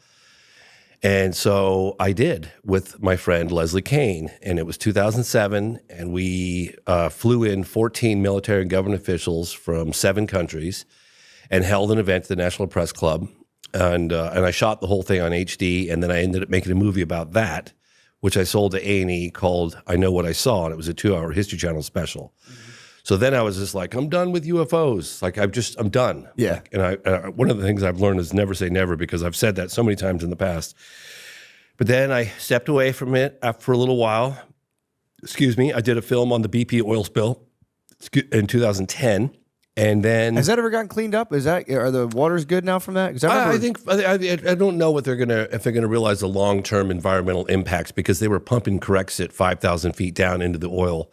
And so I did with my friend Leslie Kane, and it was 2007, and we flew in 14 military and government officials from 7 countries and held an event at the National Press Club, and I shot the whole thing on HD, and then I ended up making a movie about that, which I sold to A&E called I Know What I Saw, and it was a 2-hour History Channel special. So then I was just like, I'm done with UFOs. Like, I'm done. Yeah. Like, and I one of the things I've learned is never say never, because I've said that so many times in the past. But then I stepped away from it for a little while. Excuse me. I did a film on the BP oil spill in 2010. And then Has that ever gotten cleaned up? Are the waters good now from that? 'Cause I don't know what if they're gonna realize the long-term environmental impacts, because they were pumping Corexit 5,000 feet down into the oil,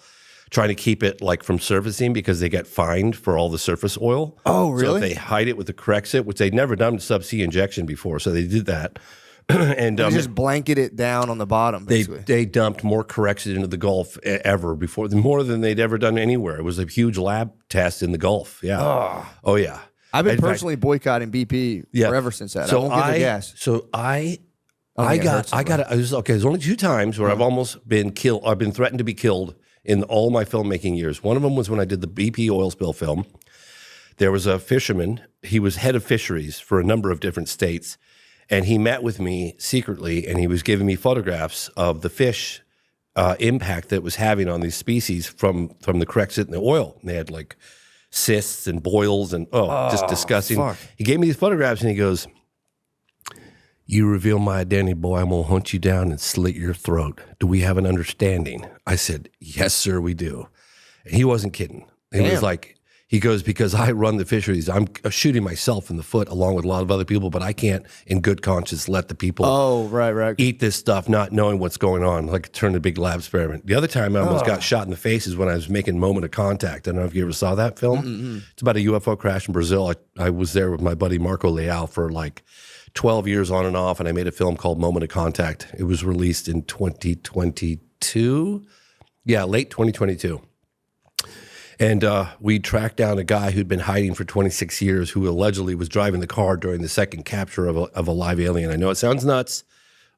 trying to keep it like from surfacing, because they get fined for all the surface oil. Oh, really? So if they hide it with the Corexit, which they'd never done subsea injection before, so they did that. And They just blanket it down on the bottom, basically. they dumped more Corexit into the Gulf ever before, more than they'd ever done anywhere. It was a huge lab test in the Gulf. Yeah. Oh yeah. I've been In fact, personally boycotting BP forever since that. So I won't get the gas. So I think it got hurts so there's only 2 times where I've almost been killed. I've been threatened to be killed in all my filmmaking years. One of them was when I did the BP oil spill film. There was a fisherman. He was head of fisheries for a number of different states. And he met with me secretly, and he was giving me photographs of the fish impact that it was having on these species from the Corexit and the oil. And they had like cysts and boils and just disgusting. fuck. He gave me these photographs, and he goes, "You reveal my identity, boy, I'm gonna hunt you down and slit your throat. Do we have an understanding?" I said, "Yes, sir, we do." And he wasn't kidding. He was like, he goes, "Because I run the fisheries, I'm shooting myself in the foot along with a lot of other people, but I can't in good conscience let the people Right. eat this stuff not knowing what's going on, like turn a big lab experiment." The other time I almost got shot in the face is when I was making Moment of Contact. I don't know if you ever saw that film. It's about a UFO crash in Brazil. I was there with my buddy Marco Leal for like 12 years on and off, and I made a film called Moment of Contact. It was released in 2022. Yeah, late 2022. And we tracked down a guy who'd been hiding for 26 years, who allegedly was driving the car during the second capture of a live alien. I know it sounds nuts.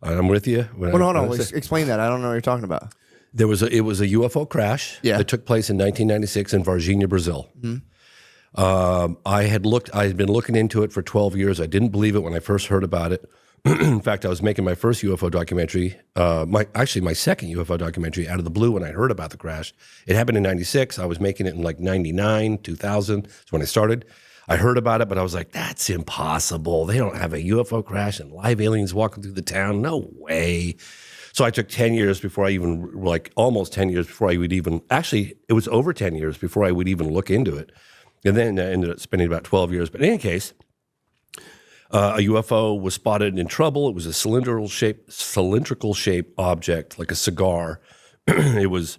I'm with you. Well, no. Explain that. I don't know what you're talking about. It was a UFO crash Yeah. that took place in 1996 in Varginha, Brazil. I had been looking into it for 12 years. I didn't believe it when I first heard about it. In fact, I was making my first UFO documentary, my second UFO documentary out of the blue when I heard about the crash. It happened in 96. I was making it in like 99, 2000. That's when I started. I heard about it, but I was like, that's impossible. They don't have a UFO crash and live aliens walking through the town. No way. So I took 10 years before I even, like almost 10 years before I would even, actually, it was over 10 years before I would even look into it. And then I ended up spending about 12 years. But in any case, a UFO was spotted in trouble. It was a cylindrical shape object, like a cigar. It was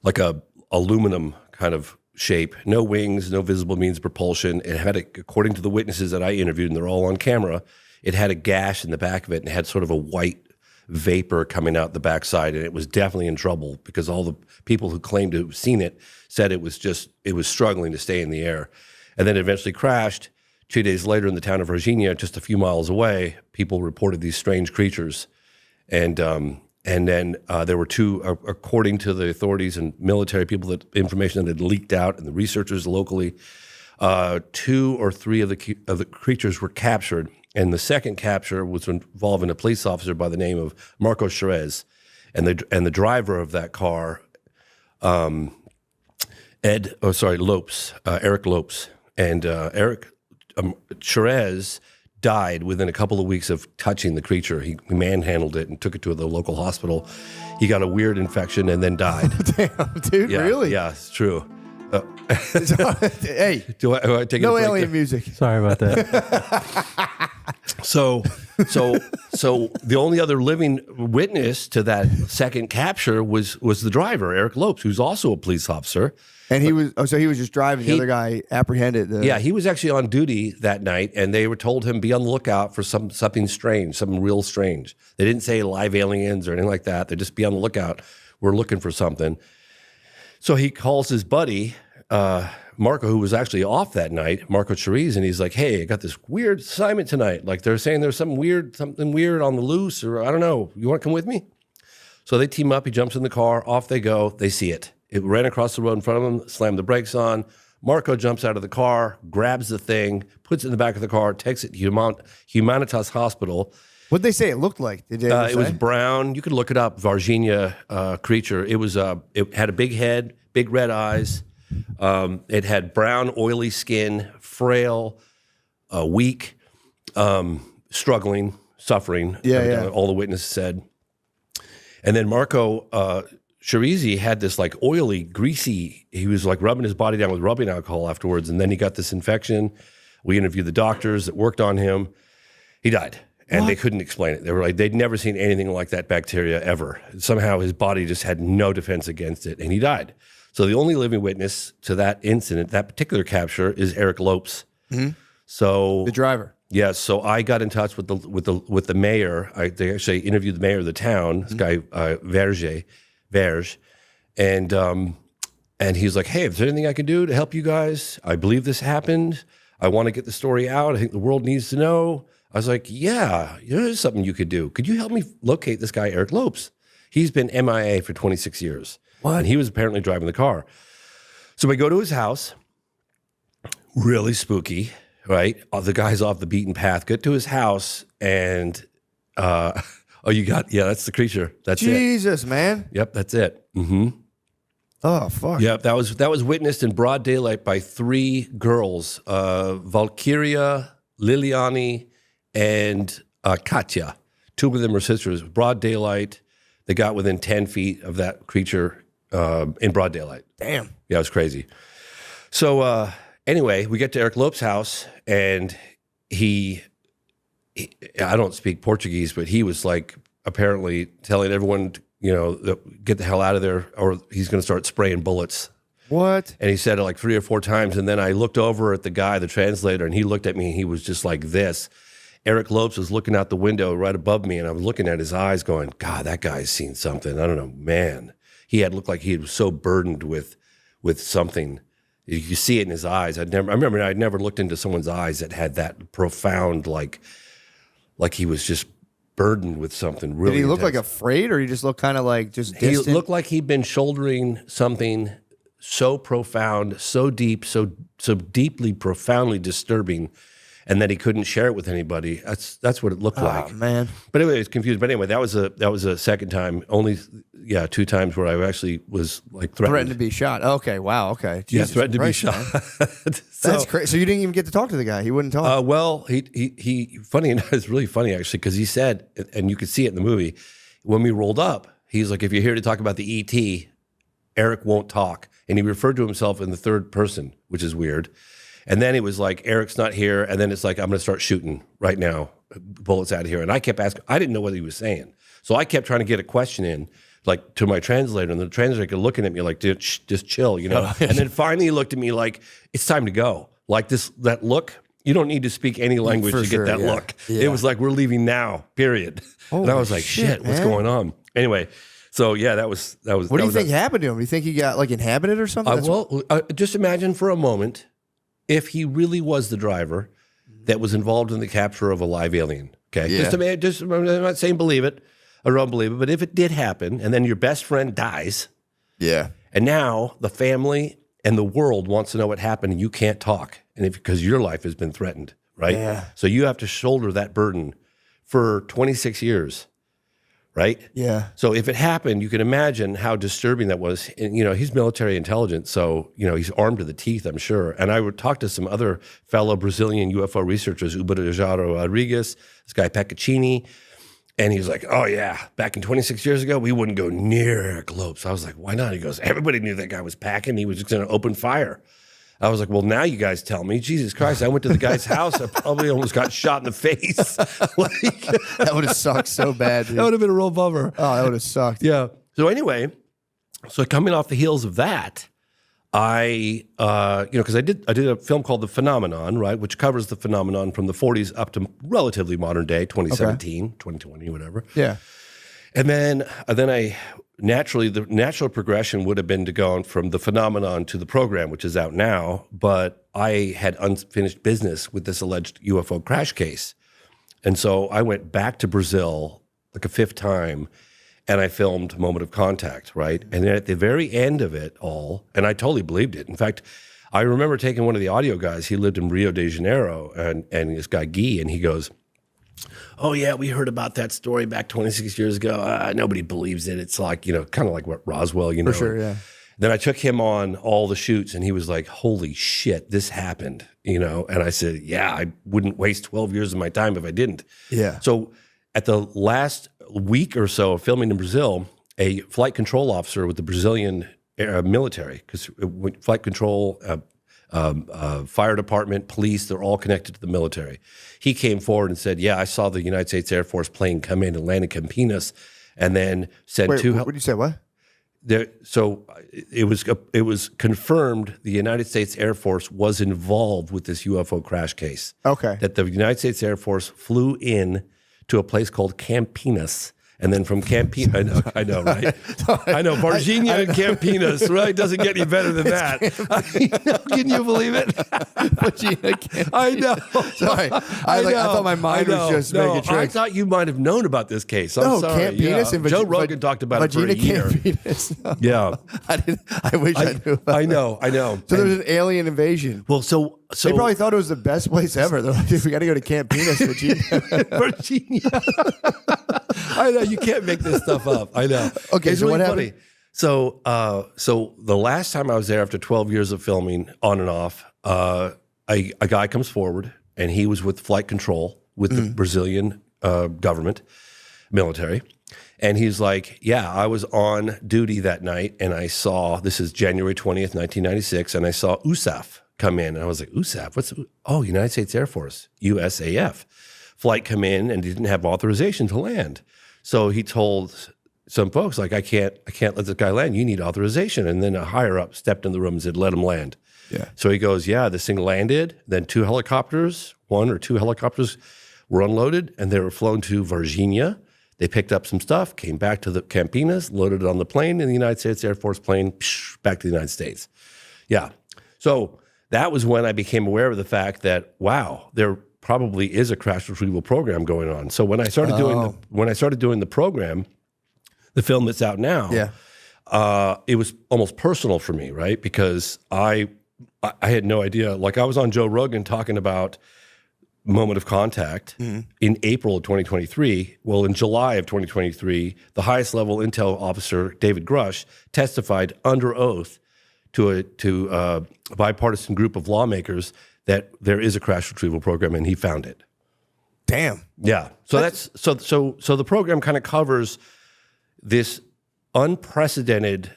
like a aluminum kind of shape, no wings, no visible means of propulsion. It had, according to the witnesses that I interviewed, and they're all on camera, it had a gash in the back of it and had sort of a white vapor coming out the backside, and it was definitely in trouble because all the people who claimed to have seen it said it was struggling to stay in the air. And then it eventually crashed. 2 days later in the town of Virginia, just a few miles away, people reported these strange creatures. And then there were 2, according to the authorities and military people, that information that had leaked out, and the researchers locally, 2 or 3 of the creatures were captured. And the second capture was involving a police officer by the name of Marco Cherez, and the driver of that car, Eric Lopes, and Eric Cherez died within a couple of weeks of touching the creature. He manhandled it and took it to the local hospital. He got a weird infection and then died. Damn, dude, Yeah, really? Yeah, it's true. Hey, Do I take no a break alien there? music. Sorry about that. So the only other living witness to that second capture was the driver, Eric Lopes, who's also a police officer. And he was just driving. The other guy apprehended. Yeah, he was actually on duty that night, and they were told him, be on the lookout for something strange, something real strange. They didn't say live aliens or anything like that. They just be on the lookout. We're looking for something. So he calls his buddy, Marco, who was actually off that night, Marco Cherise, and he's like, "Hey, I got this weird assignment tonight. Like they're saying there's something weird on the loose, or I don't know. You want to come with me?" So they team up. He jumps in the car. Off they go. They see it. It ran across the road in front of them. Slammed the brakes on. Marco jumps out of the car, grabs the thing, puts it in the back of the car, takes it to Humanitas Hospital. What'd they say it looked like? Did they It was brown. You could look it up. Varginha creature. It was. It had a big head, big red eyes. It had brown, oily skin, frail, weak, struggling, suffering. Yeah. All the witnesses said. And then Marco Cherise had this like oily, greasy. He was like rubbing his body down with rubbing alcohol afterwards, and then he got this infection. We interviewed the doctors that worked on him. He died, and they couldn't explain it. They were like they'd never seen anything like that bacteria ever. Somehow his body just had no defense against it, and he died. So the only living witness to that incident, that particular capture, is Eric Lopes. So the driver? Yes. So I got in touch with the mayor. They actually interviewed the mayor of the town, this guy Verge, and he's like, "Hey, is there anything I can do to help you guys? I believe this happened. I want to get the story out. I think the world needs to know." I was like, "Yeah, there's something you could do. Could you help me locate this guy, Eric Lopes? He's been MIA for 26 years." What? And he was apparently driving the car. So we go to his house. Really spooky, right? The guy's off the beaten path. Get to his house and, that's the creature. That's it. Jesus, man. Yep, that's it. Mm-hmm. Oh, fuck. Yep, that was witnessed in broad daylight by 3 girls, Valkyria, Liliani, and Katya. 2 of them are sisters. Broad daylight. They got within 10 feet of that creature in broad daylight. Damn. Yeah, it was crazy. So anyway, we get to Eric Lopes' house, and he I don't speak Portuguese, but he was like apparently telling everyone, get the hell out of there, or he's going to start spraying bullets. What? And he said it like 3 or 4 times, and then I looked over at the guy, the translator, and he looked at me, and he was just like this. Eric Lopes was looking out the window right above me, and I was looking at his eyes going, God, that guy's seen something. I don't know, man. He had looked like he was so burdened with something. You see it in his eyes. I remember I'd never looked into someone's eyes that had that profound, like he was just burdened with something really Did he look intense. like afraid, or he just looked kind of like just distant? He looked like he'd been shouldering something so profound, so deep, so deeply, profoundly disturbing, and that he couldn't share it with anybody. That's what it looked like. Oh, man. But anyway, it's confused. But anyway, that was a second time. Only 2 times where I actually was like threatened to be shot. Okay, wow, okay. Yeah, Jesus threatened Christ, to be shot. That's crazy. So you didn't even get to talk to the guy. He wouldn't talk. Well, he funny enough, it's really funny actually, because he said, and you could see it in the movie, when we rolled up, he's like, if you're here to talk about the ET, Eric won't talk. And he referred to himself in the third person, which is weird. And then it was like, Eric's not here. And then it's like, I'm going to start shooting right now, bullets out of here. And I kept asking, I didn't know what he was saying. So I kept trying to get a question in, like to my translator. And the translator looking at me like, dude, just chill, And then finally he looked at me like, it's time to go. Like that look, you don't need to speak any language to get that look. Yeah. It was like, we're leaving now, period. And I was like, shit, what's going on? Anyway. So yeah, that was. What do you think happened to him? Do you think he got like inhabited or something? Just imagine for a moment if he really was the driver that was involved in the capture of a live alien. Okay, I'm not saying believe it or don't believe it, but if it did happen, and then your best friend dies, and now the family and the world wants to know what happened, and you can't talk, and because your life has been threatened, right? Yeah. So you have to shoulder that burden for 26 years. Right? Yeah. So if it happened, you can imagine how disturbing that was. And, he's military intelligence, so, he's armed to the teeth, I'm sure. And I would talk to some other fellow Brazilian UFO researchers, Uberajaro Rodrigues, this guy Peccaccini, and he's like, oh, yeah, back in 26 years ago, we wouldn't go near Eric Lopes. I was like, why not? He goes, everybody knew that guy was packing. He was just going to open fire. I was like, well, now you guys tell me. Jesus Christ, I went to the guy's house. I probably almost got shot in the face. That would have sucked so bad, dude. That would have been a real bummer. Oh, that would have sucked. Yeah. So anyway, coming off the heels of that, I, because I did a film called The Phenomenon, right, which covers the phenomenon from the 40s up to relatively modern day, 2017, 2020, whatever. Yeah. And then I naturally, the natural progression would have been to go from the phenomenon to the program, which is out now. But I had unfinished business with this alleged UFO crash case. And so I went back to Brazil like a 5th time, and I filmed Moment of Contact, right? And then at the very end of it all, and I totally believed it. In fact, I remember taking one of the audio guys, he lived in Rio de Janeiro, and this guy Guy, and he goes, "Oh yeah, we heard about that story back 26 years ago. Nobody believes it. It's like, kind of like what Roswell, For sure, yeah. Then I took him on all the shoots, and he was like, "Holy shit, this happened," And I said, "Yeah, I wouldn't waste 12 years of my time if I didn't." Yeah. So at the last week or so of filming in Brazil, a flight control officer with the Brazilian military, because flight control, fire department, police, they're all connected to the military. He came forward and said, "Yeah, I saw the United States Air Force plane come in and land in Campinas, and then send Wait, two." what did you say? What? So it was confirmed the United States Air Force was involved with this UFO crash case. Okay. That the United States Air Force flew in to a place called Campinas. And then from Campinas, I know, right? I know, Varginha and Campinas, right? Doesn't get any better than that. Can you believe it? I know. Sorry. I thought my mind was just making tricks. I thought you might have known about this case. I'm sorry. Campinas and Joe Rogan talked about it for a year. Campinas. Yeah. I wish I knew about I know. So there's an alien invasion. Well, so They probably thought it was the best place ever. They're like, "Dude, we got to go to Campinas, Virginia." I know, you can't make this stuff up. I know. Okay, it's so really what funny. happened? So the last time I was there after 12 years of filming on and off, a guy comes forward, and he was with flight control with the Brazilian government, military. And he's like, "Yeah, I was on duty that night, and I saw," this is January 20th, 1996, "and I saw USAF come in." And I was like, "USAF? What's, oh, United States Air Force, USAF. Flight come in and didn't have authorization to land." So he told some folks, like, I can't let this guy land. You need authorization. And then a higher up stepped in the room and said, "Let him land." Yeah. So he goes, "Yeah, this thing landed. Then 2 helicopters, 1 or 2 helicopters were unloaded, and they were flown to Varginha. They picked up some stuff, came back to the Campinas, loaded it on the plane, and the United States Air Force plane, back to the United States." Yeah. So that was when I became aware of the fact that, wow, there probably is a crash retrieval program going on. So when I started doing the program, the film that's out now, it was almost personal for me, right? Because I had no idea. Like, I was on Joe Rogan talking about Moment of Contact in April of 2023. Well, in July of 2023, the highest level intel officer, David Grush, testified under oath to a bipartisan group of lawmakers that there is a crash retrieval program, and he found it. Damn. Yeah. So that's so the program kind of covers this unprecedented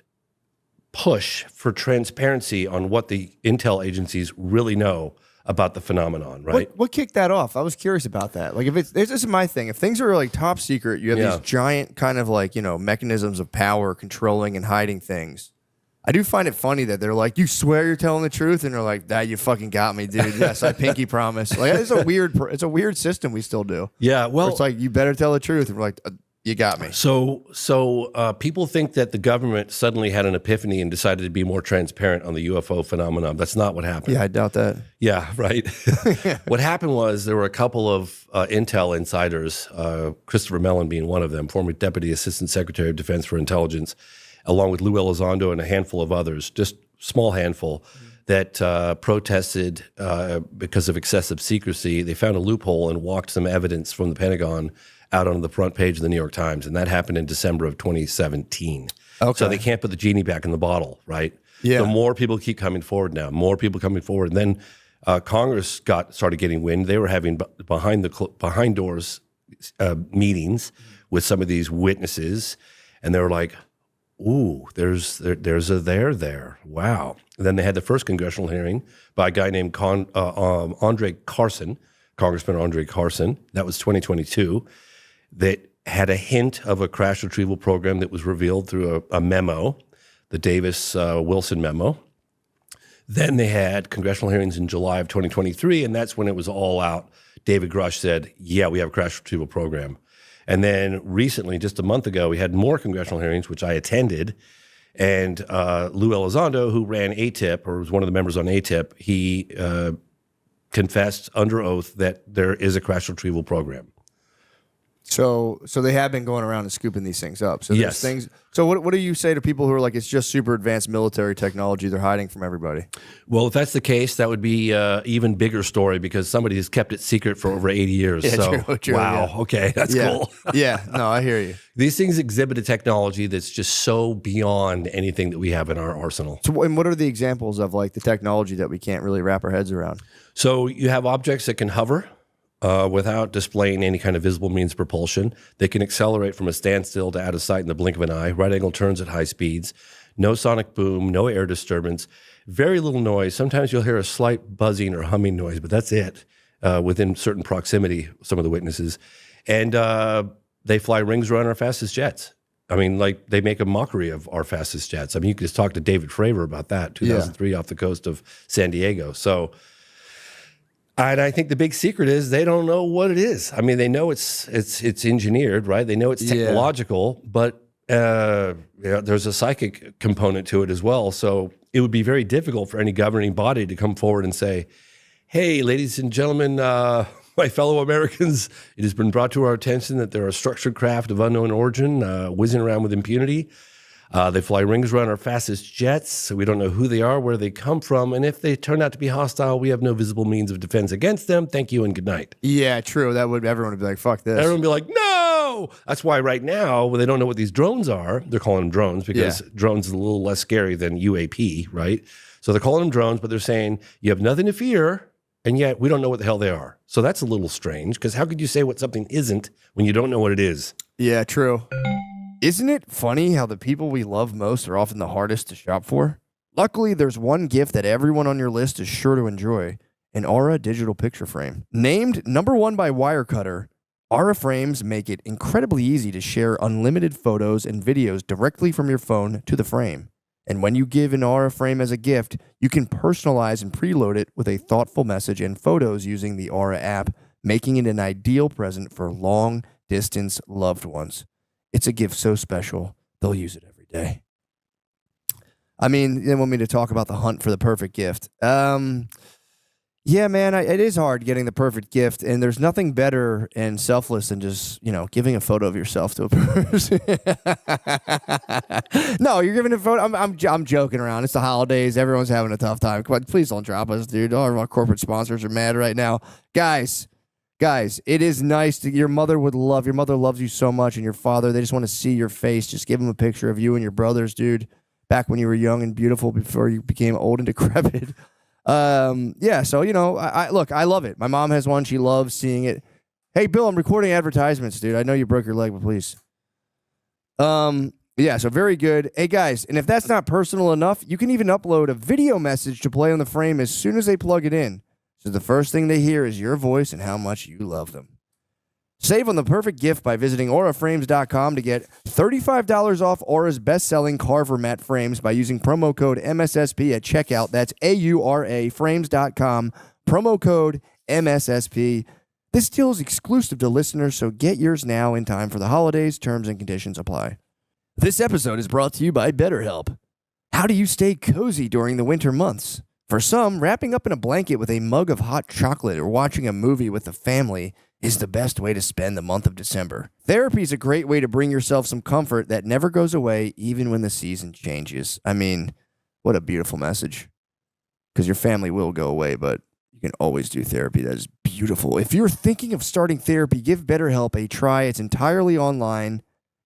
push for transparency on what the intel agencies really know about the phenomenon, right? What kicked that off? I was curious about that. Like, this is my thing. If things are like top secret, you have these giant kind of like, mechanisms of power controlling and hiding things. I do find it funny that they're like, "You swear you're telling the truth," and they're like, "That you fucking got me, dude. Yes, I pinky promise." Like, it's a weird system we still do. Yeah. Well, Where it's like, you better tell the truth, and we're like, "You got me." So people think that the government suddenly had an epiphany and decided to be more transparent on the UFO phenomenon. That's not what happened. Yeah, I doubt that. Yeah, right. What happened was there were a couple of intel insiders, Christopher Mellon being one of them, former Deputy Assistant Secretary of Defense for Intelligence, along with Lou Elizondo and a handful of others, just small handful, that protested because of excessive secrecy. They found a loophole and walked some evidence from the Pentagon out on the front page of the New York Times, and that happened in December of 2017. Okay. So they can't put the genie back in the bottle, right? Yeah. So more people keep coming forward now, more people coming forward. And then Congress started getting wind. They were having behind doors meetings with some of these witnesses, and they were like, "Ooh, there's a there. Wow." And then they had the first congressional hearing by a guy named Andre Carson, Congressman Andre Carson. That was 2022. That had a hint of a crash retrieval program that was revealed through a memo, the Davis-Wilson memo. Then they had congressional hearings in July of 2023, and that's when it was all out. David Grush said, "Yeah, we have a crash retrieval program." And then recently, just a month ago, we had more congressional hearings, which I attended. And Lou Elizondo, who ran ATIP, or was one of the members on ATIP, he confessed under oath that there is a crash retrieval program. So they have been going around and scooping these things up. So there's Yes. things. So what do you say to people who are like, it's just super advanced military technology they're hiding from everybody? Well, if that's the case, that would be an even bigger story because somebody has kept it secret for over 80 years. Yeah, so, true, wow, yeah. okay, that's Yeah. cool. Yeah, no, I hear you. These things exhibit a technology that's just so beyond anything that we have in our arsenal. So and what are the examples of like the technology that we can't really wrap our heads around? So you have objects that can hover without displaying any kind of visible means of propulsion. They can accelerate from a standstill to out of sight in the blink of an eye, right angle turns at high speeds, no sonic boom, no air disturbance, very little noise. Sometimes you'll hear a slight buzzing or humming noise, but that's it within certain proximity, some of the witnesses. And they fly rings around our fastest jets. I mean, like they make a mockery of our fastest jets. I mean, you could just talk to David Fravor about that, 2003 off the coast of San Diego. So, and I think the big secret is they don't know what it is. I mean, they know it's engineered, right? They know it's technological, but there's a psychic component to it as well. So it would be very difficult for any governing body to come forward and say, hey, ladies and gentlemen, my fellow Americans, it has been brought to our attention that there are structured craft of unknown origin whizzing around with impunity. They fly rings around our fastest jets, so we don't know who they are, where they come from, and if they turn out to be hostile, we have no visible means of defense against them. Thank you and good night. Yeah, true. Everyone would be like, fuck this. Everyone would be like, no! That's why right now, when they don't know what these drones are, they're calling them drones because drones is a little less scary than UAP, right? So they're calling them drones, but they're saying, you have nothing to fear, and yet we don't know what the hell they are. So that's a little strange, because how could you say what something isn't when you don't know what it is? Yeah, true. Isn't it funny how the people we love most are often the hardest to shop for? Luckily, there's one gift that everyone on your list is sure to enjoy, an Aura digital picture frame. Named number 1 by Wirecutter, Aura frames make it incredibly easy to share unlimited photos and videos directly from your phone to the frame. And when you give an Aura frame as a gift, you can personalize and preload it with a thoughtful message and photos using the Aura app, making it an ideal present for long-distance loved ones. It's a gift so special, they'll use it every day. I mean, they want me to talk about the hunt for the perfect gift. Yeah, man, it is hard getting the perfect gift, and there's nothing better and selfless than just, giving a photo of yourself to a person. No, you're giving a photo. I'm joking around. It's the holidays. Everyone's having a tough time. Come on, please don't drop us, dude. All of our corporate sponsors are mad right now. Guys, it is nice. Your mother loves you so much, and your father, they just want to see your face. Just give them a picture of you and your brothers, dude, back when you were young and beautiful before you became old and decrepit. So, I love it. My mom has one. She loves seeing it. Hey, Bill, I'm recording advertisements, dude. I know you broke your leg, but please. So very good. Hey, guys, and if that's not personal enough, you can even upload a video message to play on the frame as soon as they plug it in. So the first thing they hear is your voice and how much you love them. Save on the perfect gift by visiting auraframes.com to get $35 off Aura's best-selling Carver mat frames by using promo code MSSP at checkout. That's auraframes.com, promo code MSSP. This deal is exclusive to listeners, so get yours now in time for the holidays. Terms and conditions apply. This episode is brought to you by BetterHelp. How do you stay cozy during the winter months? For some, wrapping up in a blanket with a mug of hot chocolate or watching a movie with the family is the best way to spend the month of December. Therapy is a great way to bring yourself some comfort that never goes away even when the season changes. I mean, what a beautiful message. Because your family will go away, but you can always do therapy. That is beautiful. If you're thinking of starting therapy, give BetterHelp a try. It's entirely online,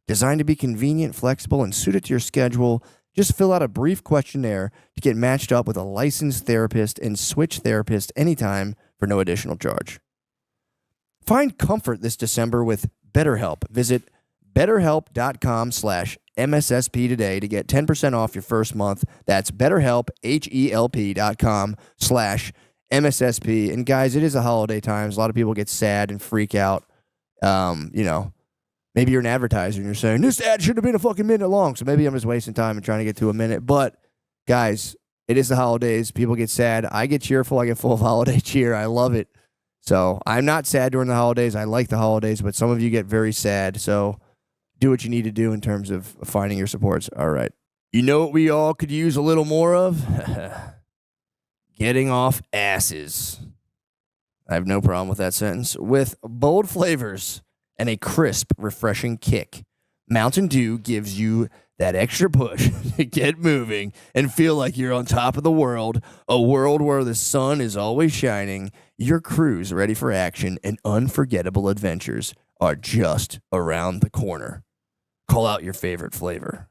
designed to be convenient, flexible, and suited to your schedule. Just fill out a brief questionnaire to get matched up with a licensed therapist and switch therapist anytime for no additional charge. Find comfort this December with BetterHelp. Visit BetterHelp.com/MSSP today to get 10% off your first month. That's BetterHelp, HELP.com/MSSP. And guys, it is the holiday times. A lot of people get sad and freak out. Maybe you're an advertiser and you're saying, this ad should have been a fucking minute long. So maybe I'm just wasting time and trying to get to a minute. But guys, it is the holidays. People get sad. I get cheerful. I get full of holiday cheer. I love it. So I'm not sad during the holidays. I like the holidays, but some of you get very sad. So do what you need to do in terms of finding your supports. All right. You know what we all could use a little more of? Getting off asses. I have no problem with that sentence. With bold flavors and a crisp, refreshing kick, Mountain Dew gives you that extra push to get moving and feel like you're on top of the world, a world where the sun is always shining, your crew's ready for action, and unforgettable adventures are just around the corner. Call out your favorite flavor.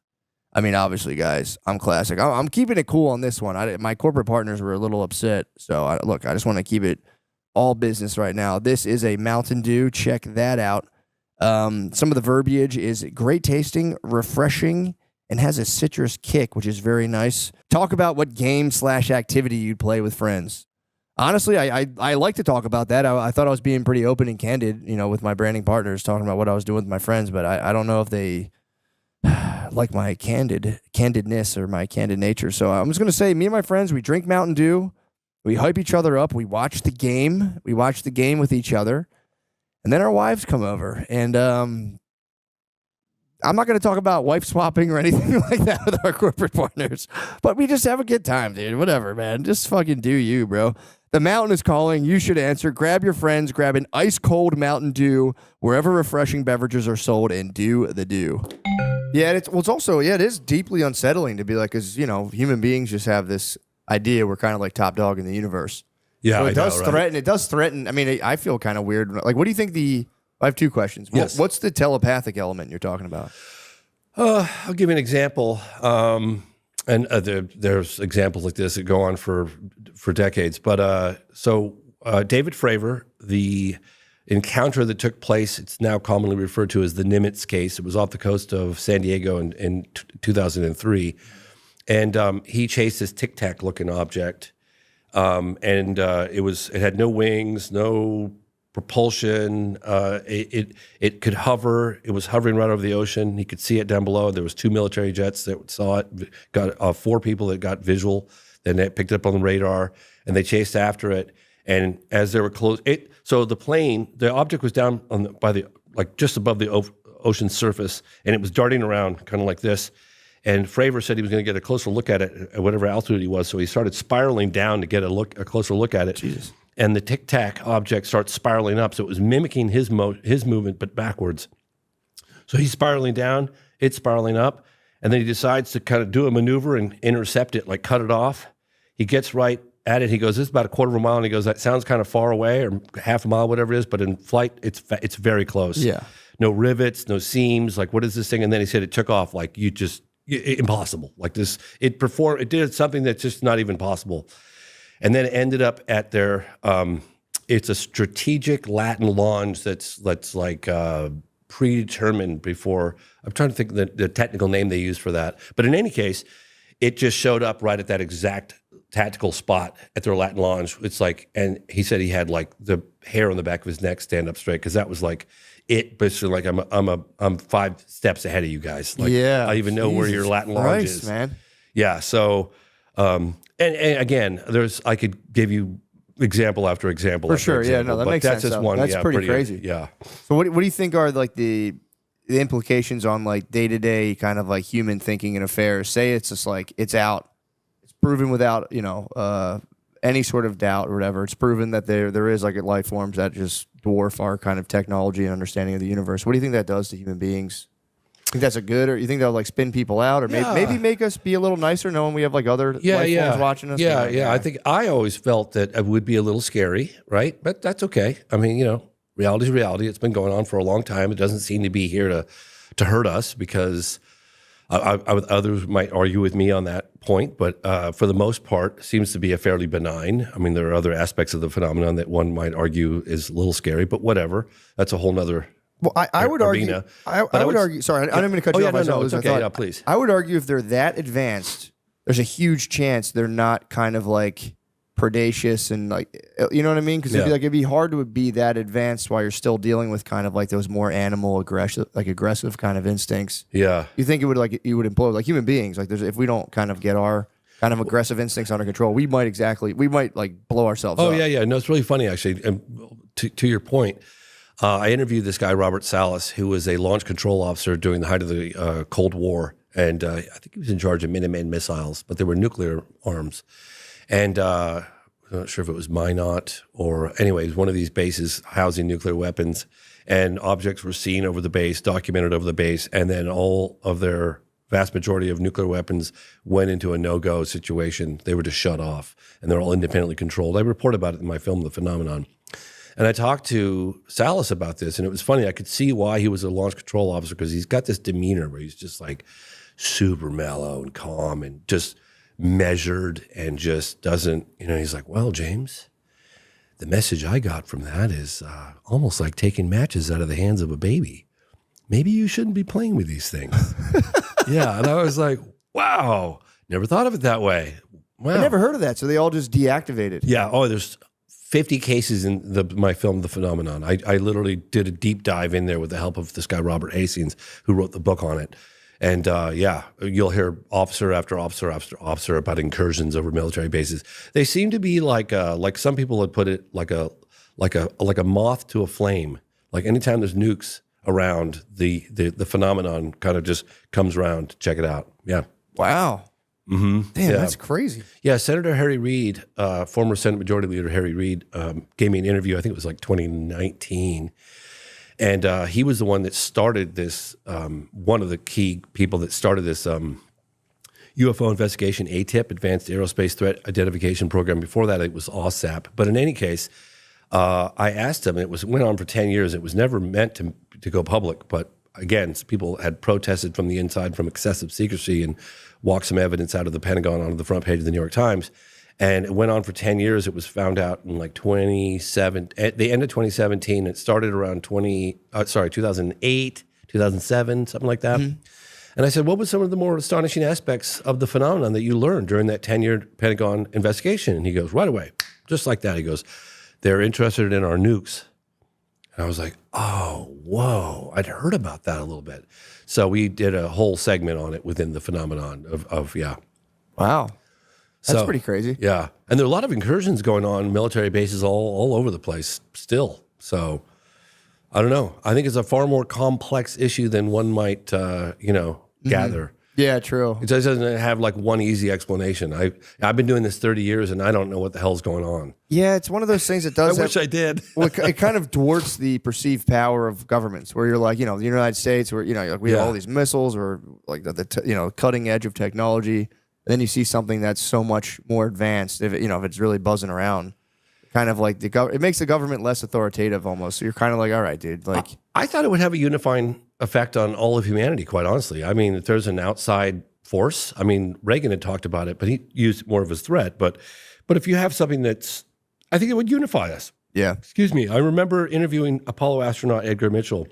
I mean, obviously, guys, I'm classic. I'm keeping it cool on this one. My corporate partners were a little upset. So, I just want to keep it all business right now. This is a Mountain Dew. Check that out. Some of the verbiage is great tasting, refreshing, and has a citrus kick, which is very nice. Talk about what game/activity you'd play with friends. Honestly, I like to talk about that. I thought I was being pretty open and candid, with my branding partners, talking about what I was doing with my friends, but I don't know if they like my candidness or my candid nature. So I'm just going to say, me and my friends, we drink Mountain Dew, we hype each other up, we watch the game with each other, and then our wives come over. And I'm not going to talk about wife swapping or anything like that with our corporate partners, but we just have a good time, dude. Whatever, man. Just fucking do you, bro. The mountain is calling. You should answer. Grab your friends. Grab an ice-cold Mountain Dew wherever refreshing beverages are sold, and do the do. Yeah, it is deeply unsettling to be like, because, human beings just have this idea we're kind of like top dog in the universe. Yeah, so it does threaten. It does threaten. I mean, I feel kind of weird. Like, what do you think I have two questions. Yes. What's the telepathic element you're talking about? I'll give you an example. There's examples like this that go on for decades. But David Fravor, the encounter that took place, it's now commonly referred to as the Nimitz case. It was off the coast of San Diego in 2003. And he chased this Tic Tac looking object. It had no wings, no propulsion. It could hover. It was hovering right over the ocean. He could see it down below. There was 2 military jets that saw it. Got 4 people that got visual. Then they picked it up on the radar, and they chased after it. And as they were close, the object was down just above the ocean surface, and it was darting around kind of like this. And Fravor said he was going to get a closer look at it at whatever altitude he was. So he started spiraling down to get a closer look at it. Jesus. And the Tic Tac object starts spiraling up. So it was mimicking his movement, but backwards. So he's spiraling down, it's spiraling up. And then he decides to kind of do a maneuver and intercept it, like cut it off. He gets right at it. He goes, this is about a quarter of a mile. And he goes, that sounds kind of far away, or half a mile, whatever it is. But in flight, it's very close. Yeah. No rivets, no seams. Like, what is this thing? And then he said it took off. Like, impossible. Like this, it did something that's just not even possible. And then it ended up at their, it's a strategic Latin launch that's like predetermined before. I'm trying to think of the technical name they use for that. But in any case, it just showed up right at that exact tactical spot at their Latin launch. It's like, and he said he had like the hair on the back of his neck stand up straight, because that was like it. Basically, like I'm 5 steps ahead of you guys. Like, yeah, I even know where your Latin launch is, man. Yeah. So, and again, I could give you example after example. For sure. Example, yeah, no, that but makes that's sense. just Though. one. That's pretty crazy. Yeah. So what do you think are like the implications on like day-to-day kind of like human thinking and affairs? Say it's just like it's proven without any sort of doubt or whatever. It's proven that there is like life forms that just dwarf our kind of technology and understanding of the universe. What do you think that does to human beings? Think that's a good, or you think that'll like spin people out, or maybe make us be a little nicer knowing we have like other life forms watching us? Yeah. I think I always felt that it would be a little scary, right? But that's okay. I mean, reality is reality. It's been going on for a long time. It doesn't seem to be here to hurt us, because others might argue with me on that point, but for the most part, seems to be a fairly benign. I mean, there are other aspects of the phenomenon that one might argue is a little scary, but whatever. That's a whole nother. Well, I would argue. I would argue. Sorry, I didn't mean to cut you off. No, it's okay. Yeah, please. I would argue if they're that advanced, there's a huge chance they're not kind of like predacious and like, you know what I mean? Because it'd be hard to be that advanced while you're still dealing with kind of like those more animal aggressive kind of instincts. Yeah. You think it would implode like human beings? Like if we don't kind of get our kind of aggressive instincts under control, we might like blow ourselves up. Yeah. No, it's really funny actually. And to your point, I interviewed this guy, Robert Salas, who was a launch control officer during the height of the Cold War. And I think he was in charge of Minuteman missiles, but they were nuclear arms. And I'm not sure if it was Minot or anyways, one of these bases housing nuclear weapons. And objects were seen over the base, documented over the base, and then all of their vast majority of nuclear weapons went into a no-go situation. They were just shut off, and they're all independently controlled. I report about it in my film, The Phenomenon. And I talked to Salas about this, and it was funny. I could see why he was a launch control officer, because he's got this demeanor where he's just like super mellow and calm and just measured and just doesn't, he's like, well, James, the message I got from that is almost like taking matches out of the hands of a baby. Maybe you shouldn't be playing with these things. Yeah. And I was like, wow, never thought of it that way. Wow. I never heard of that. So they all just deactivated. Yeah. Oh, there's 50 cases in my film, The Phenomenon. I literally did a deep dive in there with the help of this guy, Robert Hastings, who wrote the book on it. And you'll hear officer after officer after officer about incursions over military bases. They seem to be like some people had put it, like a moth to a flame. Like anytime there's nukes around, the phenomenon kind of just comes around to check it out. Yeah. Wow. Mm-hmm. Damn, Yeah. that's crazy. Yeah, Senator Harry Reid, former Senate Majority Leader Harry Reid, gave me an interview. I think it was like 2019. And he was the one that started this, one of the key people that started this UFO investigation ATIP, Advanced Aerospace Threat Identification Program. Before that, it was OSAP. But in any case, I asked him, and it went on for 10 years. It was never meant to go public. But again, people had protested from the inside from excessive secrecy and walked some evidence out of the Pentagon onto the front page of the New York Times. And it went on for 10 years. It was found out in like at the end of 2017. It started around 2008, 2007, something like that. Mm-hmm. And I said, what were some of the more astonishing aspects of the phenomenon that you learned during that 10-year Pentagon investigation? And he goes, right away, just like that. He goes, they're interested in our nukes. And I was like, oh, whoa. I'd heard about that a little bit. So we did a whole segment on it within the phenomenon of Wow. That's pretty crazy. Yeah. And there are a lot of incursions going on, military bases all over the place still. So I don't know. I think it's a far more complex issue than one might, gather. Yeah, true. It doesn't have like one easy explanation. I've been doing this 30 years and I don't know what the hell's going on. Yeah, it's one of those things that does. I wish I did. Well, it kind of dwarfs the perceived power of governments, where you're like, the United States, where like we have all these missiles, or like the cutting edge of technology. And then you see something that's so much more advanced. If it's really buzzing around, kind of like it makes the government less authoritative almost. So you're kind of like, all right, dude. Like, I thought it would have a unifying effect on all of humanity. Quite honestly, I mean, if there's an outside force, I mean, Reagan had talked about it, but he used it more of a threat. But if you have something I think it would unify us. Yeah. Excuse me. I remember interviewing Apollo astronaut Edgar Mitchell,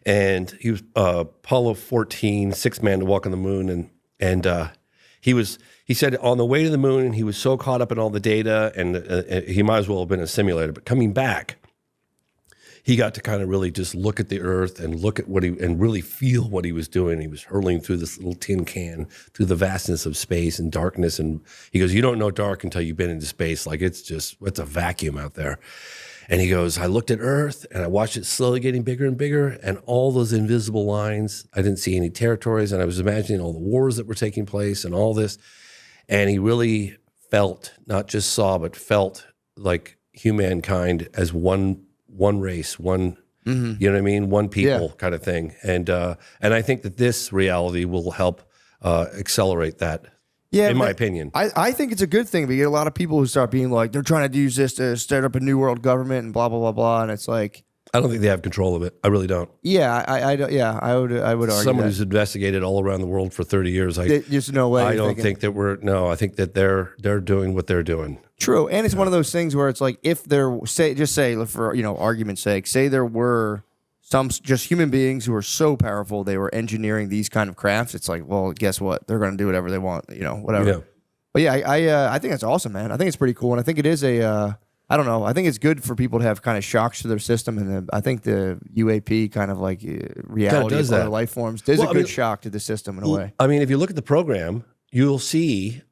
and he was Apollo 14, sixth man to walk on the moon, and he said on the way to the moon, he was so caught up in all the data, and he might as well have been a simulator. But coming back, he got to kind of really just look at the Earth and look at and really feel what he was doing. He was hurling through this little tin can through the vastness of space and darkness. And he goes, you don't know dark until you've been into space. Like it's a vacuum out there. And he goes, I looked at Earth and I watched it slowly getting bigger and bigger, and all those invisible lines, I didn't see any territories, and I was imagining all the wars that were taking place and all this. And he really felt, not just saw, but felt like humankind as one race, one, you know what I mean? One people kind of thing. And I think that this reality will help accelerate that. Yeah, in my opinion. I think it's a good thing. We get a lot of people who start being like, they're trying to use this to start up a new world government and blah, blah, blah, blah. And it's like, I don't think they have control of it. I really don't. Yeah, I would argue someone who's investigated all around the world for 30 years. There's no way. I don't think that I think that they're doing what they're doing. True. And it's one of those things where it's like, if there, just say for, argument's sake, say there were some just human beings who are so powerful, they were engineering these kind of crafts. It's like, well, guess what? They're going to do whatever they want, whatever. Yeah. But yeah, I think that's awesome, man. I think it's pretty cool. And I think it is I don't know. I think it's good for people to have kind of shocks to their system. And I think the UAP kind of like reality of other life forms is a good shock to the system in a way. I mean, if you look at the program, you'll see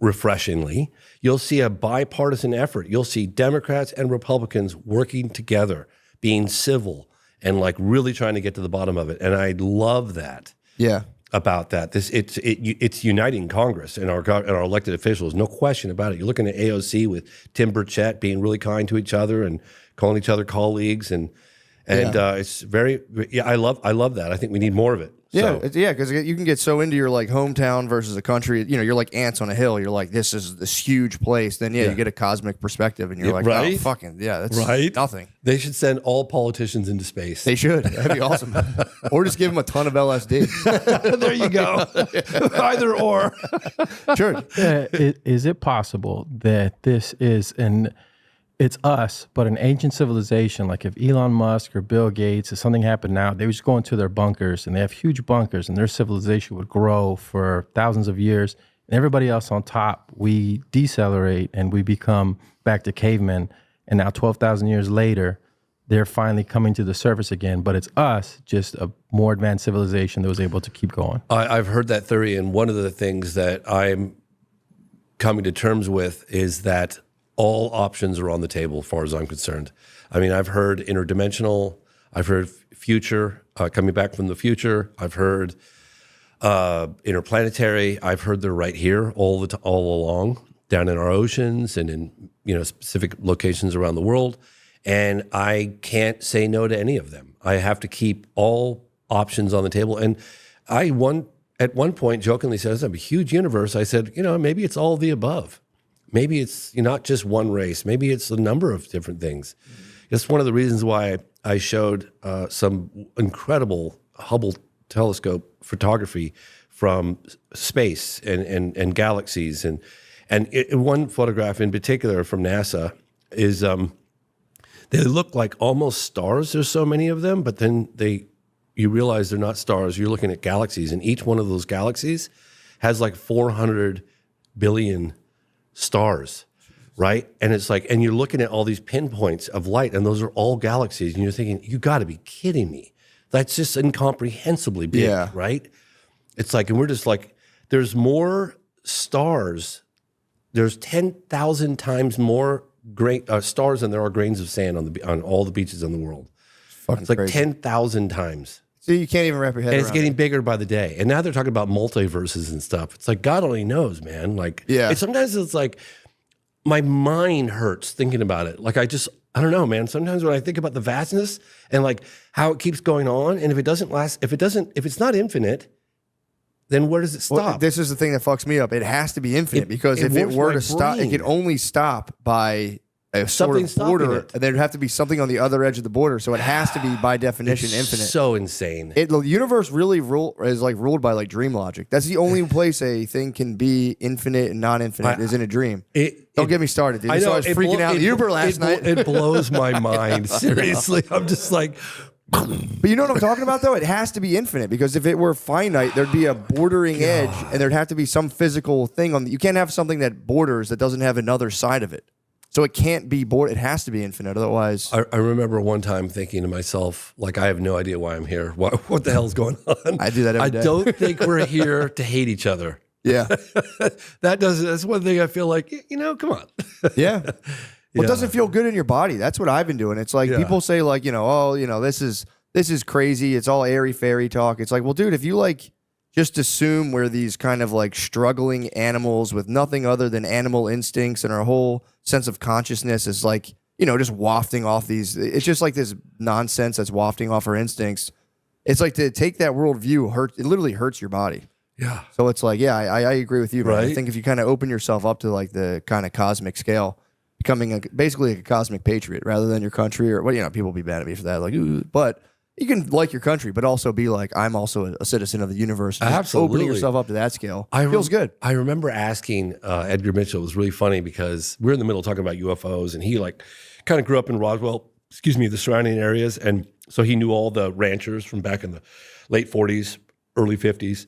refreshingly, you'll see a bipartisan effort. You'll see Democrats and Republicans working together, being civil, and like really trying to get to the bottom of it. And I love that. Yeah. About that, it's uniting Congress and our elected officials, no question about it. You're looking at AOC with Tim Burchett being really kind to each other and calling each other colleagues, and it's very I love that. I think we need more of it. Yeah, because you can get so into your like hometown versus a country. You know, you're like ants on a hill. You're like, this is this huge place. Then you get a cosmic perspective, and you're like, right? Oh, fucking that's right. Nothing. They should send all politicians into space. They should. That'd be awesome. Or just give them a ton of LSD. There you go. Either or. Sure. Is it possible that this is it's us, but an ancient civilization? Like if Elon Musk or Bill Gates, if something happened now, they would just go into their bunkers, and they have huge bunkers, and their civilization would grow for thousands of years. And everybody else on top, we decelerate and we become back to cavemen. And now 12,000 years later, they're finally coming to the surface again. But it's us, just a more advanced civilization that was able to keep going. I've heard that theory, and one of the things that I'm coming to terms with is that all options are on the table as far as I'm concerned. I mean, I've heard interdimensional, I've heard future, coming back from the future. I've heard interplanetary. I've heard they're right here all along, down in our oceans and in specific locations around the world. And I can't say no to any of them. I have to keep all options on the table. And at one point jokingly said, "It's a huge universe." I said, maybe it's all the above. Maybe it's not just one race. Maybe it's a number of different things. It's one of the reasons why I showed some incredible Hubble telescope photography from space and galaxies. And one photograph in particular from NASA is they look like almost stars. There's so many of them, but then you realize they're not stars. You're looking at galaxies, and each one of those galaxies has like 400 billion stars, right? And it's like, and you're looking at all these pinpoints of light, and those are all galaxies, and you're thinking, you got to be kidding me. That's just incomprehensibly big, right? It's like, and we're just like, there's more stars. There's 10,000 times more stars than there are grains of sand on all the beaches in the world. It's like crazy. 10,000 times. So you can't even wrap your head around it. And it's getting bigger by the day. And now they're talking about multiverses and stuff. It's like, God only knows, man. Like, sometimes it's like, my mind hurts thinking about it. Like, I don't know, man. Sometimes when I think about the vastness and like how it keeps going on, and if it doesn't last, if it's not infinite, then where does it stop? Well, this is the thing that fucks me up. It has to be infinite, because if it were to stop, it can only stop by a sort of border, and there'd have to be something on the other edge of the border. So it has to be by definition infinite. So insane. The universe really is like ruled by like dream logic. That's the only place a thing can be infinite and non-infinite is in a dream. Don't get me started, dude. I know. I was freaking out in the Uber last night. It blows my mind. Seriously, I'm just like. But you know what I'm talking about, though? It has to be infinite, because if it were finite, there'd be a bordering edge, and there'd have to be some physical thing on. You can't have something that borders that doesn't have another side of it. So it can't be it has to be infinite, otherwise. I remember one time thinking to myself, like, I have no idea why I'm here. What the hell's going on? I do that every day. I don't think we're here to hate each other. Yeah. That's one thing I feel like, come on. Yeah. Well, it doesn't feel good in your body. That's what I've been doing. It's like people say like, this is crazy. It's all airy fairy talk. It's like, well, dude, if you like just assume we're these kind of like struggling animals with nothing other than animal instincts, and our whole sense of consciousness is like, just wafting off these. It's just like this nonsense that's wafting off our instincts. It's like, to take that worldview it literally hurts your body. Yeah. So it's like, I agree with you, man. Right? I think if you kind of open yourself up to like the kind of cosmic scale, becoming basically like a cosmic patriot rather than your country, or people will be mad at me for that. Like, ooh, but you can like your country, but also be like, I'm also a citizen of the universe. Absolutely. Opening yourself up to that scale feels good. I remember asking Edgar Mitchell. It was really funny because we're in the middle talking about UFOs, and he like kind of grew up in Roswell, the surrounding areas. And so he knew all the ranchers from back in the late 40s, early 50s,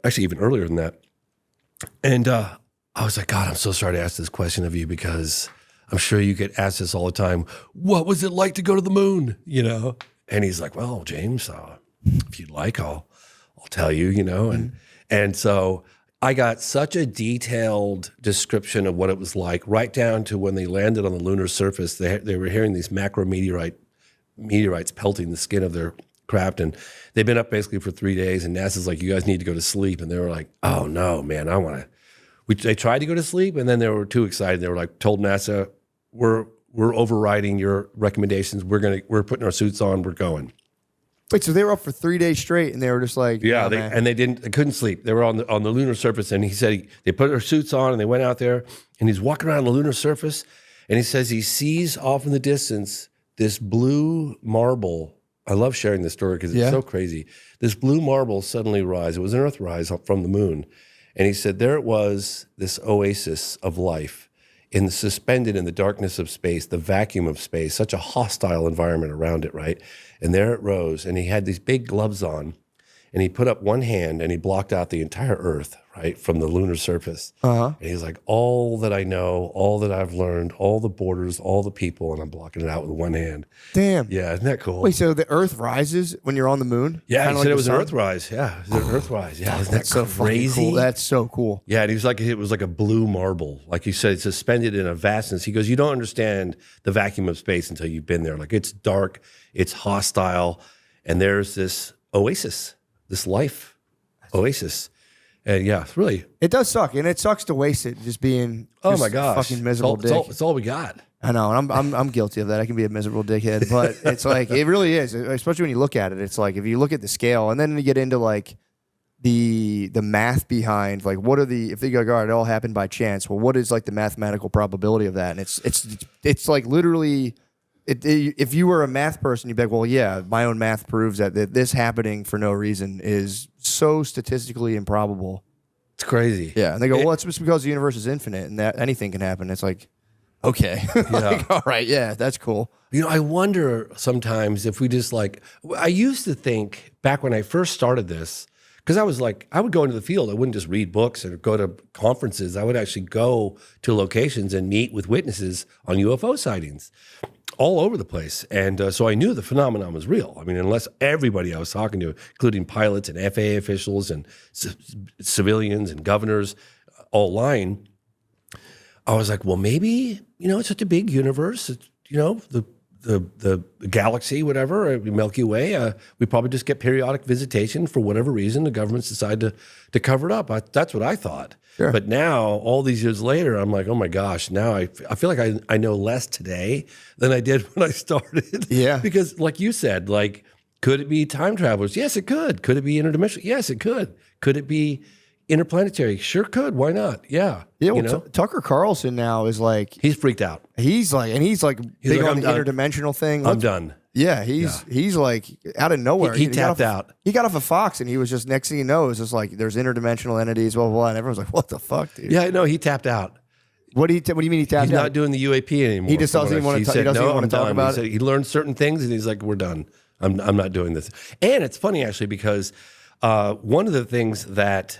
actually even earlier than that. And I was like, God, I'm so sorry to ask this question of you, because I'm sure you get asked this all the time. What was it like to go to the moon? And he's like, well, James, if you'd like, I'll tell you, and so I got such a detailed description of what it was like, right down to when they landed on the lunar surface. They were hearing these meteorites pelting the skin of their craft, and they've been up basically for 3 days. And NASA's like, "You guys need to go to sleep," and they were like, "Oh no, man, I want to." They tried to go to sleep, and then they were too excited. They were like, told NASA, "We're overriding your recommendations. We're putting our suits on. We're going." Wait, so they were up for 3 days straight, and they were just like, Yeah, man. they couldn't sleep. They were on the lunar surface, and he said they put their suits on, and they went out there, and he's walking around the lunar surface, and he says he sees off in the distance this blue marble. I love sharing this story because it's so crazy. This blue marble suddenly rise. It was an Earthrise from the moon, and he said there it was, this oasis of life, suspended in the darkness of space, the vacuum of space, such a hostile environment around it, right? And there it rose, and he had these big gloves on, and he put up one hand and he blocked out the entire Earth, right, from the lunar surface. And he's like, all that I know, all that I've learned, all the borders, all the people, and I'm blocking it out with one hand. Damn. Yeah, isn't that cool? Wait, so the Earth rises when you're on the moon? Yeah, Kinda he like said it the was an sun? Earthrise. Yeah, it was an Earthrise. Yeah, isn't that That's so fucking crazy? cool. That's so cool. Yeah, and he was like, it was like a blue marble. Like he said, it's suspended in a vastness. He goes, you don't understand the vacuum of space until you've been there. Like it's dark, it's hostile, and there's this oasis, this life oasis. And yeah, it's really. It does suck, and it sucks to waste it just being. Oh just my gosh, fucking miserable dick. It's all we got. I know, and I'm guilty of that. I can be a miserable dickhead, but it's like it really is, especially when you look at it. It's like if you look at the scale, and then you get into like the math behind like what are the if they go, all right, it all happened by chance. Well, what is like the mathematical probability of that? And it's like literally. If you were a math person, you'd be like, well, yeah, my own math proves that this happening for no reason is so statistically improbable. It's crazy. Yeah. And they go, well, it's just because the universe is infinite and that anything can happen. It's like, okay. Like, all right. Yeah, that's cool. You know, I wonder sometimes if we just like, I used to think back when I first started this, because I was like, I would go into the field. I wouldn't just read books or go to conferences. I would actually go to locations and meet with witnesses on UFO sightings all over the place. And so I knew the phenomenon was real. I mean, unless everybody I was talking to, including pilots and FAA officials and civilians and governors, all lying, I was like, well, maybe, you know, it's such a big universe. It's, you know, the galaxy, whatever, Milky Way, we probably just get periodic visitation for whatever reason. The governments decide to cover it up. That's what I thought. Sure. But now, all these years later, I'm like, oh my gosh, now I feel like I know less today than I did when I started. Yeah. Because like you said, like, could it be time travelers? Yes, it could. Could it be interdimensional? Yes, it could. Could it be interplanetary? Sure could. Why not? Yeah. Yeah, well, you know? Tucker Carlson now is like he's freaked out. He's like big like, on the interdimensional thing. I'm done. Yeah, he's like out of nowhere. He tapped out. He got off of Fox, and he was just next thing you know, it's just like there's interdimensional entities, blah blah blah, and everyone's like, "What the fuck, dude?" Yeah, no, he tapped out. What do you mean he tapped He's out? not doing the UAP anymore. He just doesn't even want to. He doesn't even want to talk about it. He learned certain things, and he's like, "We're done. I'm not doing this." And it's funny actually because one of the things that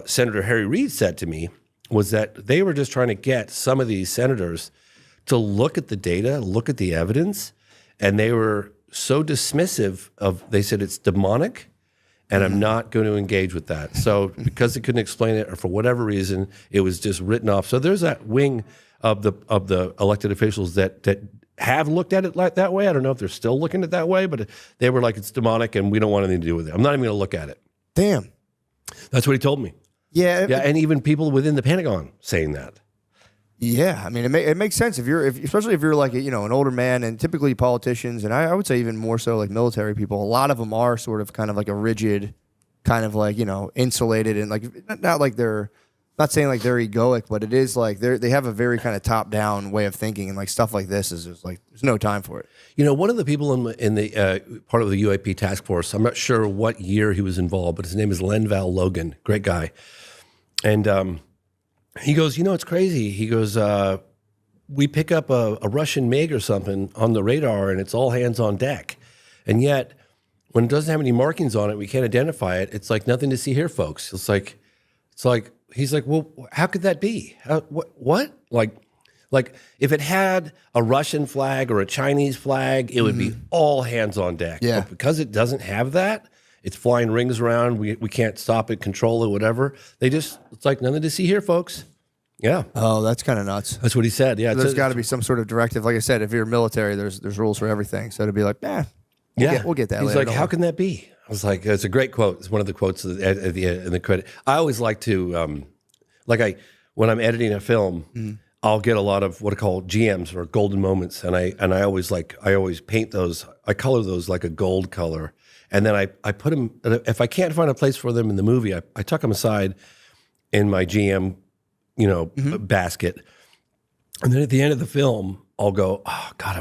Senator Harry Reid said to me was that they were just trying to get some of these senators to look at the data, look at the evidence, and they were so dismissive of. They said it's demonic, and I'm not going to engage with that. So because they couldn't explain it, or for whatever reason, it was just written off. So there's that wing of the elected officials that have looked at it like that way. I don't know if they're still looking at it that way, but they were like, it's demonic, and we don't want anything to do with it. I'm not even going to look at it. Damn. That's what he told me. Yeah. Yeah, and even people within the Pentagon saying that. Yeah, I mean, it makes sense especially if you're like an older man, and typically politicians, and I would say even more so like military people. A lot of them are sort of kind of like a rigid, kind of like insulated, and like not like they're not saying like they're egoic, but it is like they have a very kind of top down way of thinking, and like stuff like this is just like there's no time for it. You know, one of the people in the part of the UAP task force, I'm not sure what year he was involved, but his name is Lenval Logan, great guy, and he goes, it's crazy. He goes, we pick up a Russian MiG or something on the radar, and it's all hands on deck, and yet when it doesn't have any markings on it, we can't identify it. It's like nothing to see here, folks. It's like he's like, well, how could that be? What? Like if it had a Russian flag or a Chinese flag, it would be all hands on deck. Yeah. But because it doesn't have that, It's flying rings around. We can't stop it, control it, whatever. It's like nothing to see here, folks. Yeah. Oh, that's kind of nuts. That's what he said. Yeah. There's got to be some sort of directive. Like I said, if you're military, there's rules for everything. So to be like, we'll get that He's later. like, how can that be? I was like, it's a great quote. It's one of the quotes at the end in the credit. I always like to, when I'm editing a film, I'll get a lot of what I call GMs or golden moments, and I always paint those. I color those like a gold color, and then I put them. If I can't find a place for them in the movie, I tuck them aside in my GM, basket, and then at the end of the film, I'll go, oh God,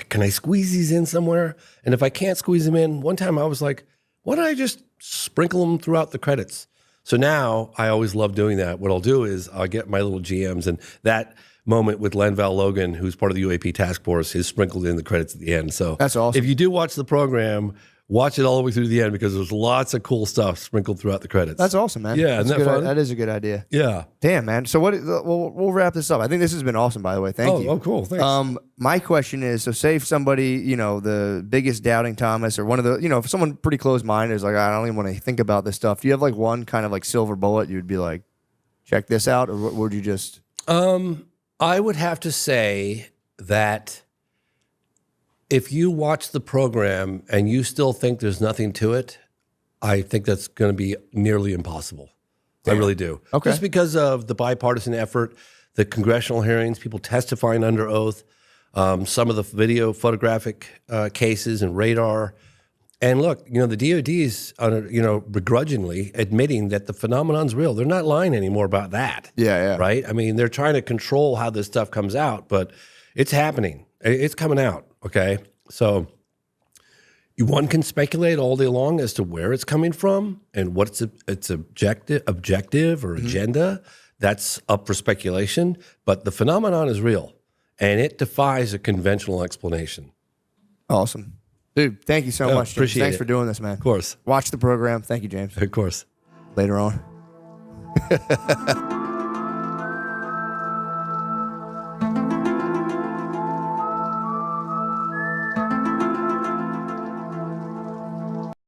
can I squeeze these in somewhere? And if I can't squeeze them in, one time I was like, why don't I just sprinkle them throughout the credits? So now I always love doing that. What I'll do is I'll get my little GMs, and that moment with Lenval Logan, who's part of the UAP task force, is sprinkled in the credits at the end. So that's awesome. If you do watch the program, watch it all the way through the end because there's lots of cool stuff sprinkled throughout the credits. That's awesome, man. Yeah, isn't that fun? That is a good idea. Yeah. Damn, man. So we'll wrap this up. I think this has been awesome, by the way. Thank you. Oh, cool. Thanks. My question is, so say if somebody, the biggest doubting Thomas or one of the, if someone pretty close-minded is like, I don't even want to think about this stuff. Do you have like one kind of like silver bullet you'd be like, check this out? Or would you just? I would have to say that if you watch the program and you still think there's nothing to it, I think that's going to be nearly impossible. Damn. I really do. Okay. Just because of the bipartisan effort, the congressional hearings, people testifying under oath, some of the video photographic cases and radar. And look, the DOD's, begrudgingly admitting that the phenomenon's real. They're not lying anymore about that. Yeah. Right? I mean, they're trying to control how this stuff comes out, but it's happening. It's coming out, okay? So one can speculate all day long as to where it's coming from and what's its objective or agenda. That's up for speculation, but the phenomenon is real, and it defies a conventional explanation. Awesome. Dude, thank you so much. James. Appreciate Thanks it. for doing this, man. Of course. Watch the program. Thank you, James. Of course. Later on.